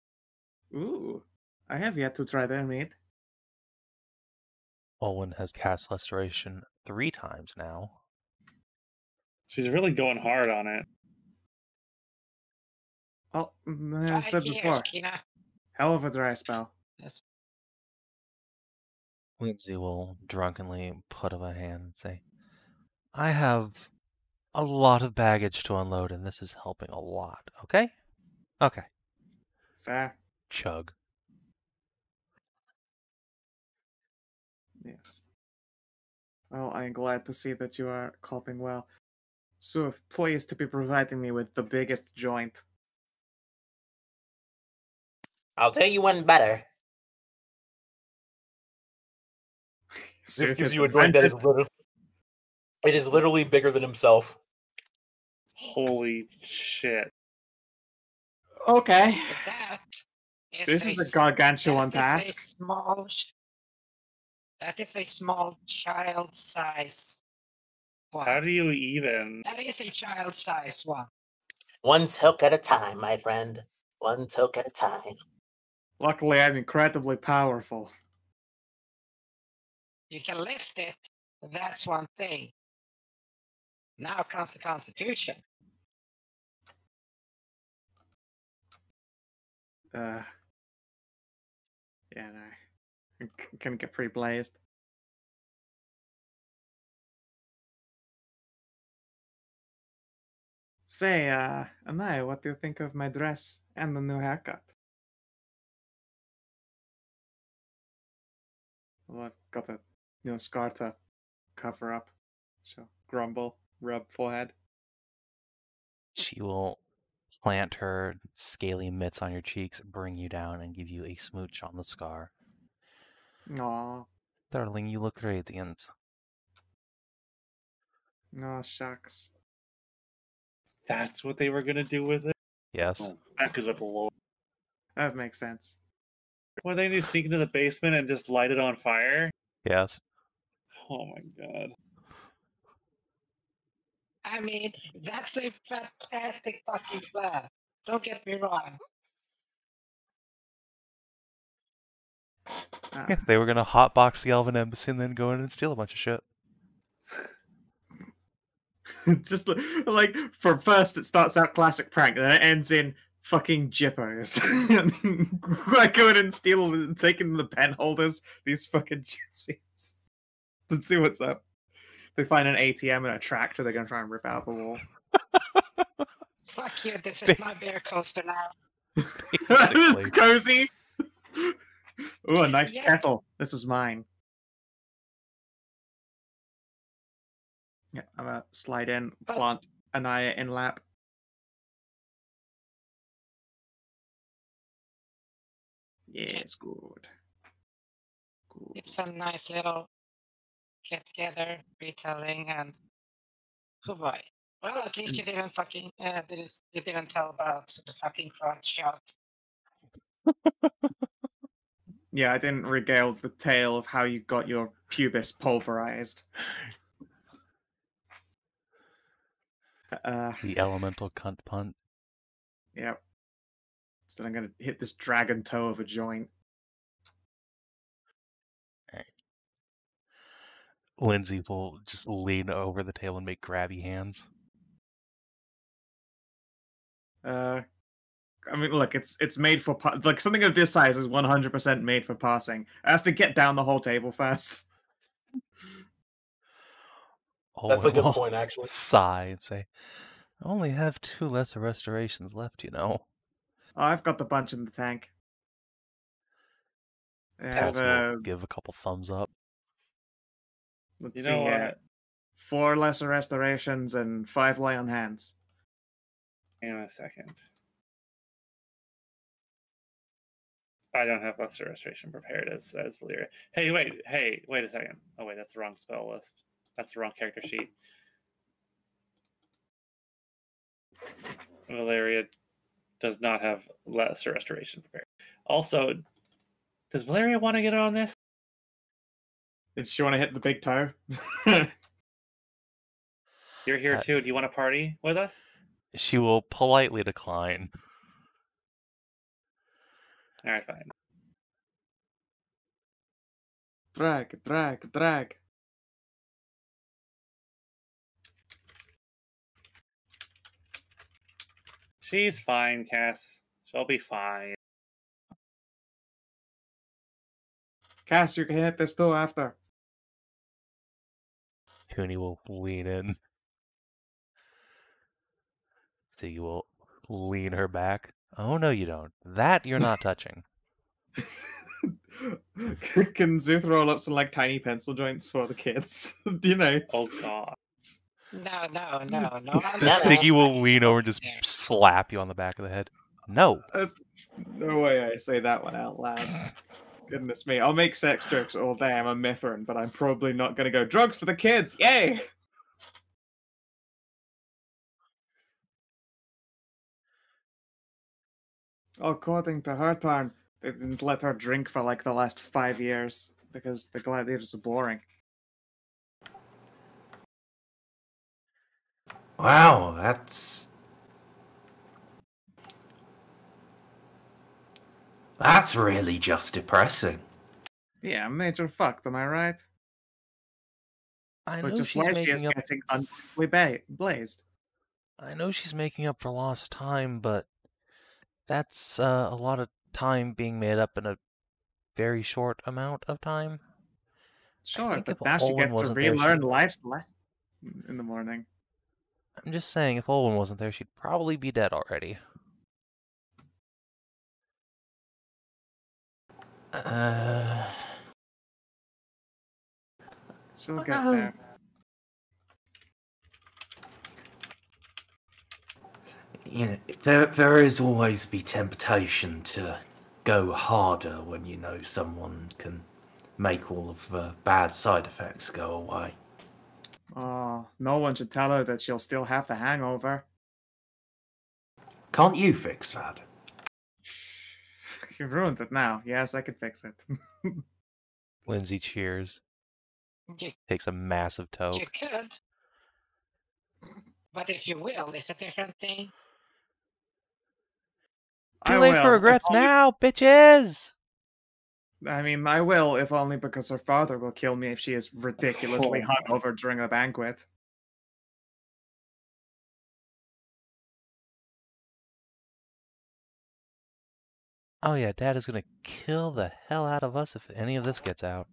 Ooh, I have yet to try their meat. Olwen has cast Restoration 3 times now. She's really going hard on it. Oh, as I said before, Kina. hell of a dry spell. Yes. Lindsay will drunkenly put up a hand and say, I have a lot of baggage to unload, and this is helping a lot, okay? Okay. Fair. Chug. Yes. Well, I'm glad to see that you are coping well. Sooth, pleased to be providing me with the biggest joint. I'll tell you one better. Zeus Sooth gives is you a joint that is offended. literally bigger than himself. Holy shit. Okay. That is This a is a gargantuan that is a task. small. That is a small child size one. How do you even? That is a child size one. One toke at a time, my friend. One toke at a time. Luckily, I'm incredibly powerful. You can lift it. That's one thing. Now comes the Constitution. Yeah, no. I'm gonna get pretty blazed. Say, Anaya, what do you think of my dress and the new haircut? Well, I've got a new scar to cover up. So, grumble, rub forehead. She will plant her scaly mitts on your cheeks, bring you down, and give you a smooch on the scar. Aw, Darling, you look radiant. no shucks. That's what they were gonna do with it. Yes. Oh, back of the Lord. That makes sense. Were they to sneak into the basement and just light it on fire? Yes. Oh my god. I mean, that's a fantastic fucking plan. Don't get me wrong. Yeah, they were gonna hotbox the Elven Embassy and then go in and steal a bunch of shit. Just like from first, it starts out classic prank, then it ends in fucking jippos. I go in and steal and taking the pen holders, these fucking gypsies. Let's see what's up. They find an ATM and a tractor, they're gonna try and rip out the wall. Fuck you, this is my beer coaster now. That is Basically. cozy. Ooh, a nice Yeah. kettle. This is mine. Yeah, I'm gonna slide in, plant Anaya in lap. Yes, good. Good. It's a nice little get together, retelling, and oh boy. Well, at least you didn't fucking you didn't tell about the fucking crotch shot. Yeah, I didn't regale the tale of how you got your pubis pulverized. The elemental cunt punt. Yep. So I'm gonna hit this dragon toe of a joint. Lindsay will just lean over the table and make grabby hands. I mean, look, it's made for like something of this size is 100% made for passing. It has to get down the whole table first. That's a Owen good will point, actually. sigh and say, "I only have 2 lesser restorations left, you know." Oh, I've got the bunch in the tank. I have, Cass will give a couple thumbs up. let's You see know here. what? 4 lesser restorations and 5 lay on hands. Hang on a second. I don't have lesser restoration prepared as Valyria. Hey, wait a second. Oh wait, that's the wrong spell list. That's the wrong character sheet. Valyria does not have lesser restoration prepared. Also, does Valyria want to get on this? Did she want to hit the big toe? You're here too. Do you want to party with us? She will politely decline. All right, fine. Drag. She's fine, Cass. She'll be fine. Cass, you can hit this too after. Cooney will lean in. Siggy will lean her back. Oh, no, you don't. That you're not touching. Can Zuth roll up some like tiny pencil joints for the kids? Do you know? Oh god. No. Siggy will lean over and just slap you on the back of the head. No. There's no way I say that one out loud. Goodness me. I'll make sex jokes all day. I'm a Mithrin, but I'm probably not going to go drugs for the kids. Yay! According to her time, they didn't let her drink for like the last 5 years because the gladiators are boring. Wow, that's really just depressing. Yeah, major fucked, am I right? I Which know is she's why she is making up. getting unbelievably blazed. I know she's making up for lost time, but that's a lot of time being made up in a very short amount of time. Sure, think but if now she Olwen gets to wasn't there, relearn life's lesson in the morning. I'm just saying, if Olwen wasn't there, she'd probably be dead already. She'll get there. You know, there is always be temptation to go harder when you know someone can make all of the bad side effects go away. Oh, no one should tell her that she'll still have the hangover. Can't you fix that? You ruined it now. Yes, I can fix it. Lindsay cheers. You, Takes a massive you toke. could. But if you will, it's a different thing. Too I late will, for if regrets only- now, bitches! I mean, I will, if only because her father will kill me if she is ridiculously hungover during a banquet. Oh yeah, Dad is gonna kill the hell out of us if any of this gets out.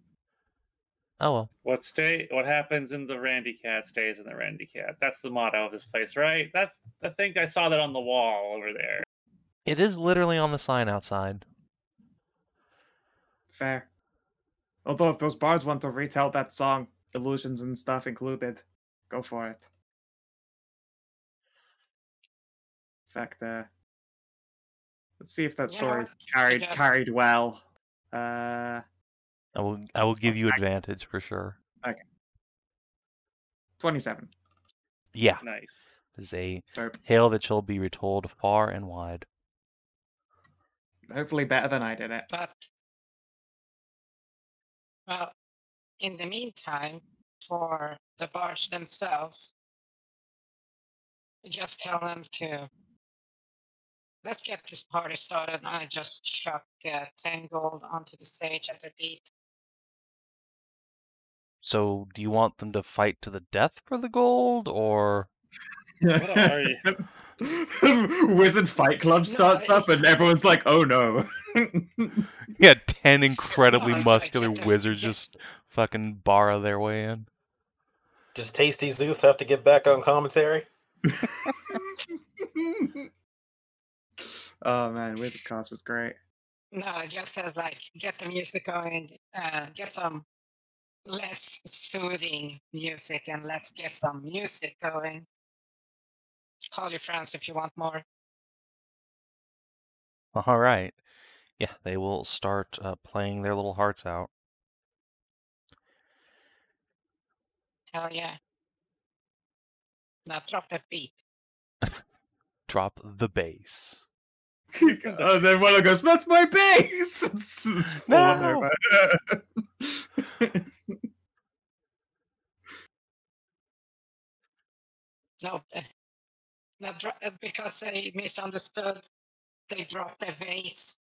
Oh well. What happens in the Randy Cat stays in the Randy Cat. That's the motto of this place, right? I think I saw that on the wall over there. It is literally on the sign outside. Fair. Although if those bards want to retell that song, illusions and stuff included, go for it. In fact, let's see if that Yeah, story I guess. carried well. I will give you advantage for sure. 27. Yeah. Nice. This is a Dope. tale that shall be retold far and wide. Hopefully better than I did it. But, well, in the meantime, for the bards themselves, just tell them to let's get this party started. I just chuck 10 gold onto the stage at the beat. So, do you want them to fight to the death for the gold, or What are you? Wizard Fight Club starts up, and everyone's like, "Oh no!" yeah, 10 incredibly No, it's muscular like get the- wizards get- just fucking borrow their way in? Does Tasty Zooth have to get back on commentary? Oh man, Wizard Cast was great. No, it just says like get the music going, get some less soothing music, and let's get some music going. Call your friends if you want more. All right. Yeah, they will start playing their little hearts out. Hell yeah. Now drop that beat. Drop the bass. Oh, then one goes, "That's my base!" It's falling No! over. No, because they misunderstood. They dropped the vase.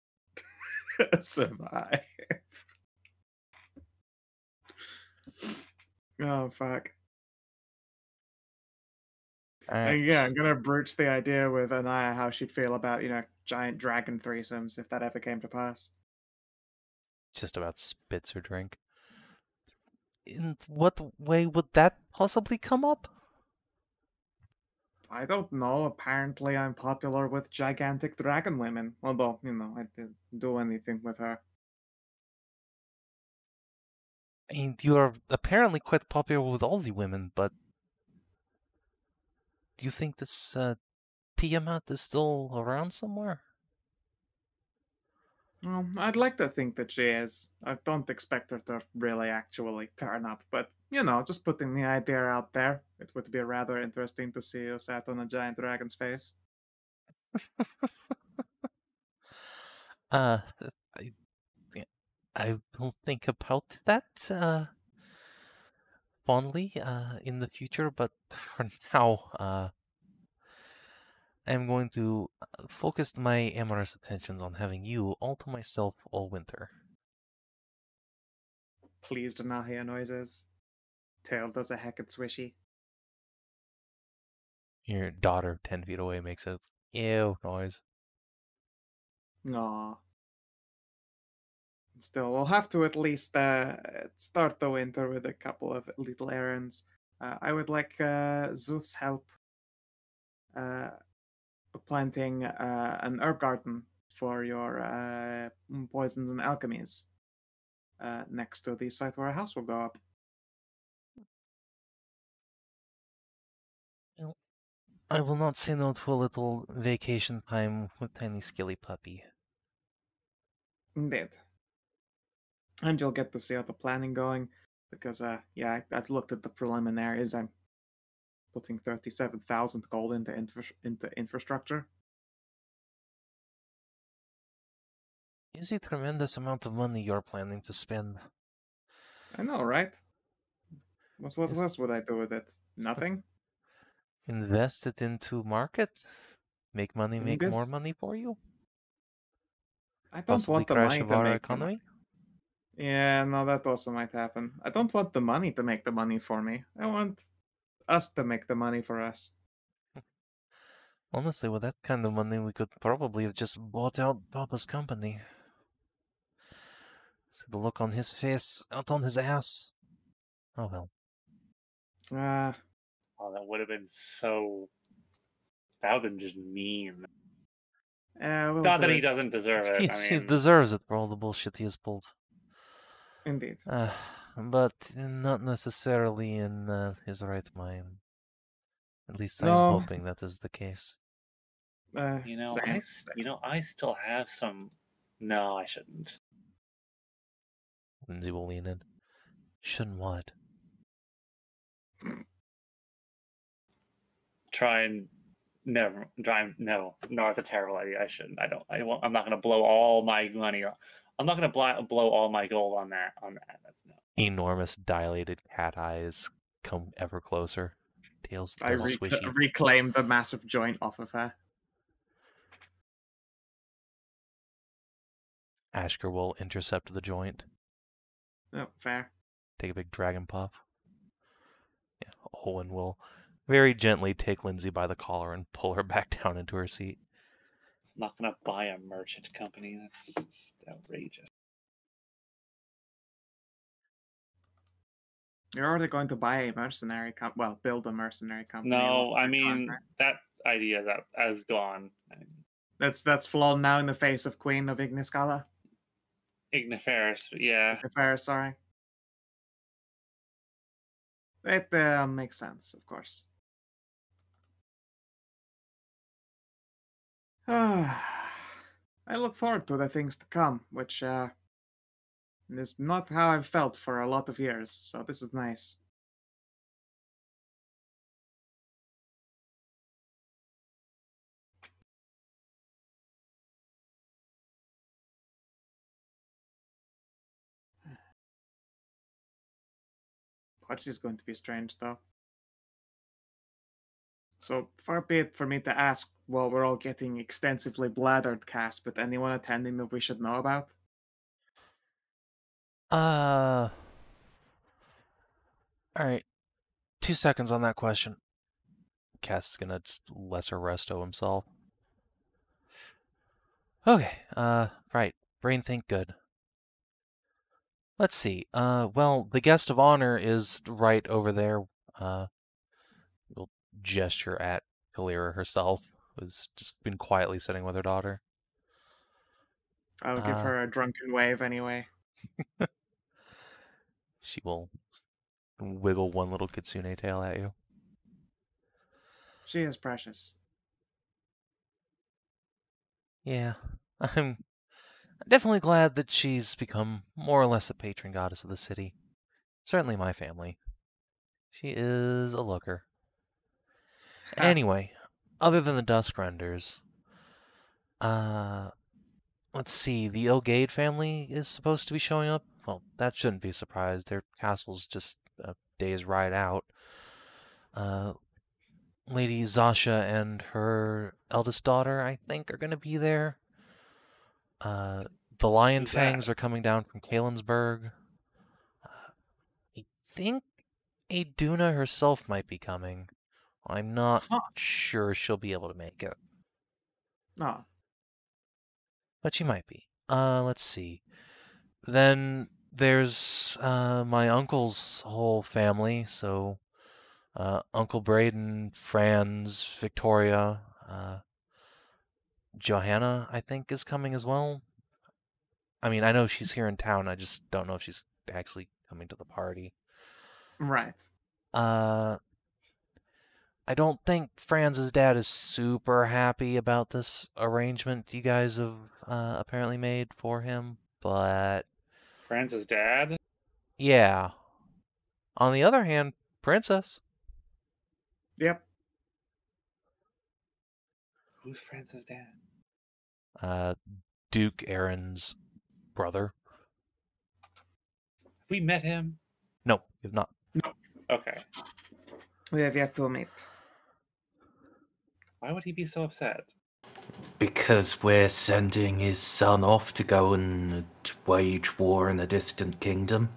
Survive. Oh fuck. Yeah, I'm gonna broach the idea with Anaya how she'd feel about, giant dragon threesomes if that ever came to pass. Just about spits her drink. In what way would that possibly come up? I don't know. Apparently, I'm popular with gigantic dragon women. Although, I didn't do anything with her. I mean, you are apparently quite popular with all the women, but do you think this Tiamat is still around somewhere? Well, I'd like to think that she is. I don't expect her to really actually turn up, but, just putting the idea out there, it would be rather interesting to see you sat on a giant dragon's face. I, I will think about that fondly in the future, but for now, I'm going to focus my amorous attentions on having you all to myself all winter. Please do not hear noises. Tail does a heckin' swishy. Your daughter 10 feet away makes a ew noise. Aw. Still, we'll have to at least start the winter with a couple of little errands. I would like Zeus' help planting an herb garden for your poisons and alchemies next to the site where a house will go up. I will not say no to a little vacation time with tiny skilly puppy. Indeed. And you'll get to see how the planning going, because I've looked at the preliminaries. I'm putting 37,000 gold into infrastructure. Is a tremendous amount of money you're planning to spend. I know, right? What Yes. else would I do with it? Nothing. Invest it into market? Make money make more Invest- money for you? I don't Possibly want the crash money of to our make the economy? Yeah, no, that also might happen. I don't want the money to make the money for me. I want us to make the money for us. Honestly, with that kind of money, we could probably have just bought out Papa's company. See the look on his face, out on his ass. Oh well. Oh, that would have been so. That would have been just mean. We'll Not do that he it. doesn't deserve it. He deserves it for all the bullshit he has pulled. Indeed. But not necessarily in his right mind. At least I'm No. hoping that is the case. Same. I still have some. No, I shouldn't. Lindsay will lean in. Shouldn't what? No, it's a terrible idea. I shouldn't. I'm not going to blow all my money. I'm not going to blow all my gold on that. That's no. Enormous dilated cat eyes come ever closer. Tails I does a swishy. reclaim the massive joint off of her. Ashker will intercept the joint. Oh, fair. take a big dragon puff. Yeah, Owen will very gently take Lindsay by the collar and pull her back down into her seat. I'm not gonna buy a merchant company. That's just outrageous. You're already going to buy a mercenary well, build a mercenary company. No, I alongside mean Conrad. that idea that has gone. I mean, That's flown now in the face of Queen of Igniscala. Igniferous, but yeah. Igniferous, sorry. It makes sense, of course. I look forward to the things to come, which is not how I've felt for a lot of years, so this is nice. Watch is going to be strange, though. So far be it for me to ask while we're all getting extensively bladdered, Cass, but anyone attending that we should know about? Alright. 2 seconds on that question. Cass is gonna just lesser resto himself. Okay, right. Brain think good. Let's see. Well, the guest of honor is right over there. We'll gesture at Kalira herself, who's just been quietly sitting with her daughter. I'll give her a drunken wave anyway. She will wiggle one little kitsune tail at you. She is precious. Yeah, I'm definitely glad that she's become more or less a patron goddess of the city. Certainly my family. She is a looker. Anyway, other than the Duskrenders, let's see, the Ilgade family is supposed to be showing up. Well, that shouldn't be a surprise. Their castle's just a day's ride out. Lady Zasha and her eldest daughter, I think, are going to be there. The Lion Who's Fangs that? are coming down from Kalensburg. I think Aduna herself might be coming. I'm not sure she'll be able to make it, No. but she might be. Let's see. Then there's my uncle's whole family, so Uncle Braden, Franz, Victoria, Johanna, I think, is coming as well. I mean, I know she's here in town. I just don't know if she's actually coming to the party. Right. I don't think Franz's dad is super happy about this arrangement you guys have apparently made for him, but Franz's dad? yeah. On the other hand, Princess. Yep. Who's Franz's dad? Duke Aaron's brother. Have we met him? No, you've not. Okay. We have yet to meet. Why would he be so upset? Because we're sending his son off to go and wage war in a distant kingdom.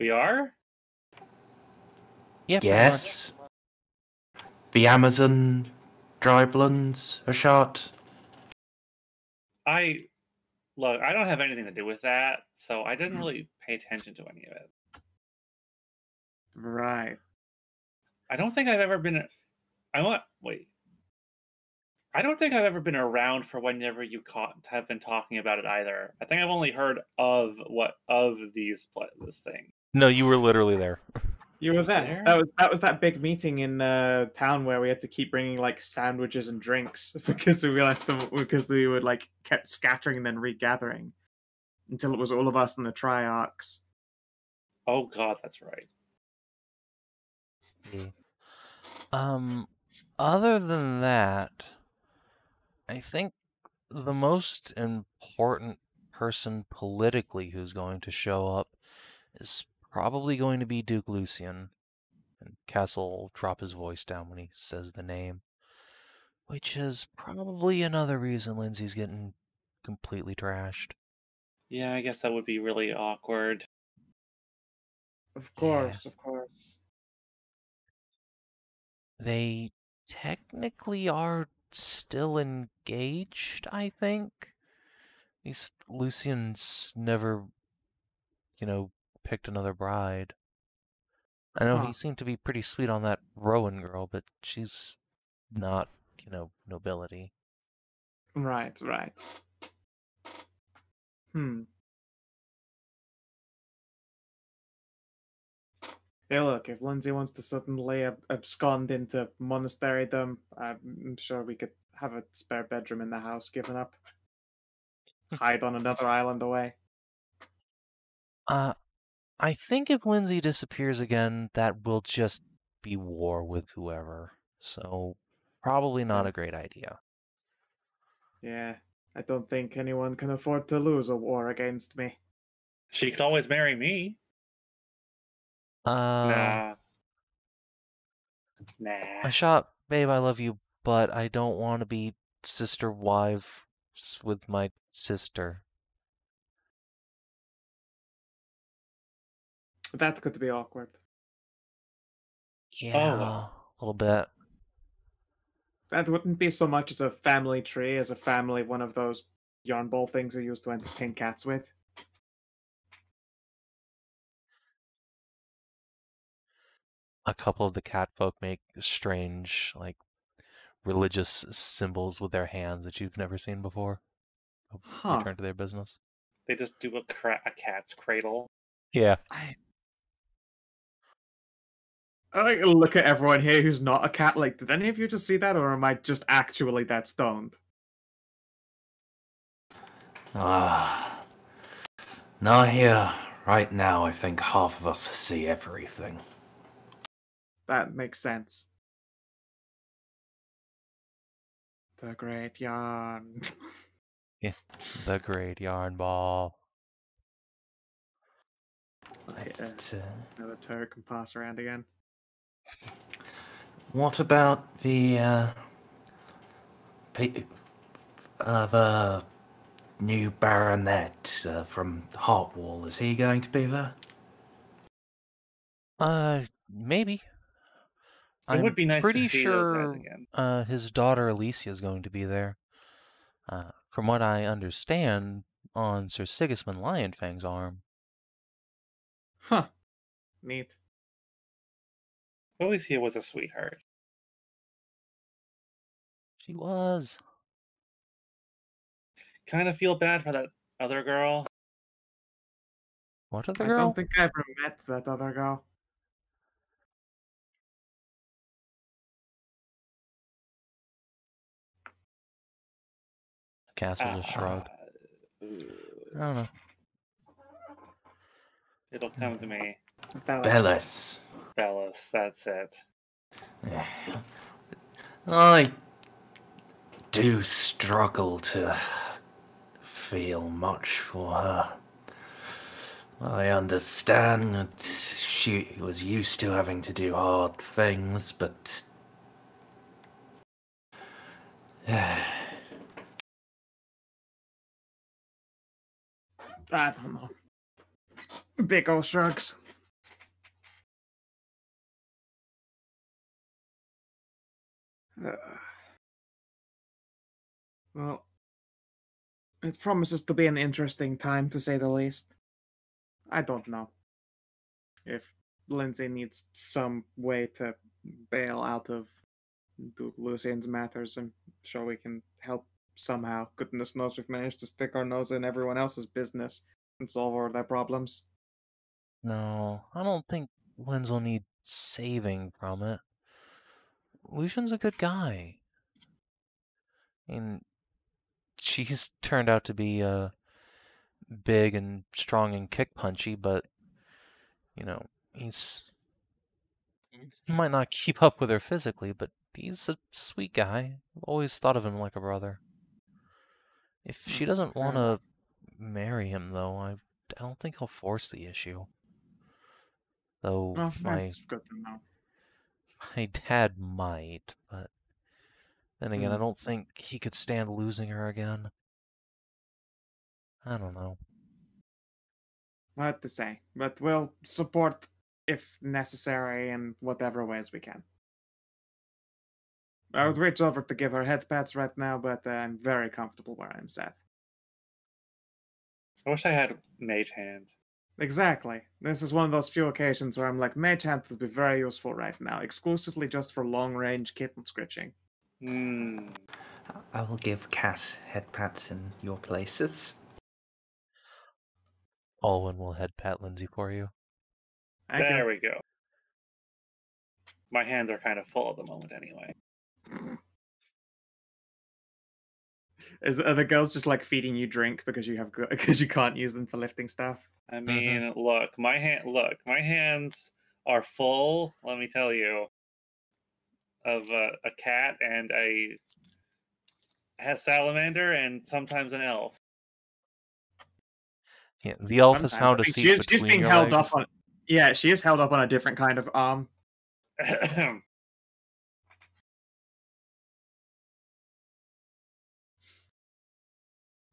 We are? Yeah, Yes. The Amazon Dryblends are shot. Look, I don't have anything to do with that, so I didn't really pay attention to any of it. Right. I don't think I've ever been. Wait. I don't think I've ever been around for whenever you have been talking about it either. I think I've only heard of this thing. No, you were literally there. You were there. That was that big meeting in town where we had to keep bringing like sandwiches and drinks because we left them because we would like kept scattering and then regathering until it was all of us in the Triarchs. Oh God, that's right. Other than that, I think the most important person politically who's going to show up is probably going to be Duke Lucian. And Castle will drop his voice down when he says the name. Which is probably another reason Lindsay's getting completely trashed. Yeah, I guess that would be really awkward. Of course, of course. They technically are still engaged, I think. At least Lucian's never, picked another bride. I know Huh. he seemed to be pretty sweet on that Rowan girl, but she's not, nobility. Right, right. Hey, look, if Lindsay wants to suddenly abscond into monasterydom, I'm sure we could have a spare bedroom in the house given up. Hide on another island away. I think if Lindsay disappears again, that will just be war with whoever. So, probably not Yeah. a great idea. Yeah, I don't think anyone can afford to lose a war against me. She could always marry me. Uh, Nah. Shot, babe, I love you, but I don't want to be sister wives with my sister. That could be awkward. Yeah, well. a little bit. That wouldn't be so much as a family tree as a family one of those yarn ball things we used to entertain cats with. A couple of the cat folk make strange, religious symbols with their hands that you've never seen before. Huh. Return to their business. They just do a cat's cradle. Yeah. I look at everyone here who's not a cat. Like, did any of you just see that, or am I just actually that stoned? Not here. Right now, I think half of us see everything. That makes sense. The great yarn. Yeah. The great yarn ball. Another turret can pass around again. What about the new baronet from Heartwall? Is he going to be there? Maybe. It would be nice to pretty see those guys sure again. his daughter Alicia is going to be there. From what I understand, on Sir Sigismund Lionfang's arm. Huh. Neat. Alicia was a sweetheart. She was. Kind of feel bad for that other girl. What other I girl? don't think I ever met that other girl. Castle just shrugged. I don't know. It'll come to me. Bellis. Bellis, that's it. I do struggle to feel much for her. I understand that she was used to having to do hard things, but I don't know. Big ol' shrugs. Well, it promises to be an interesting time, to say the least. I don't know if Lindsay needs some way to bail out of Lucian's matters. I'm sure we can help somehow. Goodness knows we've managed to stick our nose in everyone else's business and solve all their problems. No, I don't think Linz will need saving from it. Lucian's a good guy. I mean, she's turned out to be big and strong and kick punchy, but he might not keep up with her physically, but he's a sweet guy. I've always thought of him like a brother. If she doesn't want to marry him, though, I don't think he'll force the issue. Though Well, that's good to know. my dad might, but then again, I don't think he could stand losing her again. I don't know. What to say, but we'll support if necessary, in whatever ways we can. I would reach over to give her head pats right now, but I'm very comfortable where I'm sat. I wish I had Mage Hand. Exactly. This is one of those few occasions where I'm like, Mage Hand would be very useful right now, exclusively just for long-range kitten scritching. Hmm. I will give Cass head pats in your places. Alwyn will head pat Lindsay for you. Thank There you. we go. My hands are kind of full at the moment anyway. Are the girls just like feeding you drink because because you can't use them for lifting stuff? I mean, look, my hands are full, let me tell you, of a cat and a salamander and sometimes an elf. Yeah, the elf has Sometimes. found I a think seat she's between being your held legs. up on. Yeah, she is held up on a different kind of arm.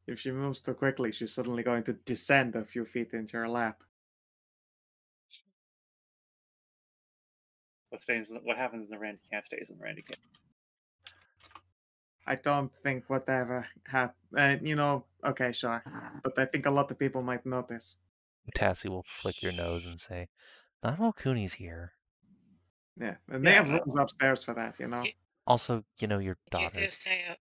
If she moves too quickly, she's suddenly going to descend a few feet into your lap. What happens in the Randy cat stays in the Randy cat. I don't think whatever happened. Okay, sure. But I think a lot of people might notice. Tassie will flick your nose and say, "Not all Cooney's here." Yeah, and Yeah, they have no. rooms upstairs for that, Also, your You do daughters. say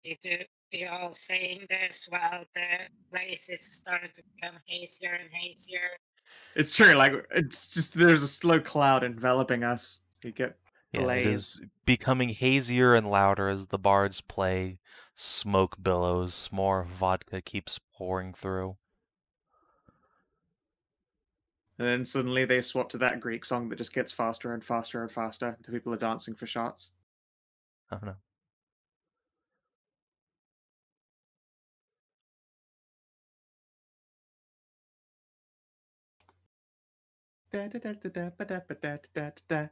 you all saying this while the place is starting to become hazier and hazier. It's true, like, it's just there's a slow cloud enveloping us. You get Yeah, it blaze. is becoming hazier and louder as the bards play. Smoke billows. More vodka keeps pouring through. And then suddenly they swap to that Greek song that just gets faster and faster and faster until people are dancing for shots. I don't know. Da, da, da, da, da, ba, da, ba, da, da, da, da.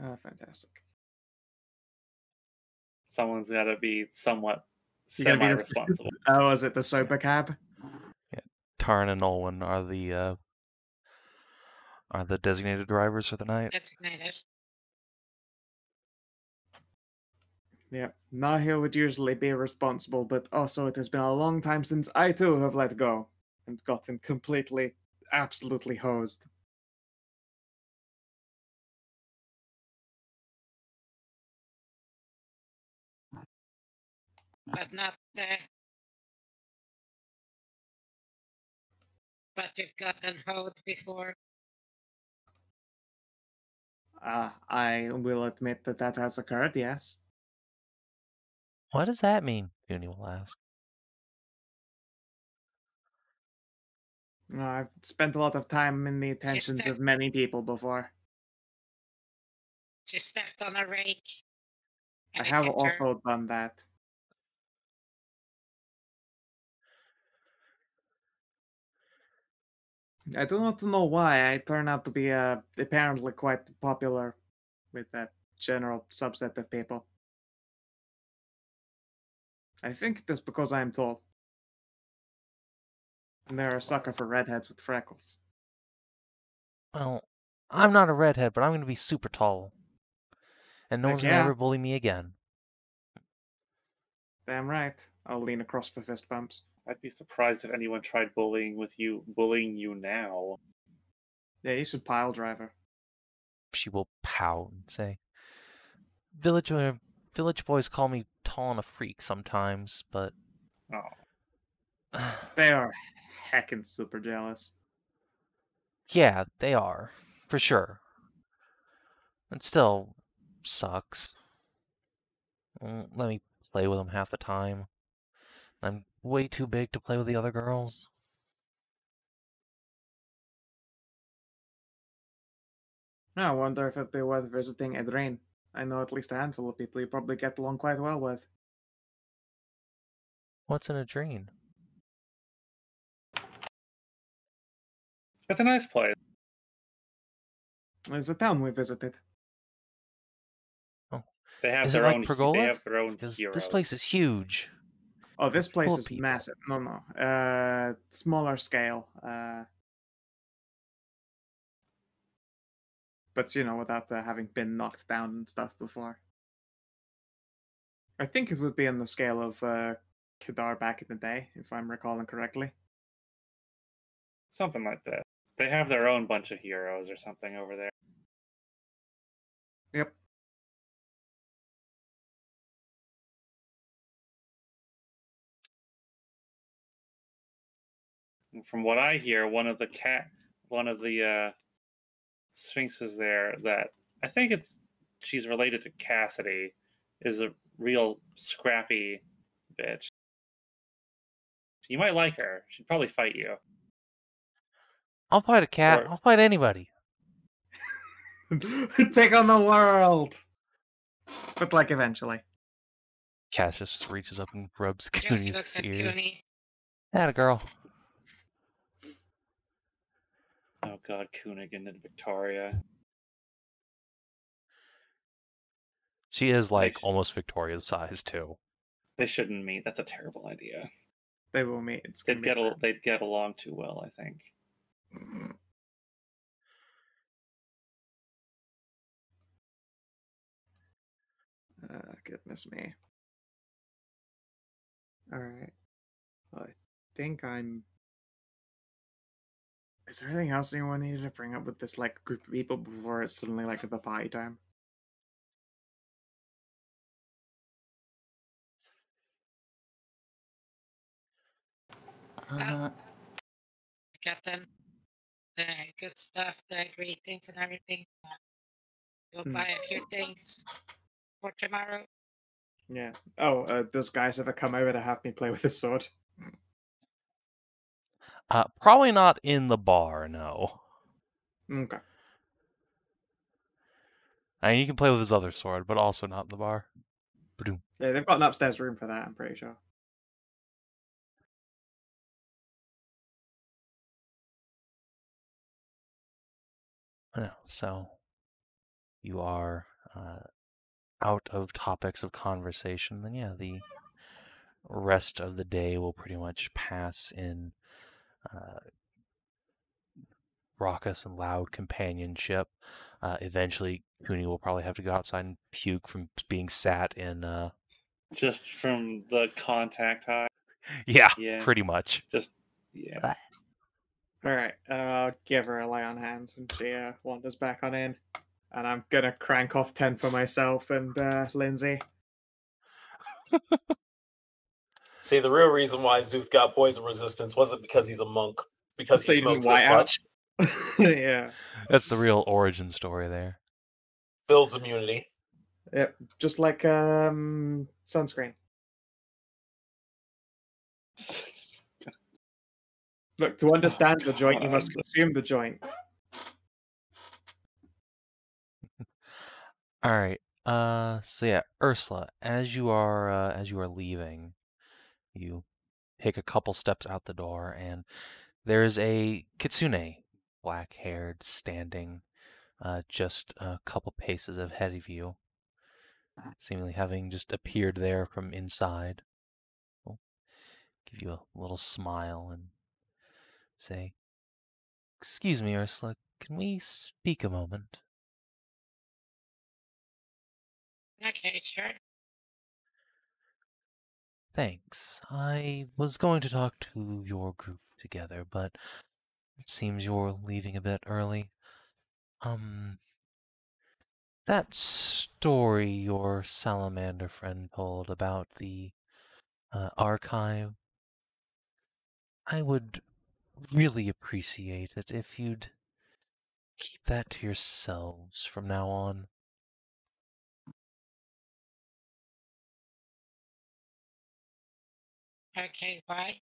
Oh, fantastic. Someone's got to be somewhat You gonna be the- semi-responsible. Oh, is it the sober cab? Tarn and Olwen are the designated drivers for the night. Designated. Yeah, Nahil would usually be responsible, but also it has been a long time since I too have let go and gotten completely, absolutely hosed. But not but you've gotten hoed before. I will admit that that has occurred, yes. What does that mean? Cooney will ask. I've spent a lot of time in the attentions of many people before. She stepped on a rake. I have also done that. I do not know why I turn out to be apparently quite popular with that general subset of people. I think that's because I'm tall. And they're a sucker for redheads with freckles. Well, I'm not a redhead, but I'm going to be super tall. And no Heck one's going to yeah. ever bully me again. Damn right. I'll lean across for fist bumps. I'd be surprised if anyone tried bullying you now. Yeah, you should pile driver. She will pout and say, Village boys call me tall and a freak sometimes, but Oh, They are heckin' super jealous. yeah, they are. For sure. It still sucks. Let me play with them half the time. I'm way too big to play with the other girls. I wonder if it'd be worth visiting Edrain. I know at least a handful of people you probably get along quite well with. What's in a dream? it's a nice place. There's a town we visited. They have Is it their like own. They Pergola? have their own Because heroes. this place is huge. Oh, this place full of is people. massive. No. Smaller scale. But without having been knocked down and stuff before. I think it would be on the scale of Kedar back in the day, if I'm recalling correctly. Something like that. They have their own bunch of heroes or something over there. Yep. And from what I hear, one of the sphinxes there that I think she's related to Cassidy is a real scrappy bitch. You might like her. She'd probably fight you. I'll fight a cat. Or- I'll fight anybody. Take on the world! But, eventually. Cassius just reaches up and rubs Just Cooney's looks at ear. Cooney. Atta girl. Oh god, Koenig and Victoria. She is Nice. almost Victoria's size too. They shouldn't meet. That's a terrible idea. They will meet. It's gonna They'd get along too well, I think. Goodness me. Alright. Well, I think I'm... Is there anything else anyone needed to bring up with this group of people before it's suddenly the party time? Got them the good stuff, the greetings and everything. We'll buy a few things for tomorrow. Yeah. Oh, does guys ever come over to have me play with his sword? Probably not in the bar, no. Okay. I mean, you can play with his other sword, but also not in the bar. Ba-doom. Yeah, they've got an upstairs room for that, I'm pretty sure. No, so you are out of topics of conversation, then yeah, the rest of the day will pretty much pass in raucous and loud companionship. Eventually, Cooney will probably have to go outside and puke from being sat in. Just from the contact high. Yeah, Yeah. pretty much. Just yeah. Alright, I'll give her a lay on hands and she wanders back on in. And I'm gonna crank off 10 for myself and Lindsay. See, the real reason why Zuth got poison resistance wasn't because he's a monk, because So he you didn't smokes so white out? much. Yeah. That's the real origin story there. Builds immunity. Yep. Just like sunscreen. Look, to understand the joint, you must consume the joint. All right. So yeah, Ursula, as you are leaving, you take a couple steps out the door, and there's a kitsune, black-haired, standing just a couple paces ahead of you, seemingly having just appeared there from inside. Will give you a little smile and say, "Excuse me, Ursula, can we speak a moment?" Okay, sure. Thanks. I was going to talk to your group together, but it seems you're leaving a bit early. That story your salamander friend told about the archive, I would really appreciate it if you'd keep that to yourselves from now on. Okay, why?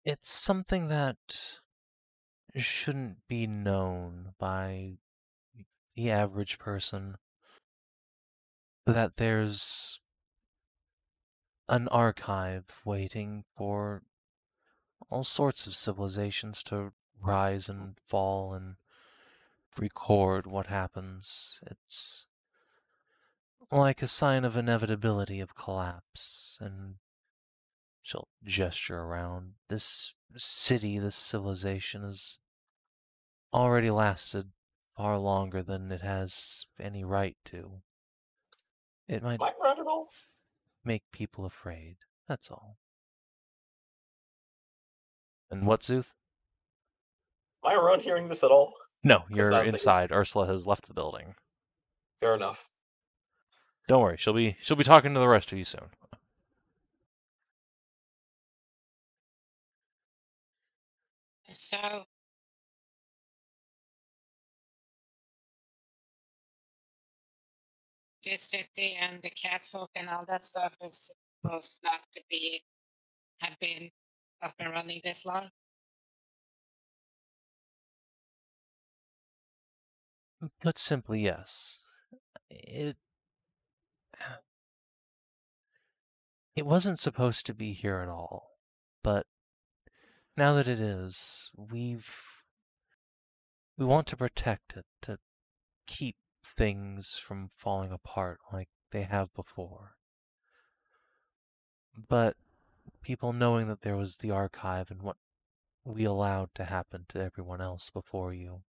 It's something that shouldn't be known by the average person. That there's an archive waiting for all sorts of civilizations to rise and fall and record what happens. It's like a sign of inevitability of collapse, and she'll gesture around. This city, this civilization has already lasted far longer than it has any right to. It might Am I right at all? make people afraid, that's all. And what, Zuth? Am I around hearing this at all? No, 'Cause you're I was thinking- inside. Ursula has left the building. Fair enough. Don't worry, she'll be talking to the rest of you soon. So, this city and the catfolk and all that stuff is supposed not to have been up and running this long. Put simply, yes. It wasn't supposed to be here at all, but now that it is, we want to protect it, to keep things from falling apart like they have before. But people knowing that there was the archive and what we allowed to happen to everyone else before you,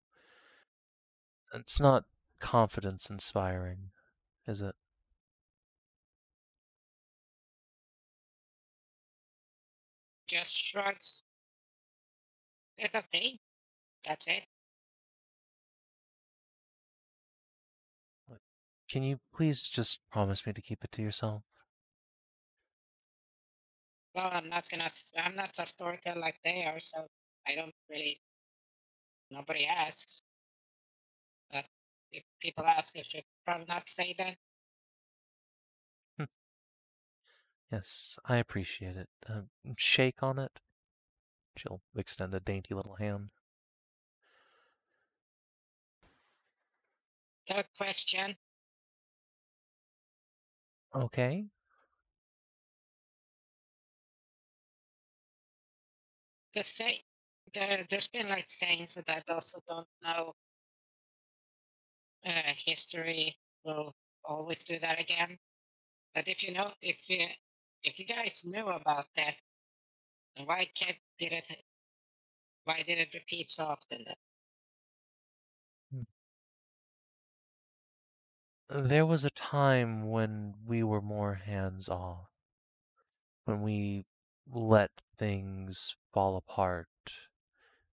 it's not confidence inspiring, is it? Just shrugs. It's a thing. That's it. Can you please just promise me to keep it to yourself? Well, I'm not a storyteller like they are, so I don't really. Nobody asks. But if people ask, I should probably not say that. Yes, I appreciate it. Shake on it. She'll extend a dainty little hand. Third question. Okay. There's been like sayings that I also don't know. History will always do that again. But if you guys knew about that, then why did it repeat so often? There was a time when we were more hands off, when we let things fall apart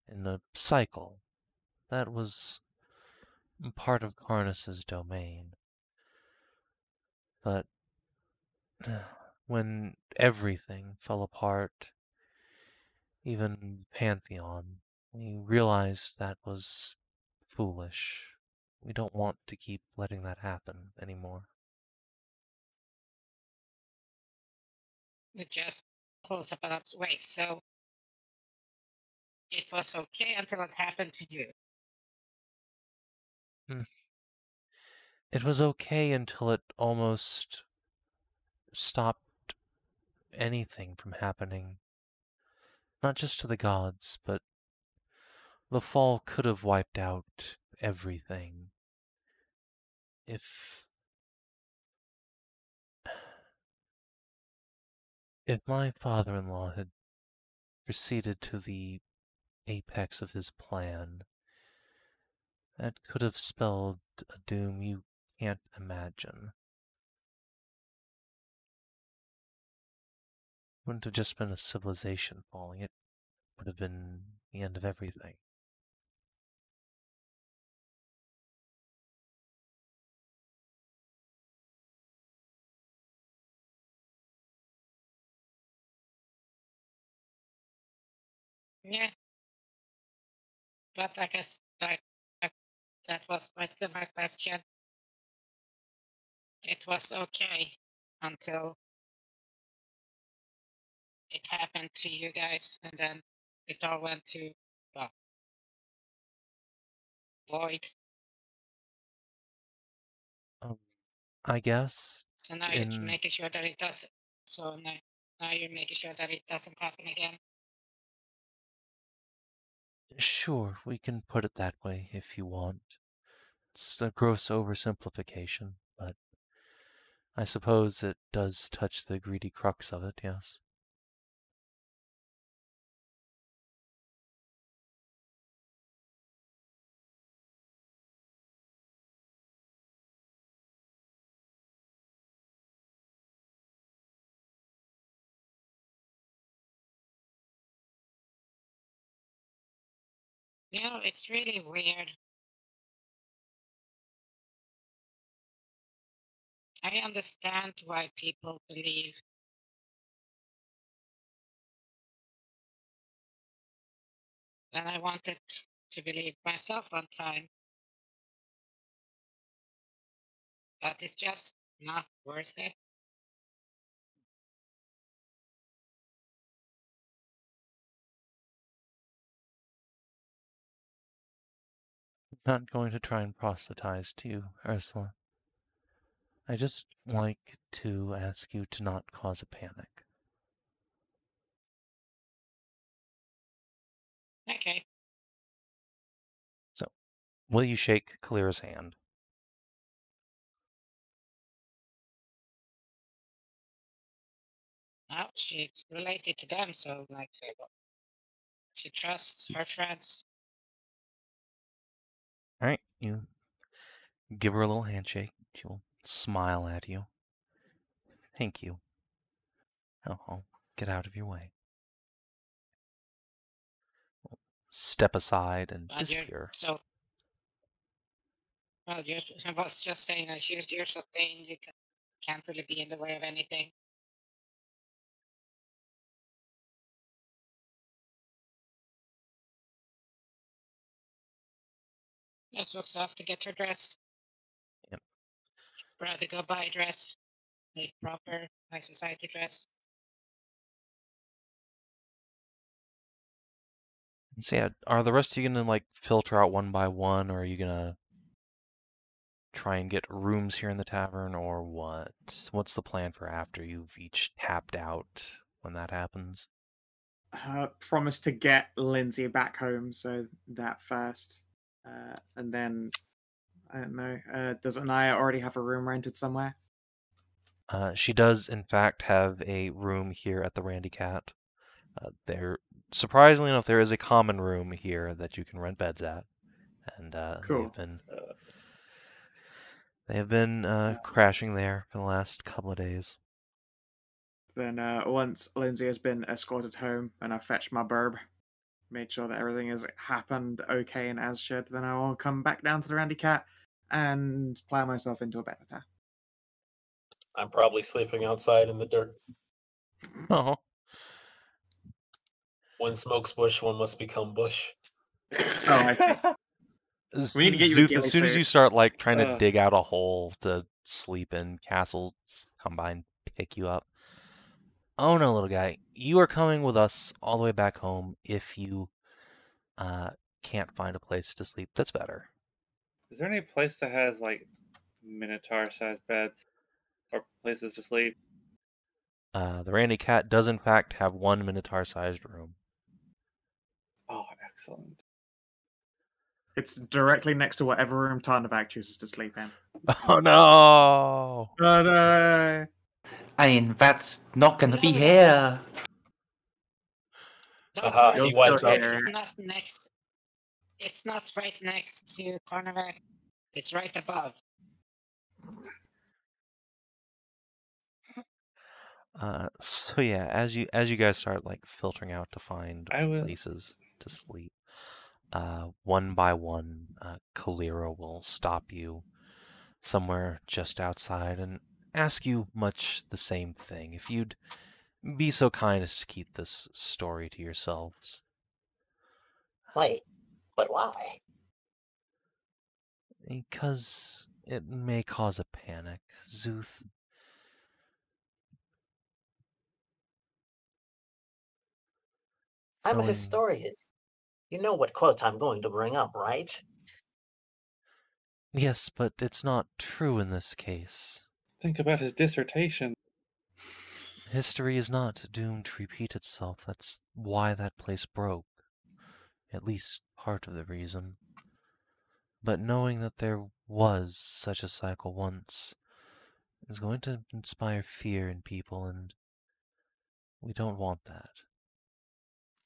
in a cycle. That was part of Karnas's domain. But when everything fell apart, even the Pantheon, we realized that was foolish. We don't want to keep letting that happen anymore. It just pulls up and up. Wait, so it was okay until it happened to you. It was okay until it almost stopped anything from happening. Not just to the gods, but the fall could have wiped out everything. If my father-in-law had proceeded to the apex of his plan, that could have spelled a doom you can't imagine. It wouldn't have just been a civilization falling, it would have been the end of everything. Yeah. But I guess that was still my question. It was okay until it happened to you guys, and then it all went to void. I guess. So now you're making sure that it doesn't. So now you're making sure that it doesn't happen again. Sure, we can put it that way if you want. It's a gross oversimplification, but I suppose it does touch the greedy crux of it, yes. It's really weird. I understand why people believe. And I wanted to believe myself one time. But it's just not worth it. I'm not going to try and proselytize to you, Ursula. I just like to ask you to not cause a panic. Okay. So, will you shake Kalira's hand? Well, she's related to them, so she trusts her friends. Alright, you give her a little handshake. She'll smile at you. Thank you. Now I'll get out of your way. Step aside and disappear. I was just saying that you're so thin, you can't really be in the way of anything. Just looks off to get her dress. Yep. Rather go buy a dress. A proper high society dress. So yeah, are the rest of you gonna like filter out one by one, or are you gonna try and get rooms here in the tavern, or what? What's the plan for after you've each tapped out when that happens? Promise to get Lindsay back home, so that first. And then, I don't know, does Anaya already have a room rented somewhere? She does, in fact, have a room here at the Randy Cat. Surprisingly enough, there is a common room here that you can rent beds at, and Cool. they have been crashing there for the last couple of days. Then once Lindsay has been escorted home and I fetched my burb, made sure that everything has happened okay and as should, then I will come back down to the Randy Cat and plow myself into a bed with her. I'm probably sleeping outside in the dirt. Oh. One smokes bush, one must become bush. Oh, I see. We need to get you a Zuth, ghillie as soon as suit. you start like trying to dig out a hole to sleep in, Castle come by and pick you up. Oh no, little guy, you are coming with us all the way back home if you can't find a place to sleep that's better. Is there any place that has like minotaur-sized beds or places to sleep? The Randy Cat does in fact have one minotaur-sized room. Oh, excellent. It's directly next to whatever room Tarnavak chooses to sleep in. Oh no! But I mean, that's not going to be here. He wiped out. It's not right next to Tarnavak. It's right above. So yeah, as you guys start like filtering out to find places to sleep, one by one, Kalira will stop you somewhere just outside and ask you much the same thing. If you'd be so kind as to keep this story to yourselves. Wait, but why? Because it may cause a panic, Zuth. I'm a historian. You know what quote I'm going to bring up, right? Yes, but it's not true in this case. Think about his dissertation. History is not doomed to repeat itself. That's why that place broke. At least part of the reason. But knowing that there was such a cycle once is going to inspire fear in people, and we don't want that.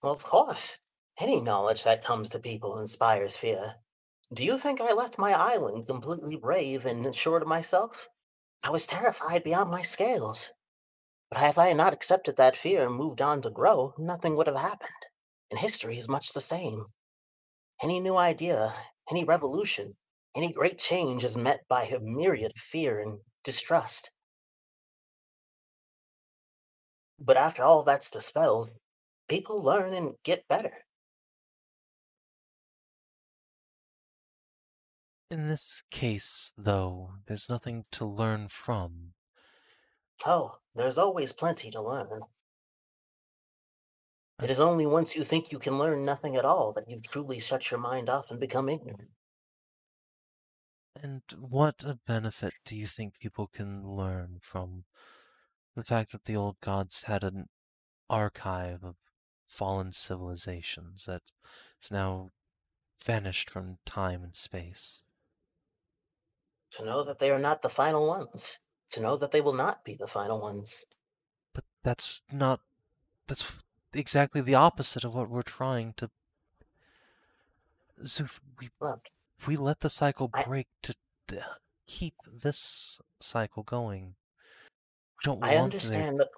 Well, of course. Any knowledge that comes to people inspires fear. Do you think I left my island completely brave and sure to myself? I was terrified beyond my scales. But had I not accepted that fear and moved on to grow, nothing would have happened. And history is much the same. Any new idea, any revolution, any great change is met by a myriad of fear and distrust. But after all that's dispelled, people learn and get better. In this case, though, there's nothing to learn from. Oh, there's always plenty to learn. It is only once you think you can learn nothing at all that you truly shut your mind off and become ignorant. And what a benefit do you think people can learn from the fact that the old gods had an archive of fallen civilizations that is now vanished from time and space? To know that they are not the final ones. To know that they will not be the final ones. But that's exactly the opposite of what we're trying to. Zuth, Look, we let the cycle I- break to keep this cycle going. We don't I want understand that.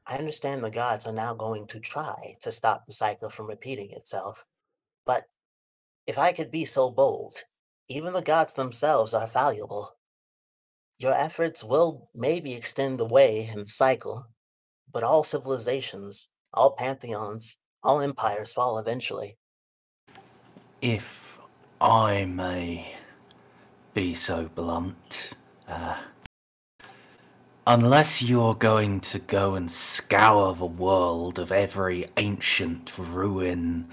I understand the gods are now going to try to stop the cycle from repeating itself. But if I could be so bold, even the gods themselves are valuable. Your efforts will maybe extend the way and the cycle, but all civilizations, all pantheons, all empires fall eventually. If I may be so blunt, unless you're going to go and scour the world of every ancient ruin,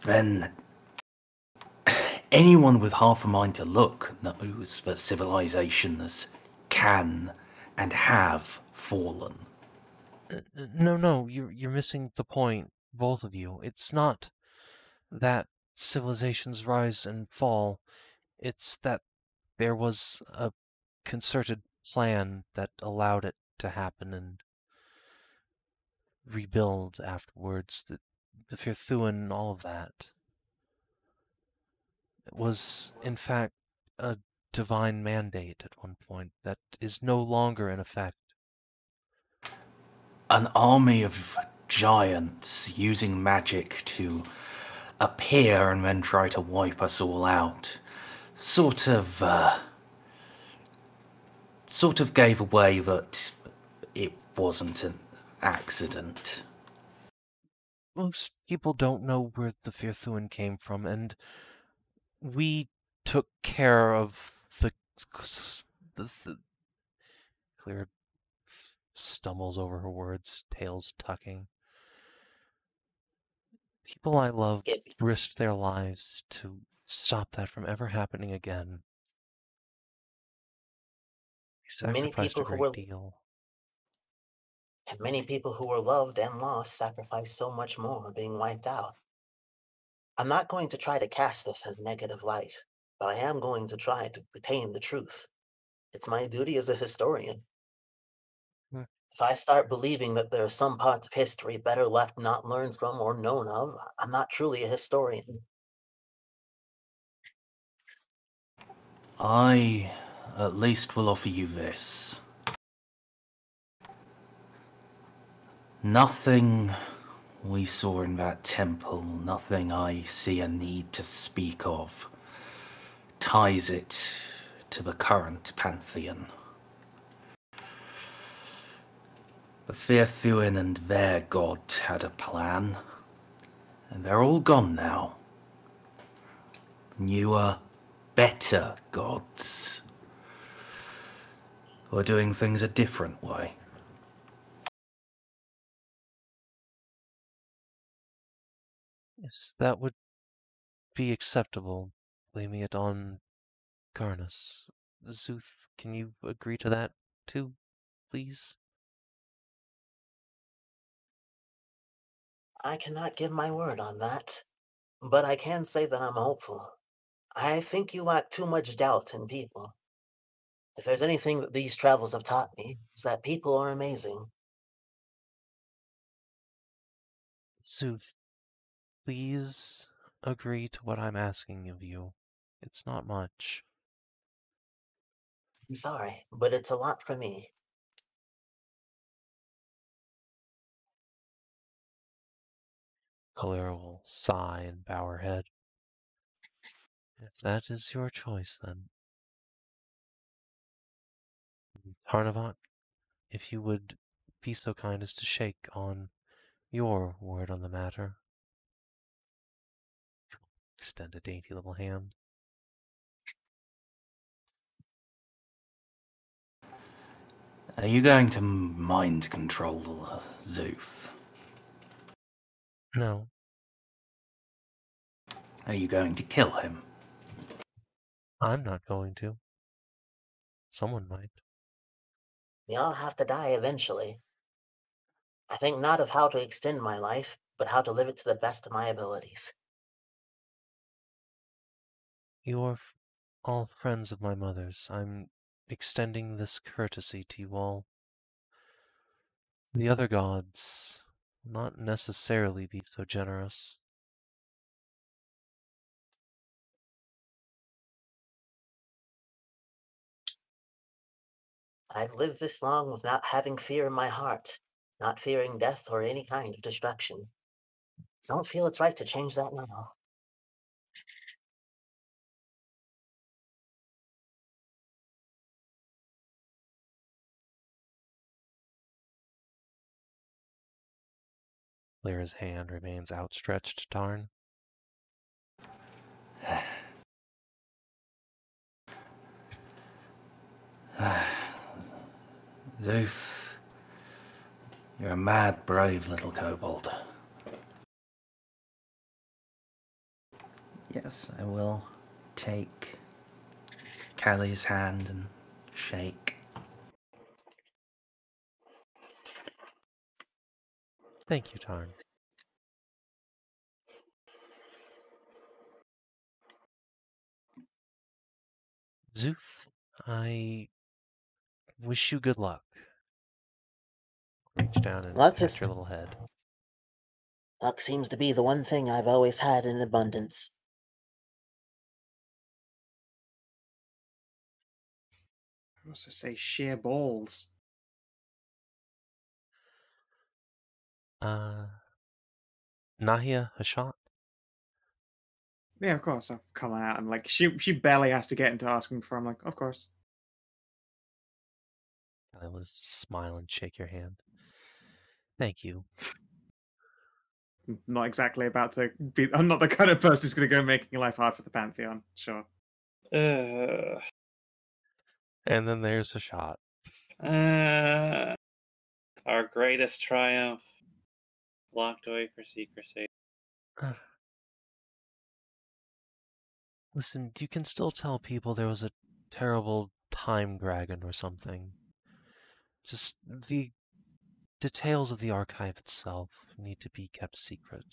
then anyone with half a mind to look knows that civilizations can and have fallen. No, you're missing the point, both of you. It's not that civilizations rise and fall. It's that there was a concerted plan that allowed it to happen and rebuild afterwards. The Firthuan and all of that. It was, in fact, a divine mandate at one point that is no longer in effect. An army of giants using magic to appear and then try to wipe us all out. Sort of gave away that it wasn't an accident. Most people don't know where the Firthuan came from, and we took care of the Clear stumbles over her words, tails tucking. People I love risked their lives to stop that from ever happening again. We Many sacrificed a people who great were deal. and many people who were loved and lost sacrificed so much more being wiped out. I'm not going to try to cast this in a negative light, but I am going to try to retain the truth. It's my duty as a historian. Hmm. If I start believing that there are some parts of history better left not learned from or known of, I'm not truly a historian. I at least will offer you this. Nothing we saw in that temple, nothing I see a need to speak of, ties it to the current pantheon. The Firthuan and their god had a plan, and they're all gone now. Newer, better gods who are doing things a different way. Yes, that would be acceptable, blaming it on Garnus. Zuth, can you agree to that too, please? I cannot give my word on that, but I can say that I'm hopeful. I think you lack too much doubt in people. If there's anything that these travels have taught me, it's that people are amazing. Zuth, please agree to what I'm asking of you. It's not much. I'm sorry, but it's a lot for me. Kalira will sigh and bow her head. If that is your choice, then. Tarnavat, if you would be so kind as to shake on your word on the matter. Extend a dainty little hand. Are you going to mind control Zuth? No. Are you going to kill him? I'm not going to. Someone might. We all have to die eventually. I think not of how to extend my life, but how to live it to the best of my abilities. You're all friends of my mother's. I'm extending this courtesy to you all. The other gods will not necessarily be so generous. I've lived this long with not having fear in my heart, not fearing death or any kind of destruction. Don't feel it's right to change that now. Lyra's hand remains outstretched to Tarn. Zuth, you're a mad, brave little kobold. Yes, I will take Callie's hand and shake. Thank you, Tarn. Zuth, I wish you good luck. Reach down and Luck pat your little head. Luck seems to be the one thing I've always had in abundance. I also say sheer balls. Nahia Hashat? Yeah, of course. I'm coming out and like she barely has to get into asking for. I'm like, of course. I will smile and shake your hand. Thank you. Not exactly about to be. I'm not the kind of person who's going to go making life hard for the Pantheon. Sure. Uh, And then there's Hashat. our greatest triumph, locked away for secrecy. Listen, you can still tell people there was a terrible time dragon or something. Just the details of the archive itself need to be kept secret.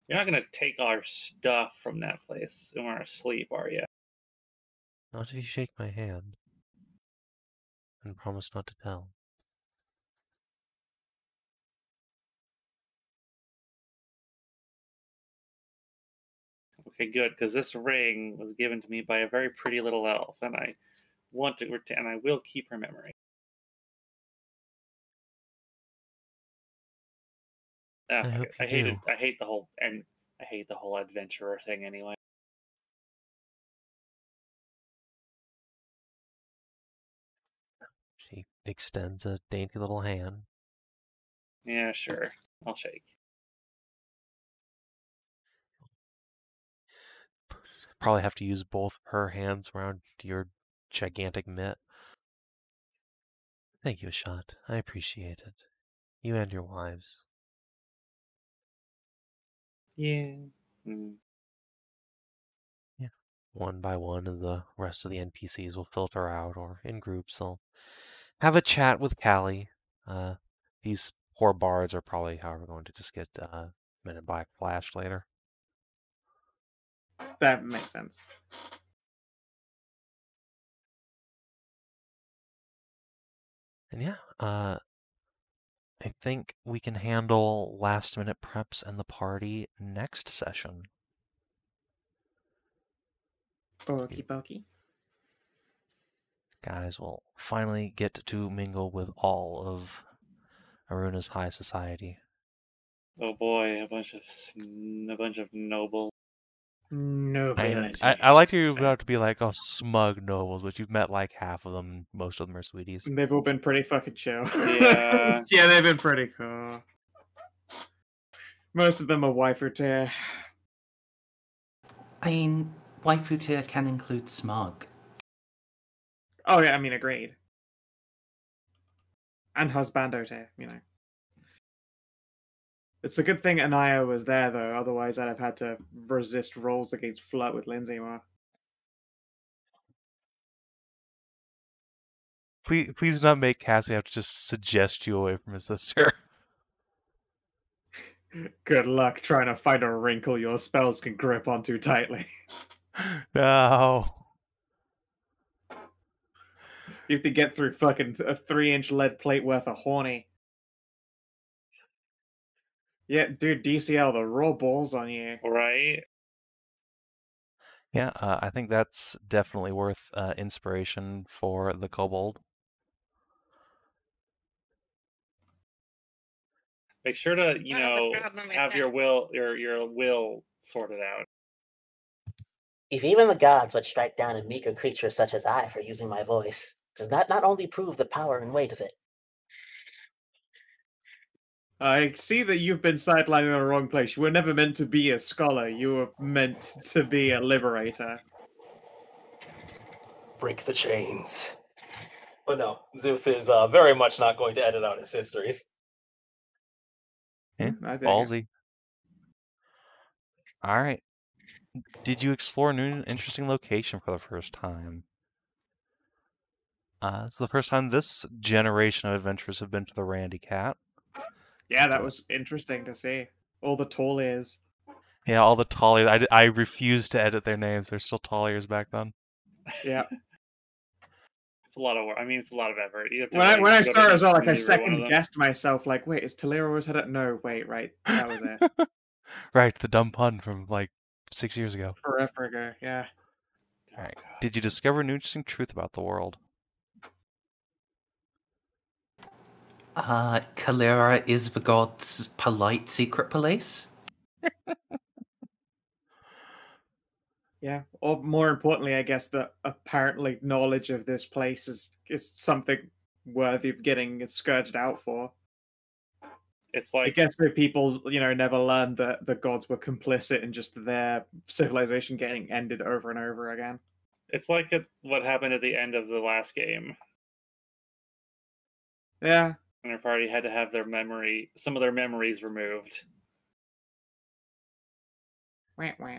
You're not gonna take our stuff from that place when we're asleep, are you? Not if you shake my hand and promise not to tell. Okay, good, because this ring was given to me by a very pretty little elf, and I want to retain, and I will keep her memory. I hope you I hate do. it. I hate the whole adventurer thing anyway. She extends a dainty little hand. Yeah, sure. I'll shake. Probably have to use both her hands around your gigantic mitt. Thank you, Hashat. I appreciate it. You and your wives. Yeah. Mm. Yeah. One by one, as the rest of the NPCs will filter out, or in groups, they'll have a chat with Callie. These poor bards are probably, however, going to just get Men in Black flashed later. That makes sense. And yeah, I think we can handle last minute preps and the party next session. Okie dokie. Guys will finally get to mingle with all of Aruna's high society. Oh boy, a bunch of noble. Nobility. I like you about to be like, oh, smug nobles, but you've met like half of them. Most of them are sweeties. They've all been pretty fucking chill. Yeah. Yeah, they've been pretty cool. Most of them are waifu tier. I mean, waifu tier can include smug. Oh yeah, I mean, agreed. And husbando tier, you know. It's a good thing Anaya was there, though. Otherwise, I'd have had to resist rolls against flirt with Lindsay more. Please do not make Cassie have to just suggest you away from his sister. Good luck trying to find a wrinkle your spells can grip on too tightly. No. You have to get through fucking a 3-inch lead plate worth of horny. Yeah, dude, DCL, the raw balls on you. Right? Yeah, I think that's definitely worth inspiration for the kobold. Make sure to, Well, the problem with have that- your will sorted out. If even the gods would strike down a meager creature such as I for using my voice, does that not only prove the power and weight of it? I see that you've been sidelined in the wrong place. You were never meant to be a scholar. You were meant to be a liberator. Break the chains. But no, Zuth is very much not going to edit out his histories. Yeah, I think ballsy. All right. Did you explore a new interesting location for the first time? It's the first time this generation of adventurers have been to the Randy Cat. Yeah, that was interesting to see. All the tall ears. Yeah, all the tall ears. I refuse to edit their names. They're still tall ears back then. Yeah. It's a lot of work. I mean, it's a lot of effort. You have to, When I go to started as well, like I every one of second them. guessed myself, like, wait, is Talira always had it? No, wait, right. That was it. Right, the dumb pun from like 6 years ago. Forever ago, yeah. All right. Did you discover an interesting truth about the world? Kalira is the god's polite secret police? Yeah. Or more importantly, I guess that apparently knowledge of this place is something worthy of getting scourged out for. It's I like guess that people, never learned that the gods were complicit in just their civilization getting ended over and over again. what happened at the end of the last game. Yeah. And our party had to have some of their memories removed. Wah, wah.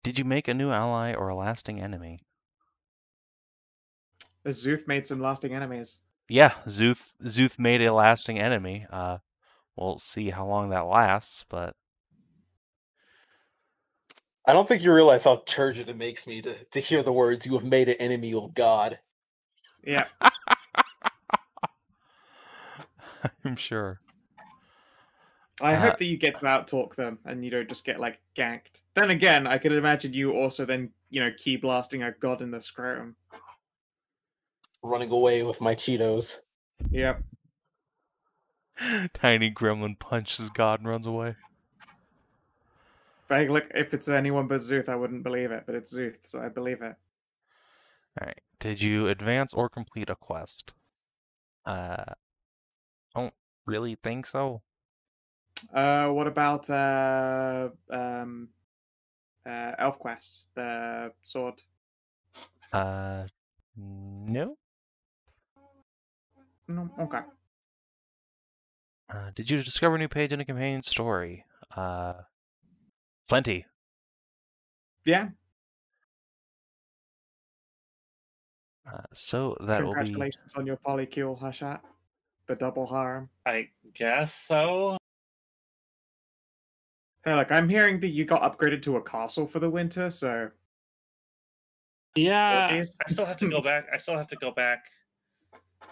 Did you make a new ally or a lasting enemy? The Zuth made some lasting enemies. Yeah, Zuth made a lasting enemy. We'll see how long that lasts, but I don't think you realize how turgid it makes me to hear the words, "You have made an enemy of God." Yeah. I'm sure. I hope that you get to out-talk them and you don't just get, ganked. Then again, I could imagine you also then, key blasting a god in the scrotum. Running away with my Cheetos. Yep. Tiny gremlin punches God and runs away. Look, if it's anyone but Zuth, I wouldn't believe it, but it's Zuth, so I believe it. All right. Did you advance or complete a quest? Don't really think so. What about ElfQuest, the sword? No. No, okay. Did you discover a new page in a companion story? Plenty. Yeah. So that will be. Congratulations on your polycule, Hashat. The double harem. I guess so. Hey, look, I'm hearing that you got upgraded to a castle for the winter, so Yeah. apologies. I still have to go back. I still have to go back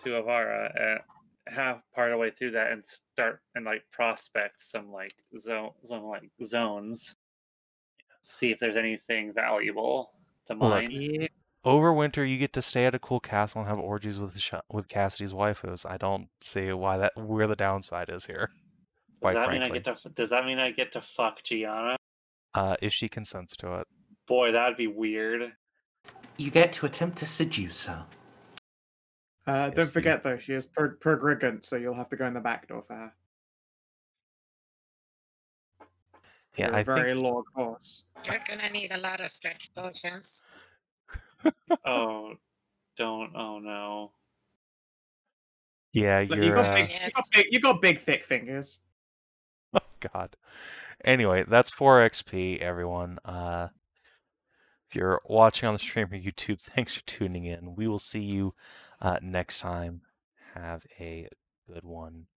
to Avara half part of the way through that and start and like prospect some zones. See if there's anything valuable to Look, mine. Yeah. over winter, you get to stay at a cool castle and have orgies with with Cassidy's waifus. I don't see where the downside is here. Does Quite that frankly, mean does that mean I get to fuck Gianna? if she consents to it. Boy, that'd be weird. You get to attempt to seduce her. Yes, Don't forget though, she is pergrigant, so you'll have to go in the back door for her. Yeah, You're I a very think. log horse. You're gonna need a lot of stretch potions. Oh, don't. Oh no. Yeah, Look, you're. you got big thick fingers. Oh God. Anyway, that's 4 XP, everyone. If you're watching on the stream or YouTube, thanks for tuning in. We will see you next time. Have a good one.